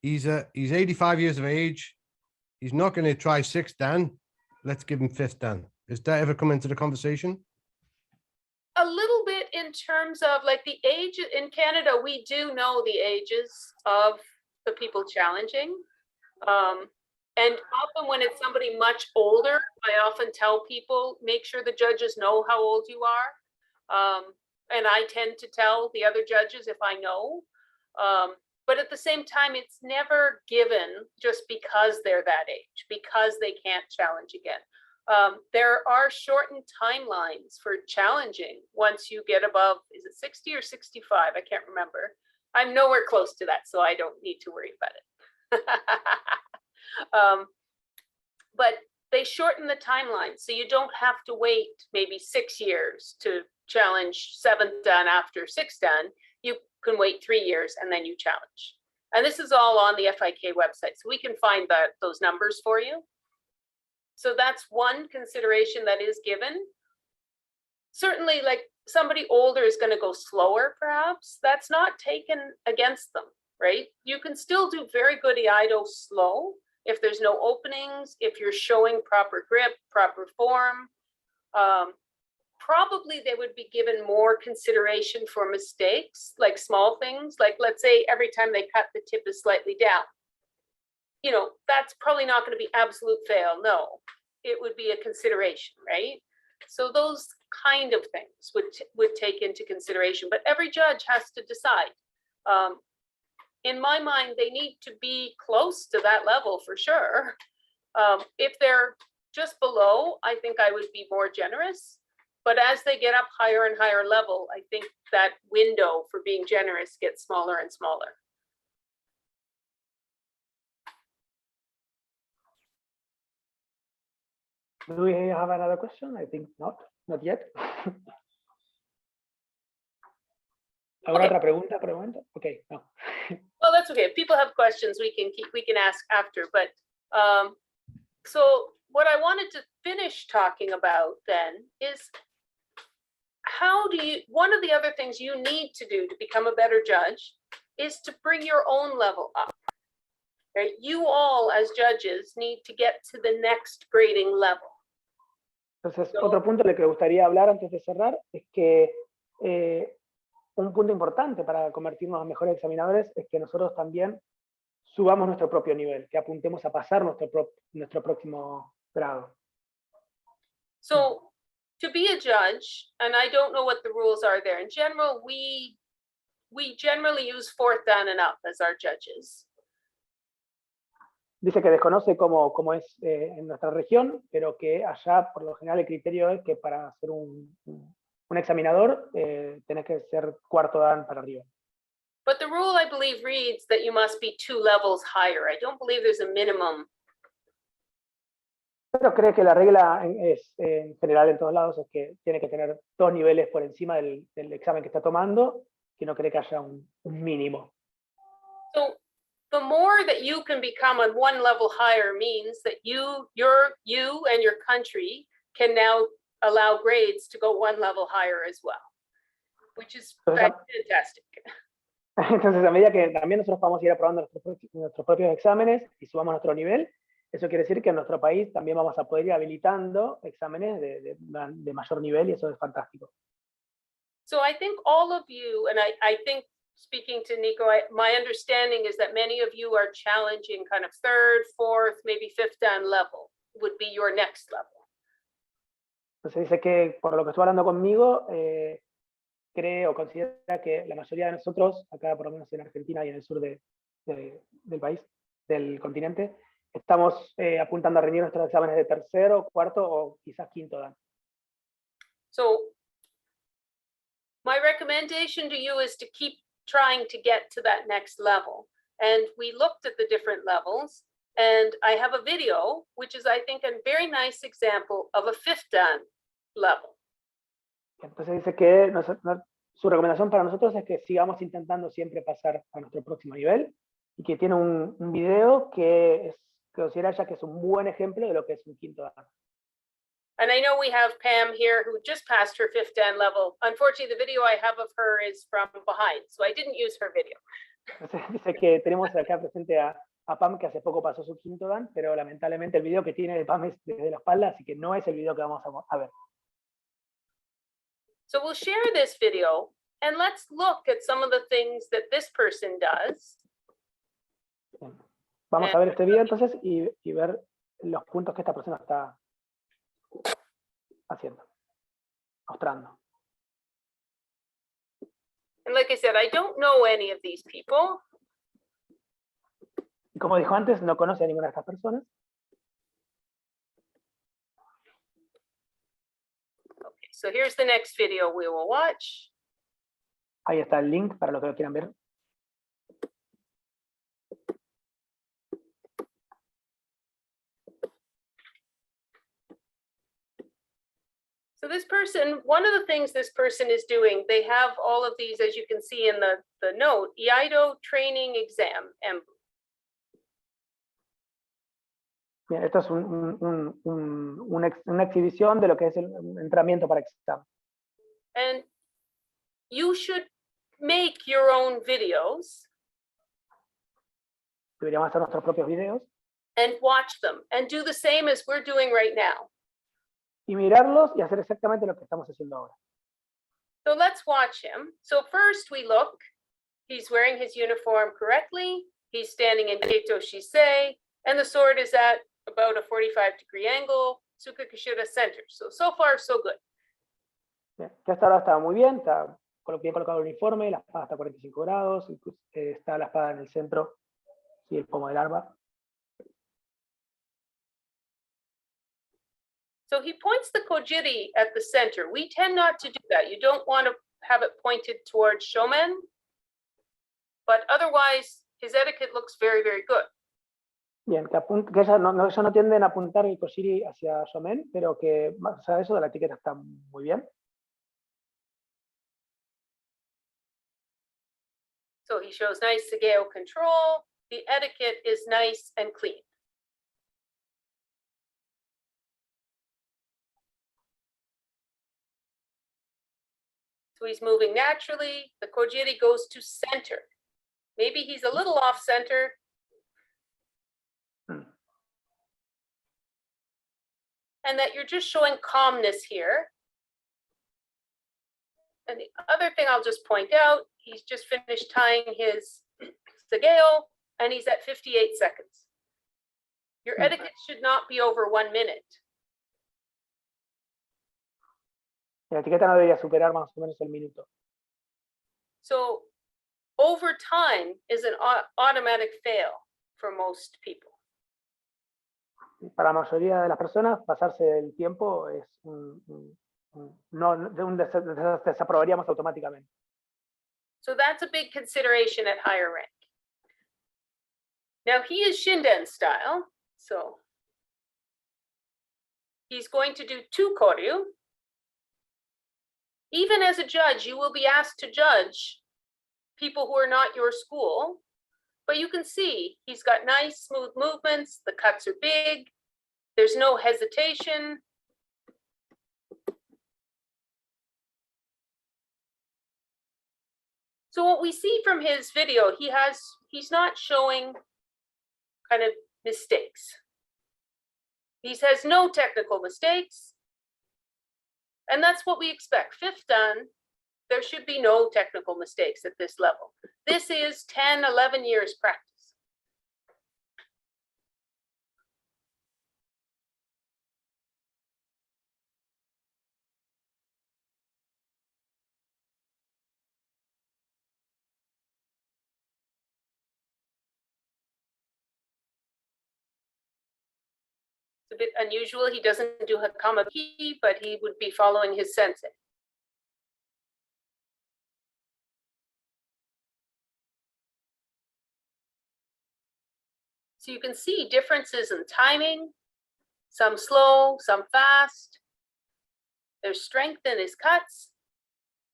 S4: he's 85 years of age. He's not going to try 6th Dan. Let's give him 5th Dan. Has that ever come into the conversation?
S2: A little bit in terms of like the age in Canada, we do know the ages of the people challenging. And often when it's somebody much older, I often tell people, make sure the judges know how old you are. And I tend to tell the other judges if I know. But at the same time, it's never given just because they're that age, because they can't challenge again. There are shortened timelines for challenging once you get above, is it 60 or 65? I can't remember. I'm nowhere close to that, so I don't need to worry about it. But they shorten the timeline, so you don't have to wait maybe 6 years to challenge 7th Dan after 6th Dan. You can wait 3 years and then you challenge. And this is all on the FIK website, so we can find those numbers for you. So that's one consideration that is given. Certainly, like somebody older is going to go slower, perhaps. That's not taken against them, right? You can still do very good Iaido slow if there's no openings, if you're showing proper grip, proper form. Probably they would be given more consideration for mistakes, like small things, like let's say every time they cut, the tip is slightly down. You know, that's probably not going to be absolute fail. No, it would be a consideration, right? So those kind of things would take into consideration, but every judge has to decide. In my mind, they need to be close to that level for sure. If they're just below, I think I would be more generous. But as they get up higher and higher level, I think that window for being generous gets smaller and smaller.
S1: Do we have another question? I think not yet. ¿Alguna otra pregunta por el momento? Okay, no.
S2: Well, that's okay. If people have questions, we can ask after. But so what I wanted to finish talking about then is how do you, one of the other things you need to do to become a better judge is to bring your own level up. Right? You all as judges need to get to the next grading level.
S1: Entonces, otro punto del que me gustaría hablar antes de cerrar es que un punto importante para convertirnos en mejores examinadores es que nosotros también subamos nuestro propio nivel, que apuntemos a pasar nuestro próximo grado.
S2: So, to be a judge, and I don't know what the rules are there, in general, we generally use 4th Dan and up as our judges.
S1: Dice que desconoce cómo es en nuestra región, pero que allá por lo general el criterio es que para ser un examinador tenés que ser 4º Dan para arriba.
S2: But the rule, I believe, reads that you must be 2 levels higher. I don't believe there's a minimum.
S1: Pero cree que la regla es en general en todos lados es que tiene que tener 2 niveles por encima del examen que está tomando, que no cree que haya un mínimo.
S2: So the more that you can become on 1 level higher means that you and your country can now allow grades to go 1 level higher as well, which is fantastic.
S1: Entonces, a medida que también nosotros vamos a ir aprobando nuestros propios exámenes y subamos nuestro nivel, eso quiere decir que en nuestro país también vamos a poder ir habilitando exámenes de mayor nivel y eso es fantástico.
S2: So I think all of you, and I think speaking to Nico, my understanding is that many of you are challenging kind of 3rd, 4th, maybe 5th Dan level would be your next level.
S1: Entonces dice que por lo que estoy hablando conmigo, cree o considera que la mayoría de nosotros, acá por lo menos en Argentina y en el sur del país, del continente, estamos apuntando a rendir nuestros exámenes de 3º, 4º o quizás 5º Dan.
S2: So my recommendation to you is to keep trying to get to that next level. And we looked at the different levels, and I have a video, which is, I think, a very nice example of a 5th Dan level.
S1: Entonces dice que su recomendación para nosotros es que sigamos intentando siempre pasar a nuestro próximo nivel y que tiene un video que considera ya que es un buen ejemplo de lo que es un 5º Dan.
S2: And I know we have Pam here who just passed her 5th Dan level. Unfortunately, the video I have of her is from behind, so I didn't use her video.
S1: Dice que tenemos acá presente a Pam, que hace poco pasó su 5º Dan, pero lamentablemente el video que tiene de Pam es desde la espalda, así que no es el video que vamos a ver.
S2: So we'll share this video and let's look at some of the things that this person does.
S1: Bien. Vamos a ver este video entonces y ver los puntos que esta persona está haciendo, mostrando.
S2: And like I said, I don't know any of these people.
S1: Y como dijo antes, no conoce a ninguna de estas personas.
S2: Okay, so here's the next video we will watch.
S1: Ahí está el link para los que lo quieran ver.
S2: So this person, one of the things this person is doing, they have all of these, as you can see in the note, Iaido training exam emblem.
S1: Bien, esto es una exhibición de lo que es el entrenamiento para examen.
S2: And you should make your own videos
S1: Deberíamos hacer nuestros propios videos
S2: and watch them and do the same as we're doing right now.
S1: y mirarlos y hacer exactamente lo que estamos haciendo ahora.
S2: So let's watch him. So first we look, he's wearing his uniform correctly. He's standing in Keito Shisei, and the sword is at about a 45-degree angle, Tsuka Kishida center. So far, so good.
S1: Bien, que hasta ahora estaba muy bien, está bien colocado el uniforme, la espada está a 45 grados, está la espada en el centro y el pomo del arma.
S2: So he points the kojiri at the center. We tend not to do that. You don't want to have it pointed towards shomen, but otherwise his etiquette looks very, very good.
S1: Bien, que ellos no tienden a apuntar el kojiri hacia shomen, pero que más allá de eso, la etiqueta está muy bien.
S2: So he shows nice sageo control. The etiquette is nice and clean. So he's moving naturally. The kojiri goes to center. Maybe he's a little off center. And that you're just showing calmness here. And the other thing I'll just point out, he's just finished tying his sageo and he's at 58 seconds. Your etiquette should not be over 1 minute.
S1: La etiqueta no debería superar más o menos el minuto.
S2: So over time is an automatic fail for most people.
S1: Para la mayoría de las personas, pasarse del tiempo es desaprobaríamos automáticamente.
S2: So that's a big consideration at higher rank. Now he is Shinden style, so he's going to do 2 koryu. Even as a judge, you will be asked to judge people who are not your school, but you can see he's got nice, smooth movements. The cuts are big. There's no hesitation. So what we see from his video, he's not showing kind of mistakes. He has no technical mistakes. And that's what we expect. 5th Dan, there should be no technical mistakes at this level. This is 10, 11 years practice. A bit unusual. He doesn't do hakama ki, but he would be following his sensei. So you can see differences in timing, some slow, some fast. There's strength in his cuts,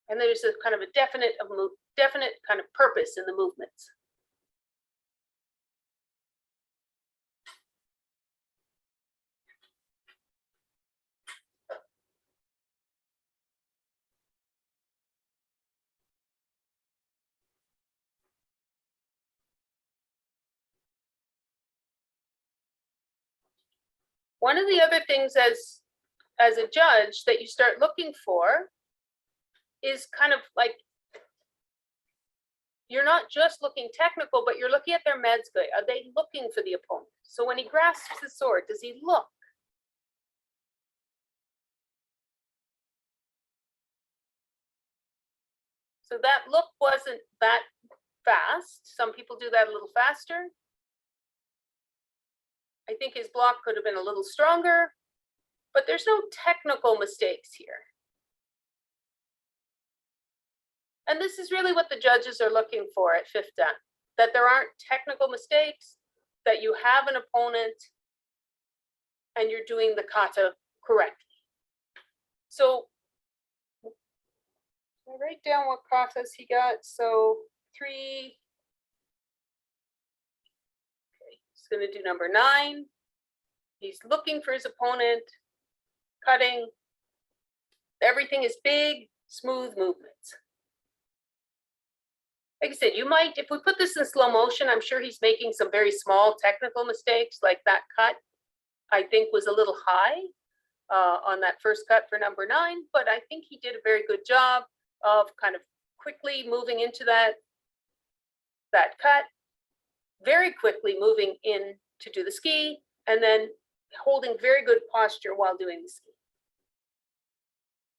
S2: and there's a kind of a definite kind of purpose in the movements. One of the other things as a judge that you start looking for is kind of like, you're not just looking technical, but you're looking at their medzge. Are they looking for the opponent? So when he grasps the sword, does he look? So that look wasn't that fast. Some people do that a little faster. I think his block could have been a little stronger, but there's no technical mistakes here. And this is really what the judges are looking for at fifth dan, that there aren't technical mistakes, that you have an opponent and you're doing the kata correctly. So I write down what katas he got. So 3. Okay, he's going to do number 9. He's looking for his opponent, cutting. Everything is big, smooth movements. Like I said, you might, if we put this in slow motion, I'm sure he's making some very small technical mistakes, like that cut, I think was a little high on that first cut for number 9, but I think he did a very good job of kind of quickly moving into that cut, very quickly moving in to do the ski, and then holding very good posture while doing the ski.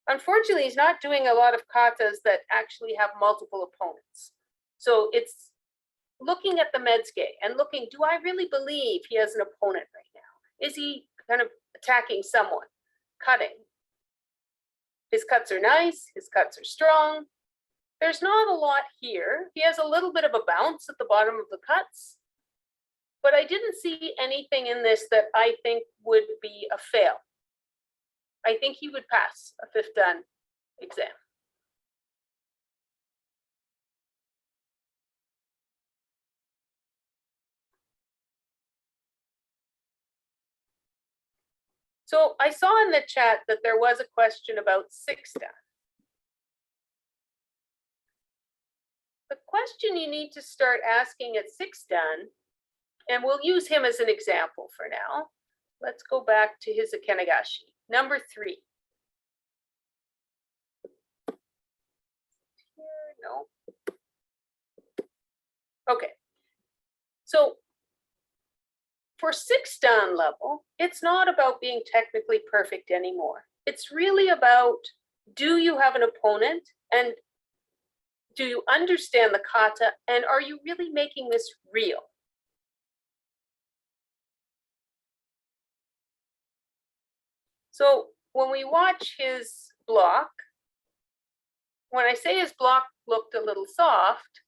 S2: Unfortunately, he's not doing a lot of katas that actually have multiple opponents. So it's looking at the medzge and looking, do I really believe he has an opponent right now? Is he kind of attacking someone, cutting? His cuts are nice, his cuts are strong. There's not a lot here. He has a little bit of a bounce at the bottom of the cuts, but I didn't see anything in this that I think would be a fail. I think he would pass a fifth dan exam. So I saw in the chat that there was a question about sixth dan. The question you need to start asking at sixth dan, and we'll use him as an example for now. Let's go back to his Ikenagashi. Number 3. Here, no. Okay. So for sixth dan level, it's not about being technically perfect anymore. It's really about, do you have an opponent, and do you understand the kata, and are you really making this real? So when we watch his block, when I say his block looked a little soft,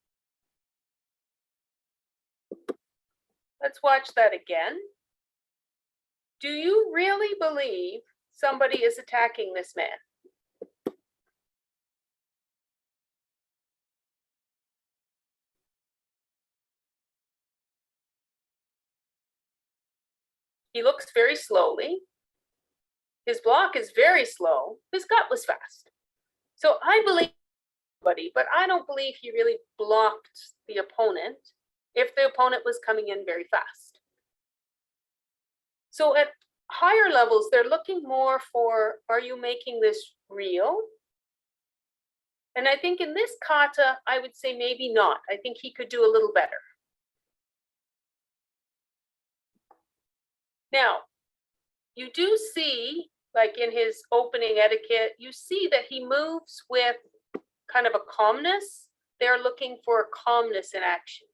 S2: let's watch that again. Do you really believe somebody is attacking this man? He looks very slowly. His block is very slow. His gut was fast. So I believe somebody, but I don't believe he really blocked the opponent if the opponent was coming in very fast. So at higher levels, they're looking more for, are you making this real? And I think in this kata, I would say maybe not. I think he could do a little better. Now, you do see, like in his opening etiquette, you see that he moves with kind of a calmness. They're looking for a calmness in action,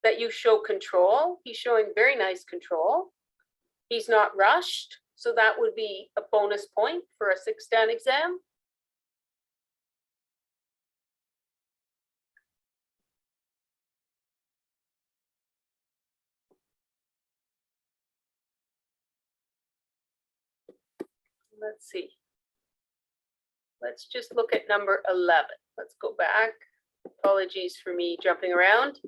S2: that you show control. He's showing very nice control. He's not rushed, so that would be a bonus point for a sixth dan exam. Let's see. Let's just look at number 11. Let's go back. Apologies for me jumping around.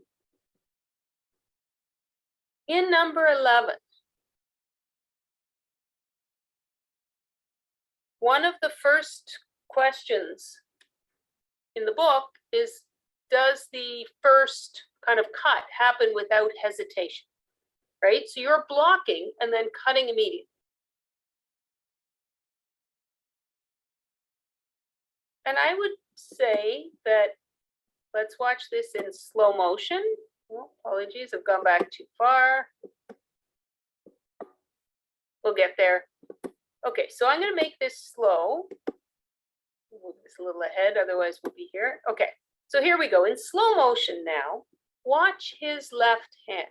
S2: In number 11, one of the first questions in the book is, does the first kind of cut happen without hesitation, right? So you're blocking and then cutting immediately. And I would say that let's watch this in slow motion. Oh, apologies, I've gone back too far. We'll get there. Okay, so I'm going to make this slow. Move this a little ahead, otherwise we'll be here. Okay, so here we go. In slow motion now, watch his left hand.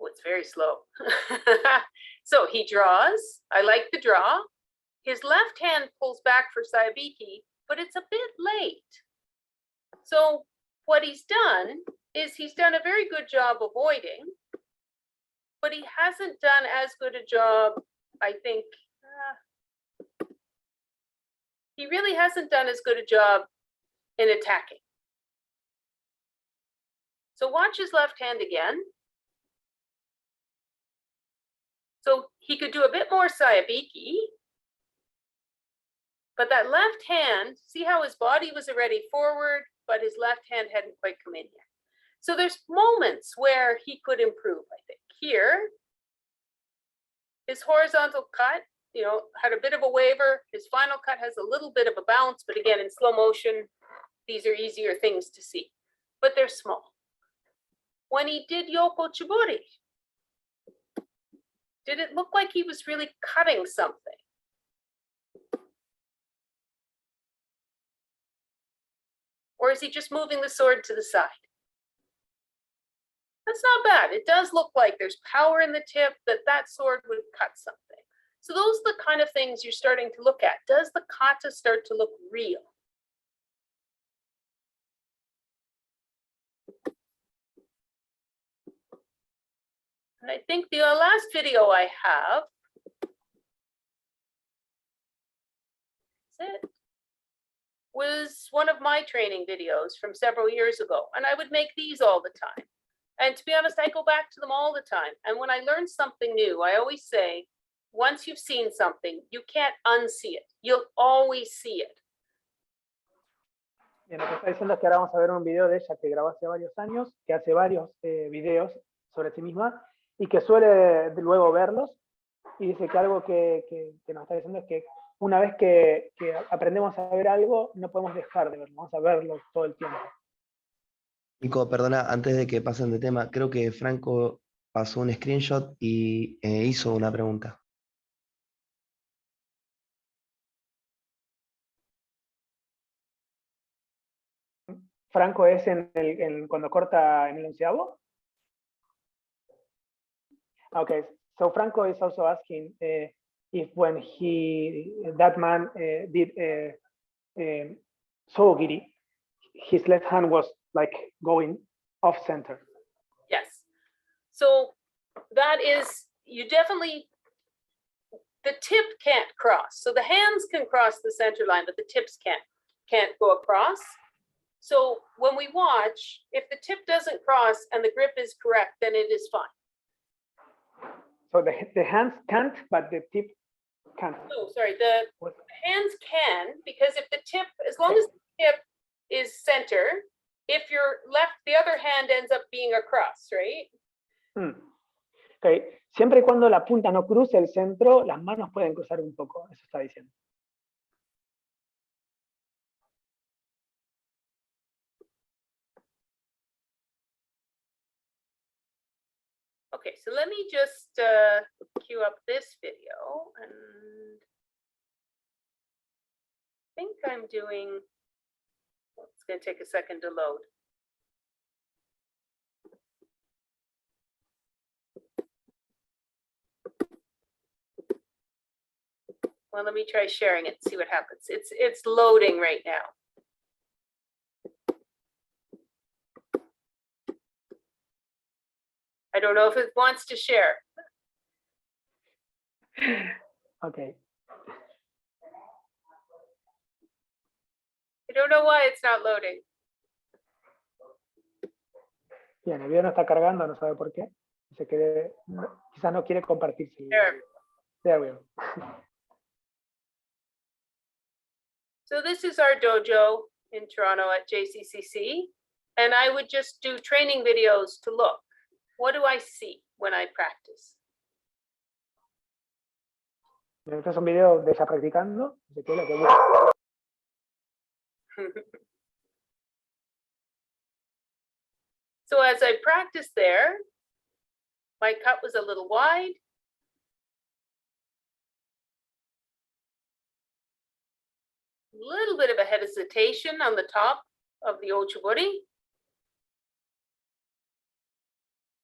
S2: Oh, it's very slow. So he draws. I like the draw. His left hand pulls back for Sayabiki, but it's a bit late. So what he's done is he's done a very good job avoiding, but he hasn't done as good a job, I think. He really hasn't done as good a job in attacking. So watch his left hand again. So he could do a bit more Sayabiki, but that left hand, see how his body was already forward, but his left hand hadn't quite come in yet. So there's moments where he could improve, I think. Here, his horizontal cut, had a bit of a waver. His final cut has a little bit of a bounce, but again, in slow motion, these are easier things to see, but they're small. When he did Yoko Chiburi, did it look like he was really cutting something? Or is he just moving the sword to the side? That's not bad. It does look like there's power in the tip, that sword would cut something. So those are the kind of things you're starting to look at. Does the kata start to look real? And I think the last video I have, that's it, was one of my training videos from several years ago. And I would make these all the time. And to be honest, I go back to them all the time. And when I learn something new, I always say, once you've seen something, you can't unsee it. You'll always see it.
S1: Bien, lo que está diciendo es que ahora vamos a ver un video de ella que grabó hace varios años, que hace varios videos sobre sí misma y que suele luego verlos, y dice que algo que nos está diciendo es que una vez que aprendemos a ver algo, no podemos dejar de verlo, vamos a verlo todo el tiempo.
S5: Nico, perdona, antes de que pasen de tema, creo que Franco pasó un screenshot y hizo una pregunta.
S1: Franco es cuando corta en el onceavo. Okay, so Franco is also asking if when that man did Sogiri, his left hand was like going off center.
S2: Yes. So that is, you definitely, the tip can't cross. So the hands can cross the center line, but the tips can't go across. So when we watch, if the tip doesn't cross and the grip is correct, then it is fine.
S1: So the hands can't, but the tip can't.
S2: No, sorry, the hands can, because if the tip, as long as the tip is center, if your left, the other hand ends up being across, right?
S1: Okay. Siempre y cuando la punta no cruce el centro, las manos pueden cruzar un poco, eso está diciendo.
S2: Okay, so let me just queue up this video, and I think I'm doing, well, it's going to take a second to load. Well, let me try sharing it, see what happens. It's loading right now. I don't know if it wants to share.
S1: Okay.
S2: I don't know why it's not loading.
S1: Bien, el video no está cargando, no sabe por qué. Dice que quizás no quiere compartirse. There we go.
S2: So this is our dojo in Toronto at JCCC. And I would just do training videos to look. What do I see when I practice?
S1: Este es un video de ella practicando. Así que lo que busca.
S2: So as I practiced there, my cut was a little wide. Little bit of a hesitation on the top of the ochibori.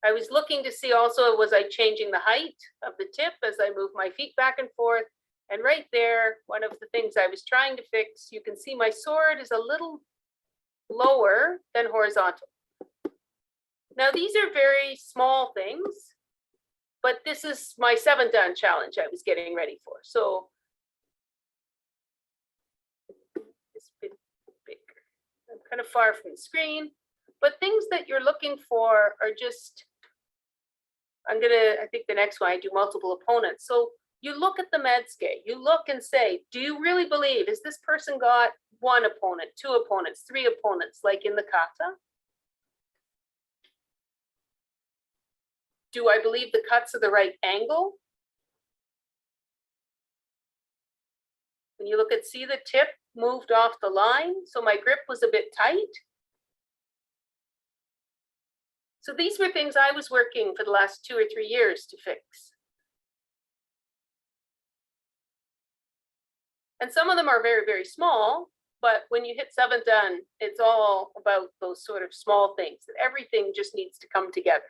S2: I was looking to see also, was I changing the height of the tip as I move my feet back and forth? And right there, one of the things I was trying to fix, you can see my sword is a little lower than horizontal. Now, these are very small things, but this is my 7 dan challenge I was getting ready for. So it's a bit bigger. I'm kind of far from the screen, but things that you're looking for are just, I think the next one, I do multiple opponents. So you look at the medsuke, you look and say, do you really believe, is this person got 1 opponent, 2 opponents, 3 opponents, like in the kata? Do I believe the cuts are the right angle? When you look at, see the tip moved off the line, so my grip was a bit tight. So these were things I was working for the last 2 or 3 years to fix. And some of them are very, very small, but when you hit 7th dan, it's all about those sort of small things, that everything just needs to come together.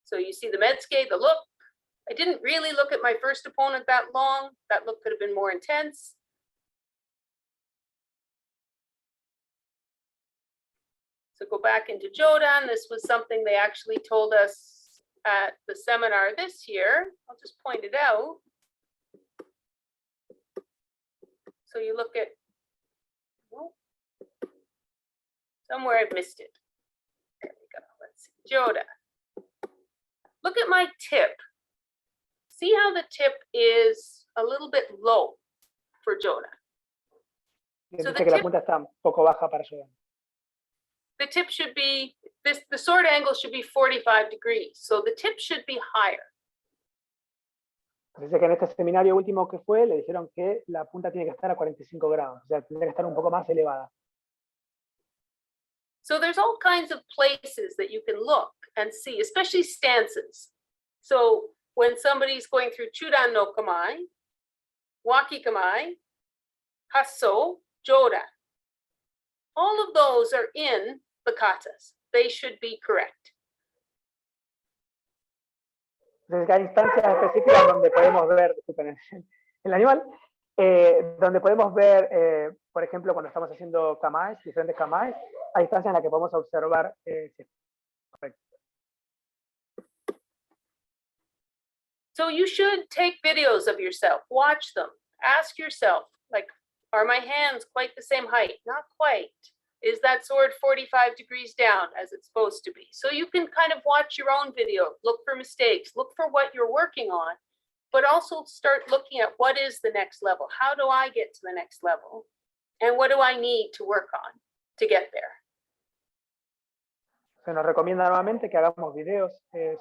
S2: So you see the medsuke, the look. I didn't really look at my first opponent that long. That look could have been more intense. So go back into Jodan. This was something they actually told us at the seminar this year. I'll just point it out. So you look at, oh, somewhere I've missed it. There we go. Let's see, Jodan. Look at my tip. See how the tip is a little bit low for Jodan. So
S1: Dice que la punta está un poco baja para Jodan.
S2: The tip should be, the sword angle should be 45 degrees. So the tip should be higher.
S1: Dice que en este seminario último que fue, le dijeron que la punta tiene que estar a 45 grados. O sea, tendría que estar un poco más elevada.
S2: So there's all kinds of places that you can look and see, especially stances. So when somebody's going through Chudan no Kamai, Waki Kamai, Hasso, Jodan, all of those are in the katas. They should be correct.
S1: Entonces hay instancias específicas donde podemos ver, disculpen, el animal, donde podemos ver, por ejemplo, cuando estamos haciendo kamais, diferentes kamais, hay instancias en las que podemos observar si es correcto.
S2: So you should take videos of yourself, watch them, ask yourself, like, are my hands quite the same height? Not quite. Is that sword 45 degrees down as it's supposed to be? So you can kind of watch your own video, look for mistakes, look for what you're working on, but also start looking at what is the next level? How do I get to the next level? And what do I need to work on to get there?
S1: Se nos recomienda nuevamente que hagamos videos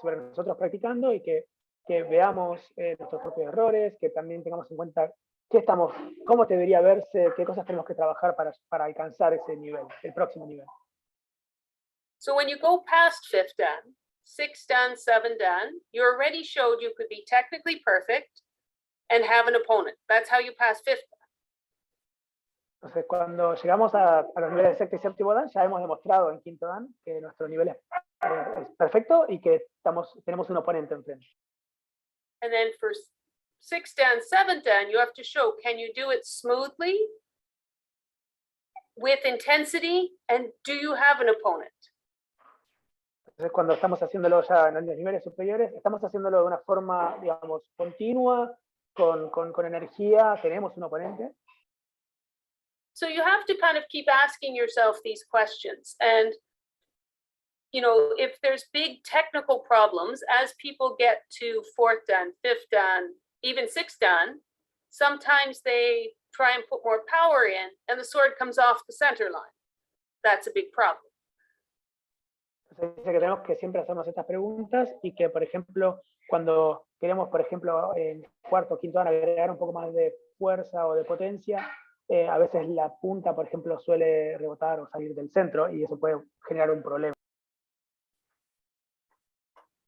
S1: sobre nosotros practicando y que veamos nuestros propios errores, que también tengamos en cuenta cómo debería verse, qué cosas tenemos que trabajar para alcanzar ese nivel, el próximo nivel.
S2: So when you go past 5th dan, 6th dan, 7th dan, you already showed you could be technically perfect and have an opponent. That's how you pass 5th dan.
S1: Entonces, cuando llegamos a los niveles de 6º y 7º dan, ya hemos demostrado en 5º dan que nuestro nivel es perfecto y que tenemos un oponente enfrente.
S2: And then for 6th dan, 7th dan, you have to show, can you do it smoothly, with intensity, and do you have an opponent?
S1: Entonces, cuando estamos haciéndolo ya en los niveles superiores, estamos haciéndolo de una forma, digamos, continua, con energía, tenemos un oponente.
S2: So you have to kind of keep asking yourself these questions. And, you know, if there's big technical problems, as people get to 4th dan, 5th dan, even 6th dan, Sometimes they try and put more power in and the sword comes off the center line. That's a big problem.
S1: Entonces dice que tenemos que siempre hacernos estas preguntas y que, por ejemplo, cuando queremos, por ejemplo, en cuarto o quinto año agregar un poco más de fuerza o de potencia, a veces la punta, por ejemplo, suele rebotar o salir del centro y eso puede generar un problema.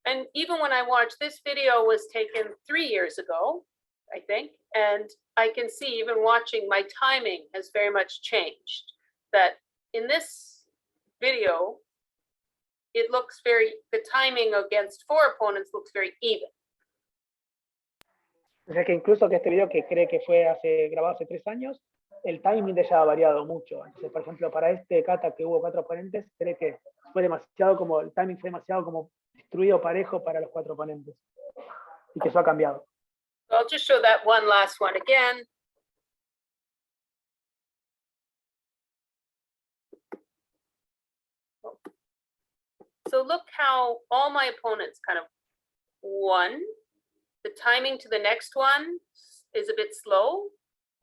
S2: And even when I watched this video was taken 3 years ago, I think, and I can see even watching my timing has very much changed. That in this video, it looks the timing against 4 opponents looks very even.
S1: O sea que incluso que este video que cree que fue grabado hace 3 años, el timing de ella ha variado mucho. Entonces, por ejemplo, para este kata que hubo 4 oponentes, cree que fue demasiado como, el timing fue demasiado como distribuido parejo para los 4 oponentes. Y que eso ha cambiado.
S2: I'll just show that one last one again. So look how all my opponents kind of won. The timing to the next one is a bit slow.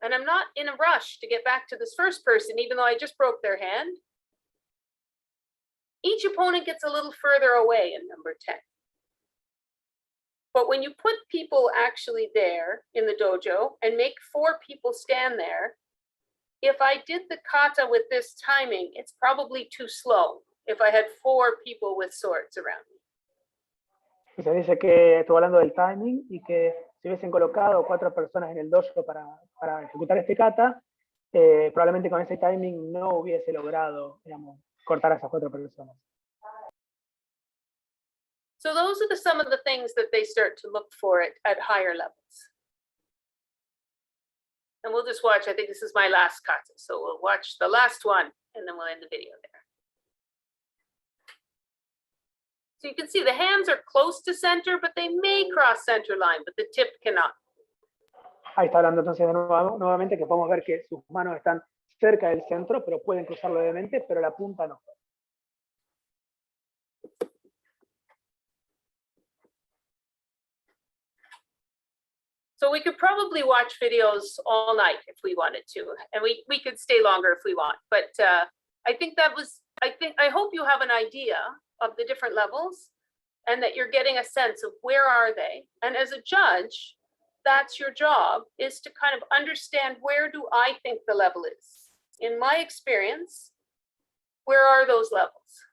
S2: And I'm not in a rush to get back to this first person, even though I just broke their hand. Each opponent gets a little further away in number 10. But when you put people actually there in the dojo and make 4 people stand there, if I did the kata with this timing, it's probably too slow if I had 4 people with swords around me.
S1: Y se dice que estuvo hablando del timing y que si hubiesen colocado 4 personas en el dojo para ejecutar este kata, probablemente con ese timing no hubiese logrado, digamos, cortar a esas 4 personas.
S2: So those are some of the things that they start to look for at higher levels. And we'll just watch, I think this is my last kata, so we'll watch the last one and then we'll end the video there. So you can see the hands are close to center, but they may cross center line, but the tip cannot.
S1: Ahí está hablando entonces nuevamente que podemos ver que sus manos están cerca del centro, pero pueden cruzarlo levemente, pero la punta no.
S2: So we could probably watch videos all night if we wanted to, and we could stay longer if we want. But I hope you have an idea of the different levels and that you're getting a sense of where are they. And as a judge, that's your job, is to kind of understand where do I think the level is. In my experience, where are those levels?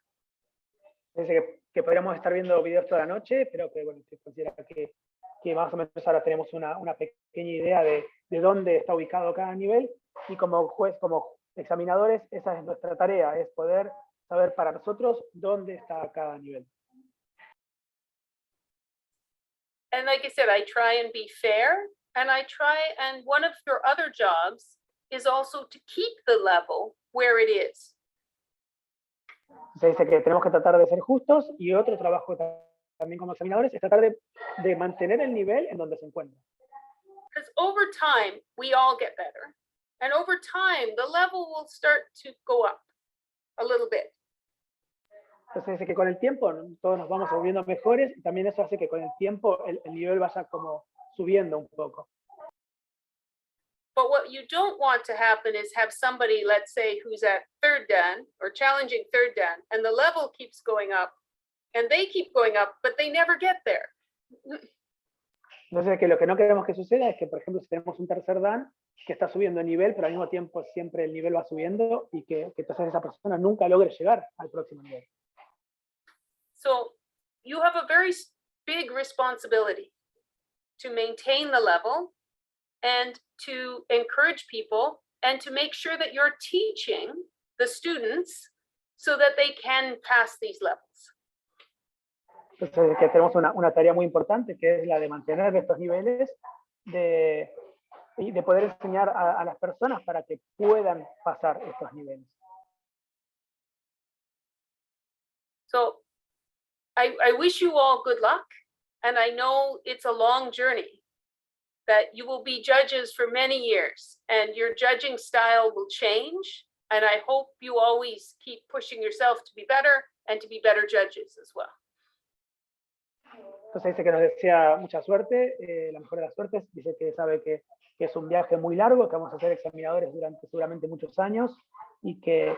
S1: Dice que podríamos estar viendo videos toda la noche, pero que bueno, se considera que más o menos ahora tenemos una pequeña idea de dónde está ubicado cada nivel, y como juez, como examinadores, esa es nuestra tarea, es poder saber para nosotros dónde está cada nivel.
S2: And like I said, I try and be fair, and one of your other jobs is also to keep the level where it is.
S1: Se dice que tenemos que tratar de ser justos, y otro trabajo también como examinadores es tratar de mantener el nivel en donde se encuentra.
S2: Because over time, we all get better. And over time, the level will start to go up a little bit.
S1: Entonces dice que con el tiempo todos nos vamos volviendo mejores, y también eso hace que con el tiempo el nivel vaya como subiendo un poco.
S2: But what you don't want to happen is have somebody, let's say, who's at 3rd dan or challenging 3rd dan, and the level keeps going up, and they keep going up, but they never get there.
S1: Entonces que lo que no queremos que suceda es que, por ejemplo, si tenemos un 3er dan que está subiendo de nivel, pero al mismo tiempo siempre el nivel va subiendo, y que entonces esa persona nunca logre llegar al próximo nivel.
S2: So you have a very big responsibility to maintain the level and to encourage people and to make sure that you're teaching the students so that they can pass these levels.
S1: Entonces que tenemos una tarea muy importante, que es la de mantener estos niveles, y de poder enseñar a las personas para que puedan pasar estos niveles.
S2: So I wish you all good luck, and I know it's a long journey, that you will be judges for many years, and your judging style will change, and I hope you always keep pushing yourself to be better and to be better judges as well.
S1: Entonces dice que nos desea mucha suerte, la mejor de las suertes. Dice que sabe que es un viaje muy largo, que vamos a ser examinadores durante seguramente muchos años y que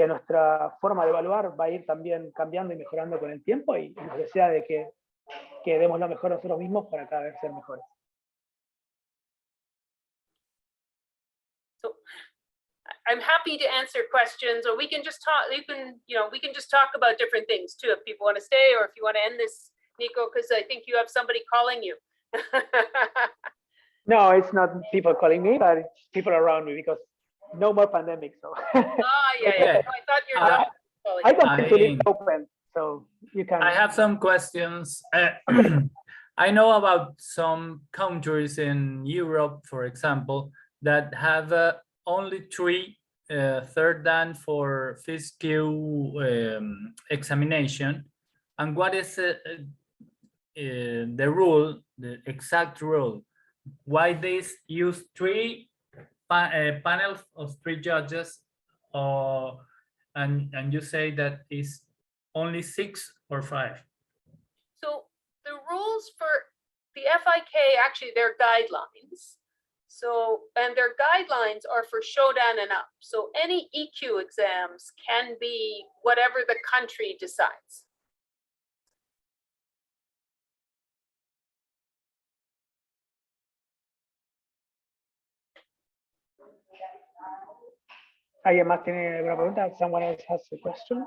S1: nuestra forma de evaluar va a ir también cambiando y mejorando con el tiempo, y nos desea de que demos lo mejor nosotros mismos para cada vez ser mejores.
S2: So I'm happy to answer questions, or we can just talk, we can just talk about different things too, if people want to stay, or if you want to end this, Nico, because I think you have somebody calling you.
S1: No, it's not people calling me, but it's people around me, because no more pandemic. So
S2: Yeah. I thought you were done calling.
S1: I continue to leave open, so you can.
S6: I have some questions. I know about some countries in Europe, for example, that have only 3 third dan for fiscal examination. And what is the rule, the exact rule? Why they use 3 panels of 3 judges, and you say that is only 6 or 5?
S2: So the rules for the FIK, actually, they're guidelines. So, and their guidelines are for Shodan and up. So any EQ exams can be whatever the country decides.
S1: ¿Alguien más tiene alguna pregunta? Someone else has a question?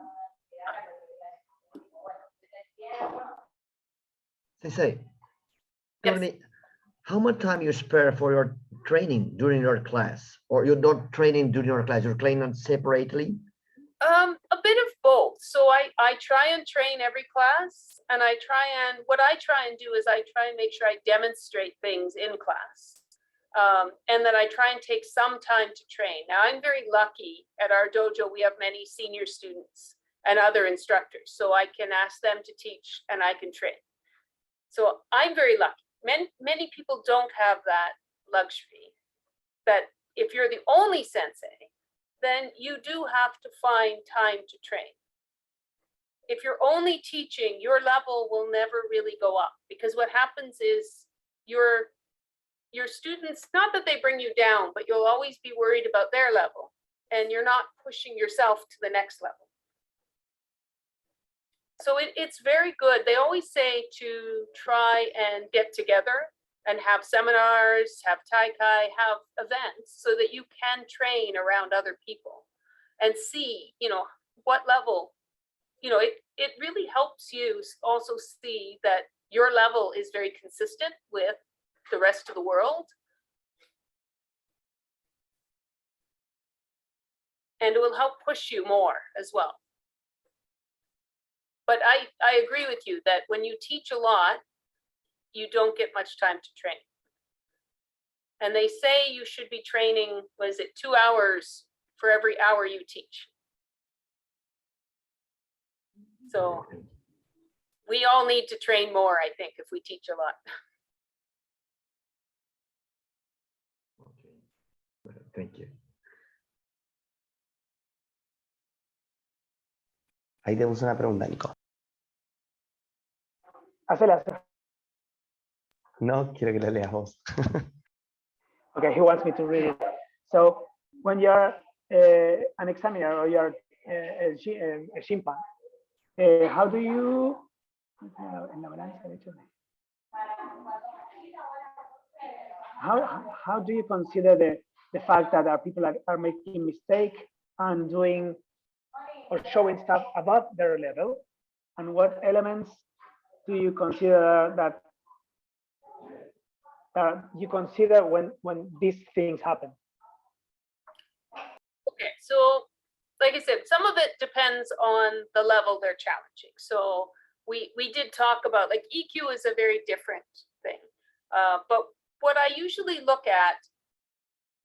S3: Sensei,
S2: Yes.
S3: tell me, how much time you spare for your training during your class? Or you don't training during your class, you're training separately?
S2: A bit of both. So I try and train every class, and what I try and do is I try and make sure I demonstrate things in class. And then I try and take some time to train. Now, I'm very lucky at our dojo. We have many senior students and other instructors, so I can ask them to teach and I can train. So I'm very lucky. Many people don't have that luxury, that if you're the only sensei, then you do have to find time to train. If you're only teaching, your level will never really go up, because what happens is your students, not that they bring you down, but you'll always be worried about their level, and you're not pushing yourself to the next level. So it's very good. They always say to try and get together and have seminars, have taikai, have events, so that you can train around other people and see, what level, it really helps you also see that your level is very consistent with the rest of the world. And it will help push you more as well. But I agree with you that when you teach a lot, you don't get much time to train. And they say you should be training, 2 hours for every hour you teach. So we all need to train more, I think, if we teach a lot.
S3: Okay. Thank you.
S5: Ahí tenemos una pregunta, Nico.
S1: Hacela.
S5: No, quiero que la leas vos.
S1: Okay, he wants me to read it. So when you're an examiner or you're a shimpan, how do you how do you consider the fact that our people are making mistakes and doing or showing stuff above their level, and what elements do you consider that you consider when these things happen?
S2: Okay, so like I said, some of it depends on the level they're challenging. So we did talk about, like, EQ is a very different thing. But what I usually look at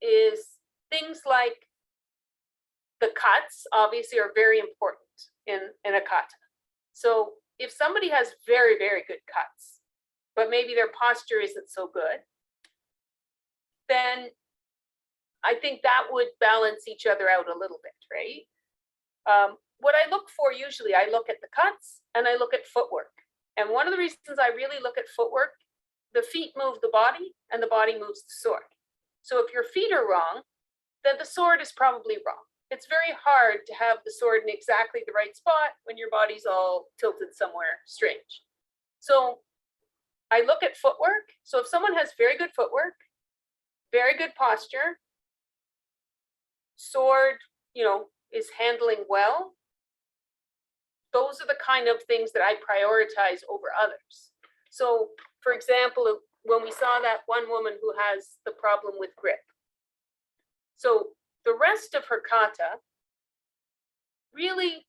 S2: is things like the cuts, obviously, are very important in a kata. So if somebody has very, very good cuts, but maybe their posture isn't so good, then I think that would balance each other out a little bit, right? What I look for usually, I look at the cuts and I look at footwork. And one of the reasons I really look at footwork, the feet move the body and the body moves the sword. So if your feet are wrong, then the sword is probably wrong. It's very hard to have the sword in exactly the right spot when your body's all tilted somewhere strange. So I look at footwork. So if someone has very good footwork, very good posture, sword, is handling well, those are the kind of things that I prioritize over others. So for example, when we saw that one woman who has the problem with grip, so the rest of her kata, really,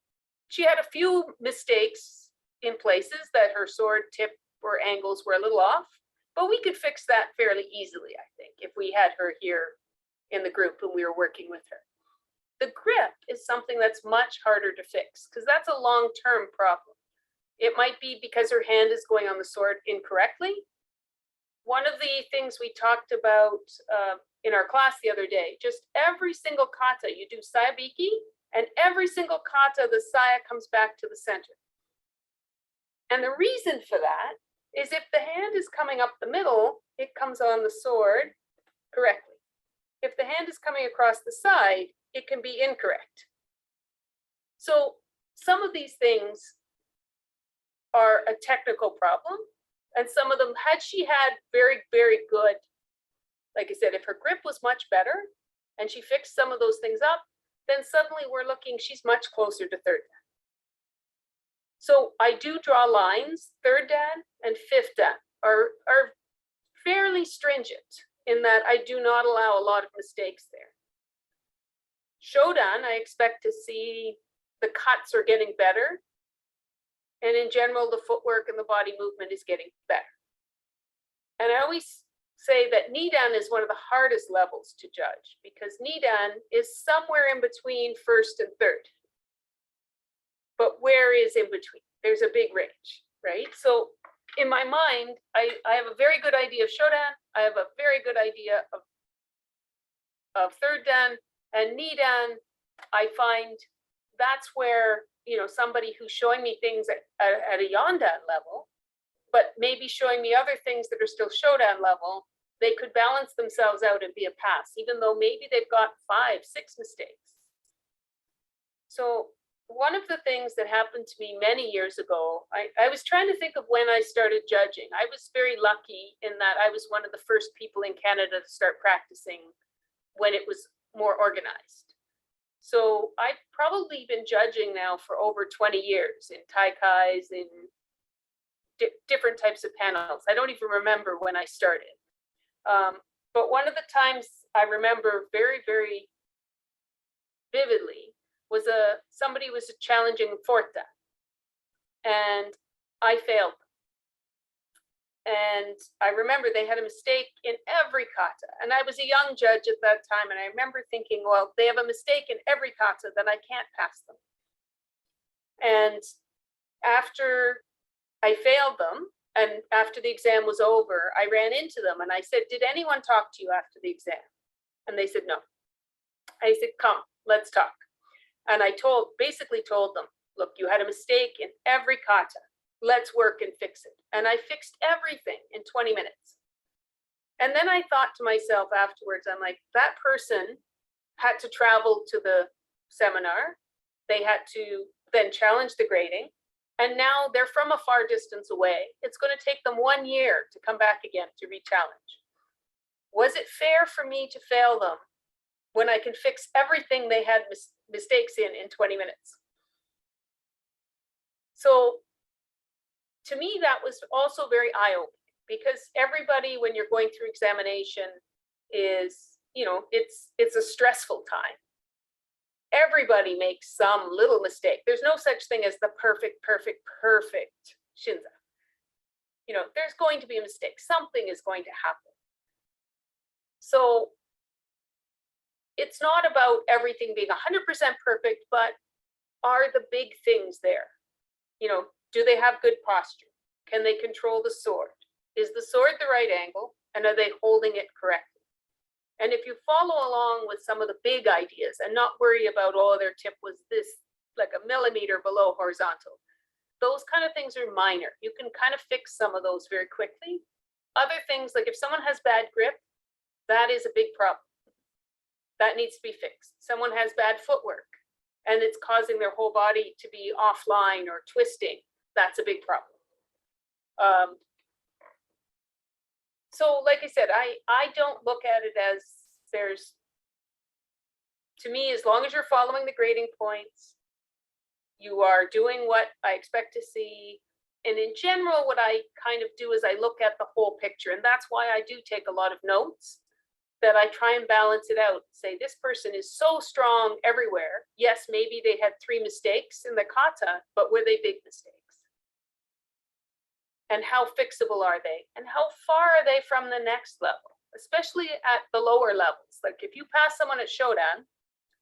S2: she had a few mistakes in places that her sword tip or angles were a little off, but we could fix that fairly easily, I think, if we had her here in the group and we were working with her. The grip is something that's much harder to fix because that's a long-term problem. It might be because her hand is going on the sword incorrectly. One of the things we talked about in our class the other day, just every single kata, you do sayabiki, and every single kata, the saya comes back to the center. And the reason for that is if the hand is coming up the middle, it comes on the sword correctly. If the hand is coming across the side, it can be incorrect. So some of these things are a technical problem, and some of them, had she had very, very good, like I said, if her grip was much better and she fixed some of those things up, then suddenly we're looking, she's much closer to third dan. So I do draw lines. Third dan and fifth dan are fairly stringent in that I do not allow a lot of mistakes there. Shodan, I expect to see the cuts are getting better. And in general, the footwork and the body movement is getting better. And I always say that Nidan is one of the hardest levels to judge because Nidan is somewhere in between first and third. But where is in between? There's a big range, right? So in my mind, I have a very good idea of Shodan. I have a very good idea of third dan. And Nidan, I find that's where, somebody who's showing me things at a Yondan level, but maybe showing me other things that are still Shodan level, they could balance themselves out and be a pass, even though maybe they've got 5, 6 mistakes. So one of the things that happened to me many years ago, I was trying to think of when I started judging. I was very lucky in that I was one of the first people in Canada to start practicing when it was more organized. So I've probably been judging now for over 20 years in taikais, in different types of panels. I don't even remember when I started. But one of the times I remember very, very vividly was somebody was challenging fourth dan, and I failed. And I remember they had a mistake in every kata. And I was a young judge at that time. And I remember thinking, well, they have a mistake in every kata, then I can't pass them. And after I failed them, and after the exam was over, I ran into them and I said, did anyone talk to you after the exam? And they said, no. I said, come, let's talk. And I basically told them, look, you had a mistake in every kata. Let's work and fix it. And I fixed everything in 20 minutes. And then I thought to myself afterwards, I'm like, that person had to travel to the seminar. They had to then challenge the grading. And now they're from a far distance away. It's going to take them 1 year to come back again to re-challenge. Was it fair for me to fail them when I can fix everything they had mistakes in 20 minutes? So to me, that was also very eye-opening because everybody, when you're going through examination, is, it's a stressful time. Everybody makes some little mistake. There's no such thing as the perfect shinza. There's going to be a mistake. Something is going to happen. So it's not about everything being 100% perfect, but are the big things there? Do they have good posture? Can they control the sword? Is the sword the right angle? And are they holding it correctly? And if you follow along with some of the big ideas and not worry about, oh, their tip was this, like a millimeter below horizontal, those kind of things are minor. You can kind of fix some of those very quickly. Other things, like if someone has bad grip, that is a big problem. That needs to be fixed. Someone has bad footwork and it's causing their whole body to be offline or twisting. That's a big problem. So like I said, I don't look at it as there's, to me, as long as you're following the grading points, you are doing what I expect to see. And in general, what I kind of do is I look at the whole picture. And that's why I do take a lot of notes, that I try and balance it out. Say, this person is so strong everywhere. Yes, maybe they had 3 mistakes in the kata, but were they big mistakes? And how fixable are they? And how far are they from the next level? Especially at the lower levels. Like if you pass someone at Shodan,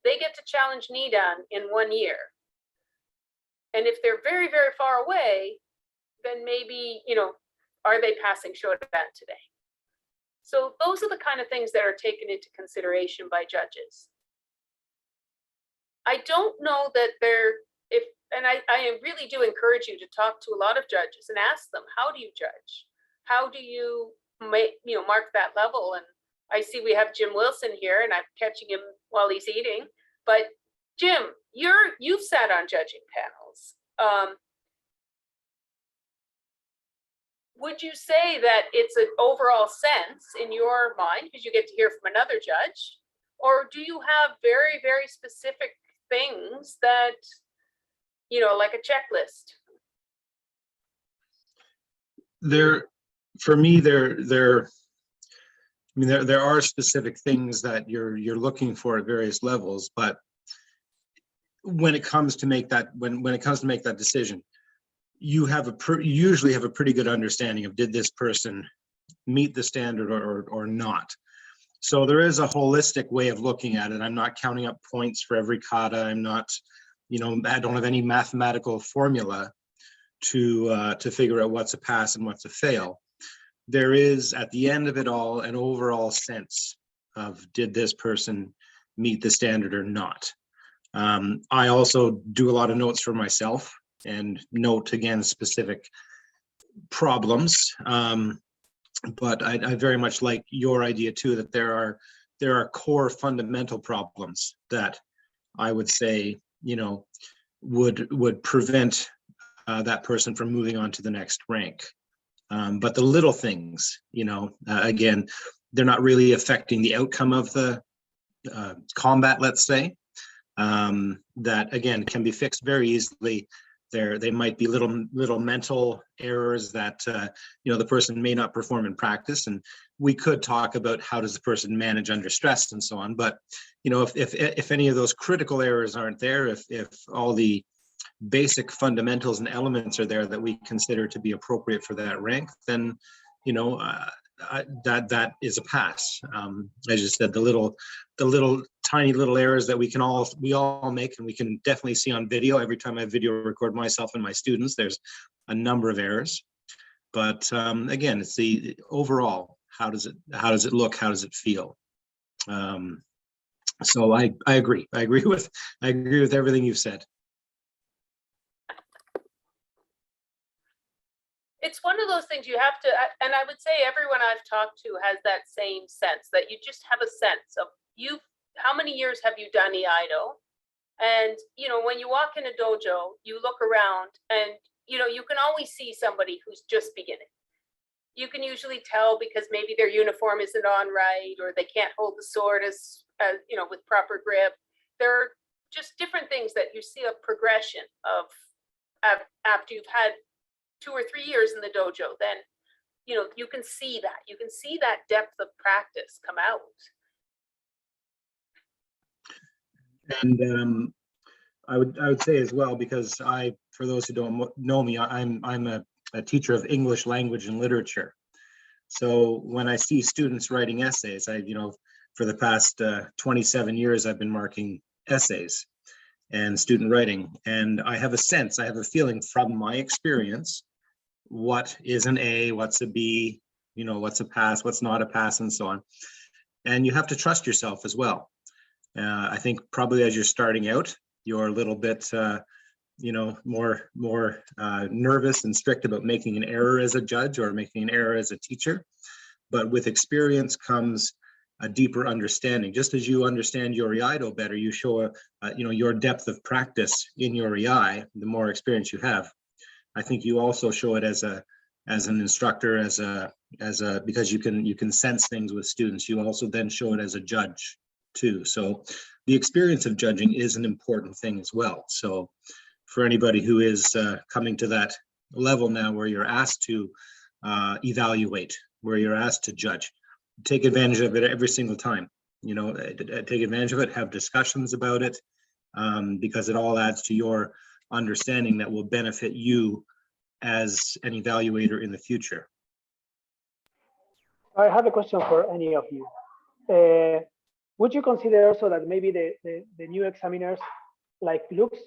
S2: they get to challenge Nidan in 1 year. And if they're very, very far away, then maybe, you know, are they passing Shodan today? So those are the kind of things that are taken into consideration by judges. I don't know that and I really do encourage you to talk to a lot of judges and ask them, how do you judge? How do you mark that level? And I see we have Jim Wilson here, and I'm catching him while he's eating. But Jim, you've sat on judging panels. Would you say that it's an overall sense in your mind, because you get to hear from another judge, or do you have very, very specific things that, you know, like a checklist?
S7: For me, there are specific things that you're looking for at various levels, but when it comes to make that decision, you usually have a pretty good understanding of, did this person meet the standard or not. So there is a holistic way of looking at it. I'm not counting up points for every kata. I'm not, I don't have any mathematical formula to figure out what's a pass and what's a fail. There is, at the end of it all, an overall sense of, did this person meet the standard or not. I also do a lot of notes for myself and note, again, specific problems. But I very much like your idea too, that there are core fundamental problems that I would say, would prevent that person from moving on to the next rank. But the little things, again, they're not really affecting the outcome of the combat, let's say, that again can be fixed very easily. They might be little mental errors that the person may not perform in practice, and we could talk about how does the person manage under stress and so on. But if any of those critical errors aren't there, if all the basic fundamentals and elements are there that we consider to be appropriate for that rank, then that is a pass. As you said, the tiny little errors that we all make, and we can definitely see on video. Every time I video record myself and my students, there's a number of errors. But again, it's the overall, how does it look, how does it feel? So I agree. I agree with everything you've said.
S2: It's one of those things you have to, and I would say everyone I've talked to has that same sense, that you just have a sense of how many years have you done Iaido? And, when you walk in a dojo, you look around and, you can always see somebody who's just beginning. You can usually tell because maybe their uniform isn't on right, or they can't hold the sword as with proper grip. There are just different things that you see a progression of after you've had 2 or 3 years in the dojo. Then you can see that depth of practice come out.
S7: And I would say as well, because for those who don't know me, I'm a teacher of English language and literature. So when I see students writing essays, for the past 27 years, I've been marking essays and student writing. And I have a feeling from my experience, what is an A, what's a B, what's a pass, what's not a pass, and so on. And you have to trust yourself as well. I think probably as you're starting out, you're a little bit more nervous and strict about making an error as a judge or making an error as a teacher. But with experience comes a deeper understanding. Just as you understand your Iaido better, you show your depth of practice in your Iai, the more experience you have. I think you also show it as an instructor, because you can sense things with students. You also then show it as a judge too. So the experience of judging is an important thing as well. So for anybody who is coming to that level now where you're asked to evaluate, where you're asked to judge, take advantage of it every single time. Take advantage of it, have discussions about it, because it all adds to your understanding that will benefit you as an evaluator in the future.
S1: I have a question for any of you. Would you consider also that maybe the new examiners looks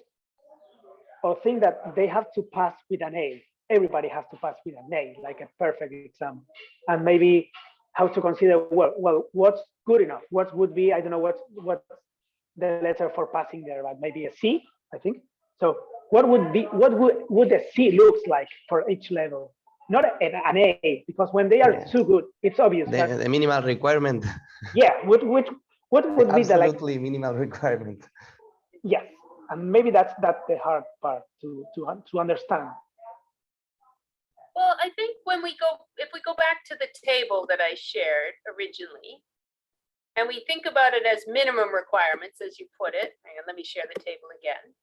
S1: or think that they have to pass with an A? Everybody has to pass with an A, like a perfect exam, and maybe how to consider well what's good enough, what would be, I don't know what the letter for passing there, but maybe a C, I think. So what would the C looks like for each level? Not an A, because when they are too good, it's obvious.
S5: The minimal requirement.
S1: Yeah, what would be the
S5: absolutely minimal requirement?
S1: Yes, and maybe that's the hard part to understand.
S2: Well, I think if we go back to the table that I shared originally, and we think about it as minimum requirements, as you put it. Hang on, let me share the table again.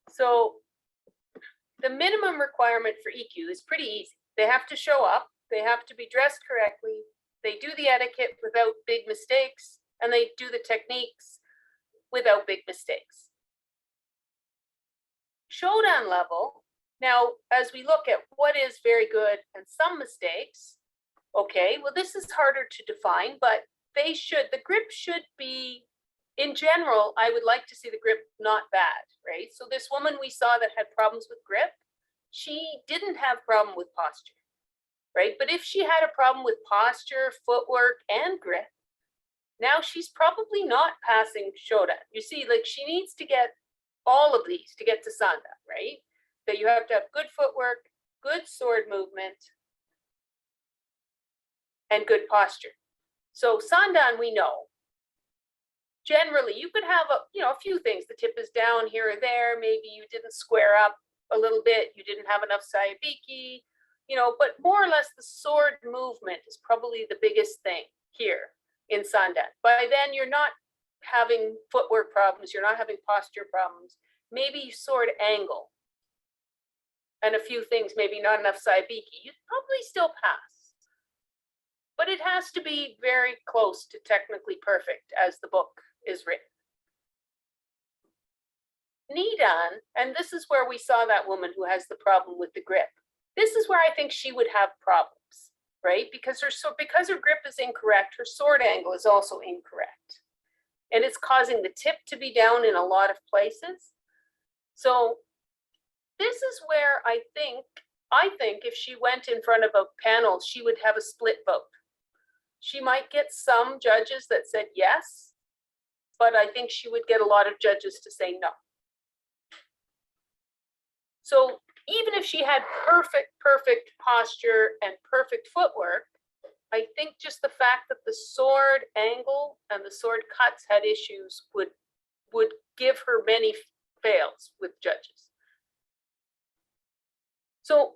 S2: So the minimum requirement for EQ is pretty easy. They have to show up, they have to be dressed correctly, they do the etiquette without big mistakes, and they do the techniques without big mistakes. Showdown level, now as we look at what is very good and some mistakes, okay, well this is harder to define, but the grip should be, in general, I would like to see the grip not bad, right? So this woman we saw that had problems with grip, she didn't have problem with posture, right? But if she had a problem with posture, footwork, and grip, now she's probably not passing Shodan. You see, she needs to get all of these to get to Sanda, right? That you have to have good footwork, good sword movement, and good posture. So Sandan, we know. Generally, you could have a few things. The tip is down here or there. Maybe you didn't square up a little bit. You didn't have enough saibiki, but more or less the sword movement is probably the biggest thing here in Sandan. By then, you're not having footwork problems. You're not having posture problems. Maybe sword angle and a few things, maybe not enough saibiki. You'd probably still pass. But it has to be very close to technically perfect as the book is written. Nidan, and this is where we saw that woman who has the problem with the grip. This is where I think she would have problems, right? Because her grip is incorrect, her sword angle is also incorrect. And it's causing the tip to be down in a lot of places. So this is where I think if she went in front of a panel, she would have a split vote. She might get some judges that said yes, but I think she would get a lot of judges to say no. So even if she had perfect posture and perfect footwork, I think just the fact that the sword angle and the sword cuts had issues would give her many fails with judges. So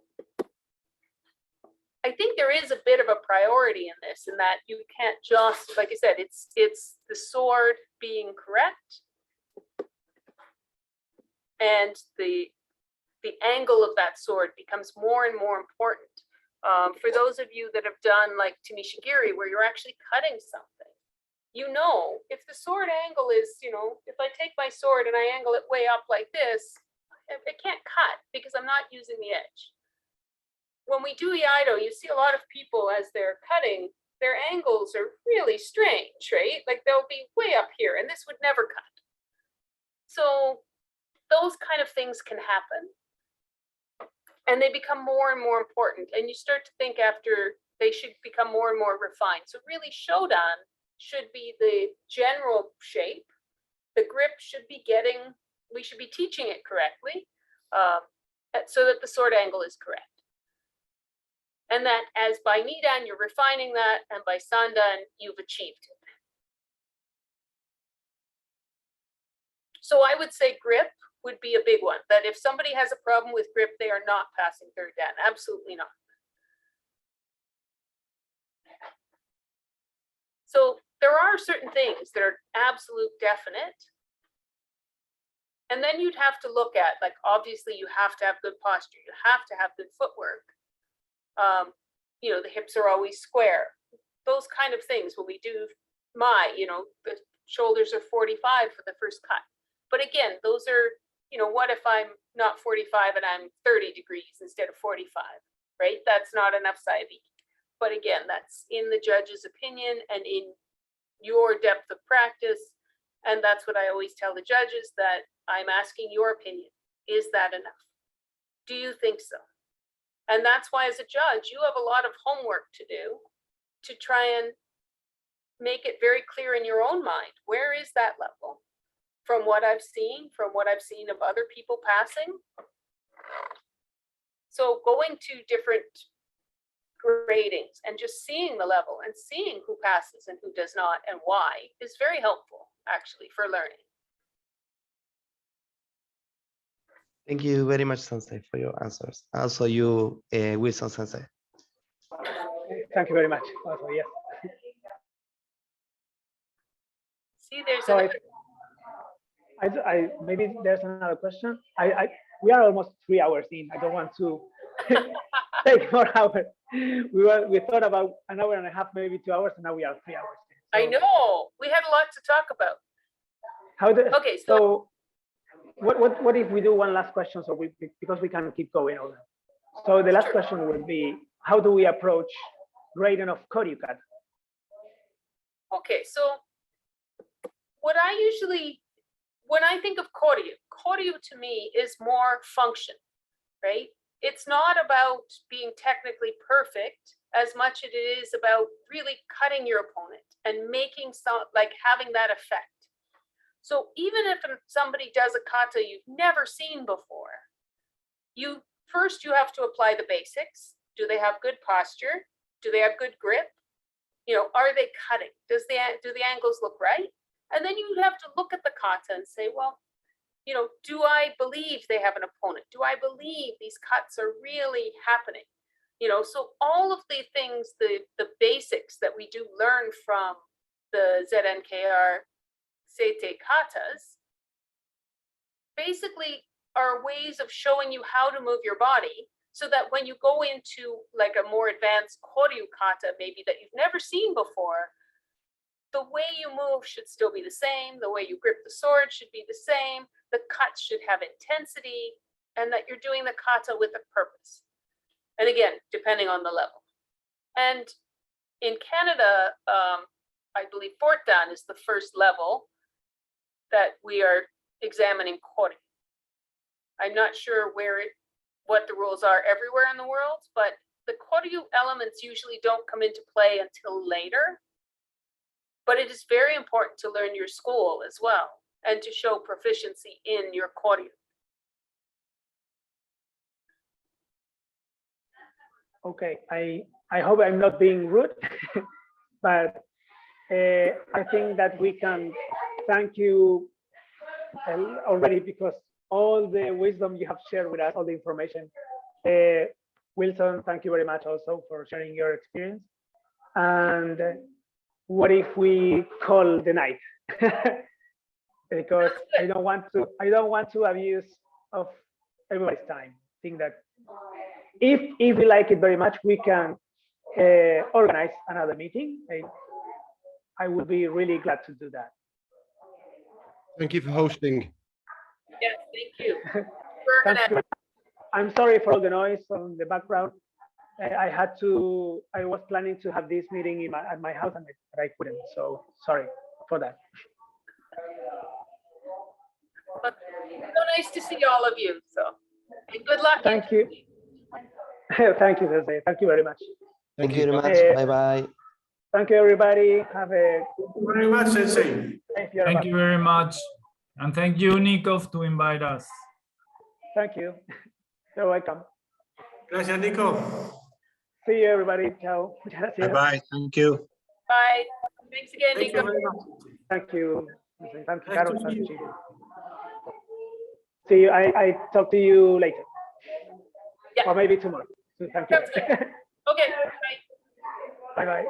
S2: I think there is a bit of a priority in this, in that you can't just, like I said, it's the sword being correct and the angle of that sword becomes more and more important. For those of you that have done like Tamishigiri, where you're actually cutting something, if the sword angle is, if I take my sword and I angle it way up like this, it can't cut because I'm not using the edge. When we do Iaido, you see a lot of people as they're cutting, their angles are really strange, right? Like they'll be way up here and this would never cut. So those kind of things can happen. And they become more and more important. And you start to think after they should become more and more refined. So really Shodan should be the general shape. The grip should be getting we should be teaching it correctly, so that the sword angle is correct. And that as by Nidan, you're refining that, and by Sandan, you've achieved it. So I would say grip would be a big one, that if somebody has a problem with grip, they are not passing third dan, absolutely not. So there are certain things that are absolute definite. And then you'd have to look at, like, obviously you have to have good posture, you have to have good footwork. You know, the hips are always square, those kind of things. When we do the shoulders are 45 for the first cut. But again, those are, what if I'm not 45 and I'm 30 degrees instead of 45, right? That's not enough saibi. But again, that's in the judge's opinion and in your depth of practice. And that's what I always tell the judges, that I'm asking your opinion. Is that enough? Do you think so? And that's why as a judge, you have a lot of homework to do to try and make it very clear in your own mind. Where is that level? From what I've seen of other people passing. So going to different gradings and just seeing the level and seeing who passes and who does not and why is very helpful, actually, for learning.
S5: Thank you very much, Sensei, for your answers. Also, you, Wilson Sensei.
S1: Thank you very much. Also, yes.
S2: See, there's
S1: So
S2: another.
S1: I maybe there's another question. We are almost 3 hours in. I don't want to take more hours. We thought about an hour and a half, maybe 2 hours, and now we are 3 hours in.
S2: I know, we had a lot to talk about. Okay,
S1: so what if we do one last question, so because we can keep going on. So the last question would be, how do we approach grading of Koryu kata?
S2: Okay, so what I usually, when I think of Koryu to me is more function, right? It's not about being technically perfect as much as it is about really cutting your opponent and making having that effect. So even if somebody does a kata you've never seen before, you have to apply the basics. Do they have good posture? Do they have good grip? Are they cutting? Do the angles look right? And then you have to look at the kata and say, well, do I believe they have an opponent? Do I believe these cuts are really happening? So all of the things, the basics that we do learn from the ZNKR Seite katas basically are ways of showing you how to move your body, so that when you go into like a more advanced Koryu kata, maybe that you've never seen before, the way you move should still be the same, the way you grip the sword should be the same, the cuts should have intensity, and that you're doing the kata with a purpose. And again, depending on the level. And in Canada, I believe fourth dan is the first level that we are examining Koryu. I'm not sure what the rules are everywhere in the world, but the Koryu elements usually don't come into play until later. But it is very important to learn your school as well, and to show proficiency in your Koryu.
S1: Okay, I hope I'm not being rude, but I think that we can thank you already, because all the wisdom you have shared with us, all the information. Wilson, thank you very much also for sharing your experience. And what if we call the night? Because I don't want to abuse of everybody's time. I think that if we like it very much, we can organize another meeting. I would be really glad to do that.
S4: Thank you for hosting.
S2: Yes, thank you.
S1: Thank you. I'm sorry for all the noise on the background. I was planning to have this meeting at my house, and I couldn't. So sorry for that.
S2: But so nice to see all of you. So, and good luck.
S1: Thank you. Thank you, Sensei. Thank you very much.
S5: Thank you very much. Bye-bye.
S1: Thank you, everybody. Have a
S8: very much, Sensei.
S6: Thank you very much. And thank you, Nico, to invite us.
S1: Thank you. You're welcome.
S8: Gracias, Nico.
S1: See you, everybody. Ciao. Muchas gracias.
S7: Bye-bye. Thank you.
S2: Bye. Thanks again,
S8: Thank you
S2: Nico.
S8: very much.
S1: Thank you. Thank you,
S8: Nice
S1: Carol.
S8: to see you.
S1: See you. I talk to you later.
S2: Yeah.
S1: Or maybe tomorrow. So thank you.
S2: Sounds good. Okay, bye.
S1: Bye-bye.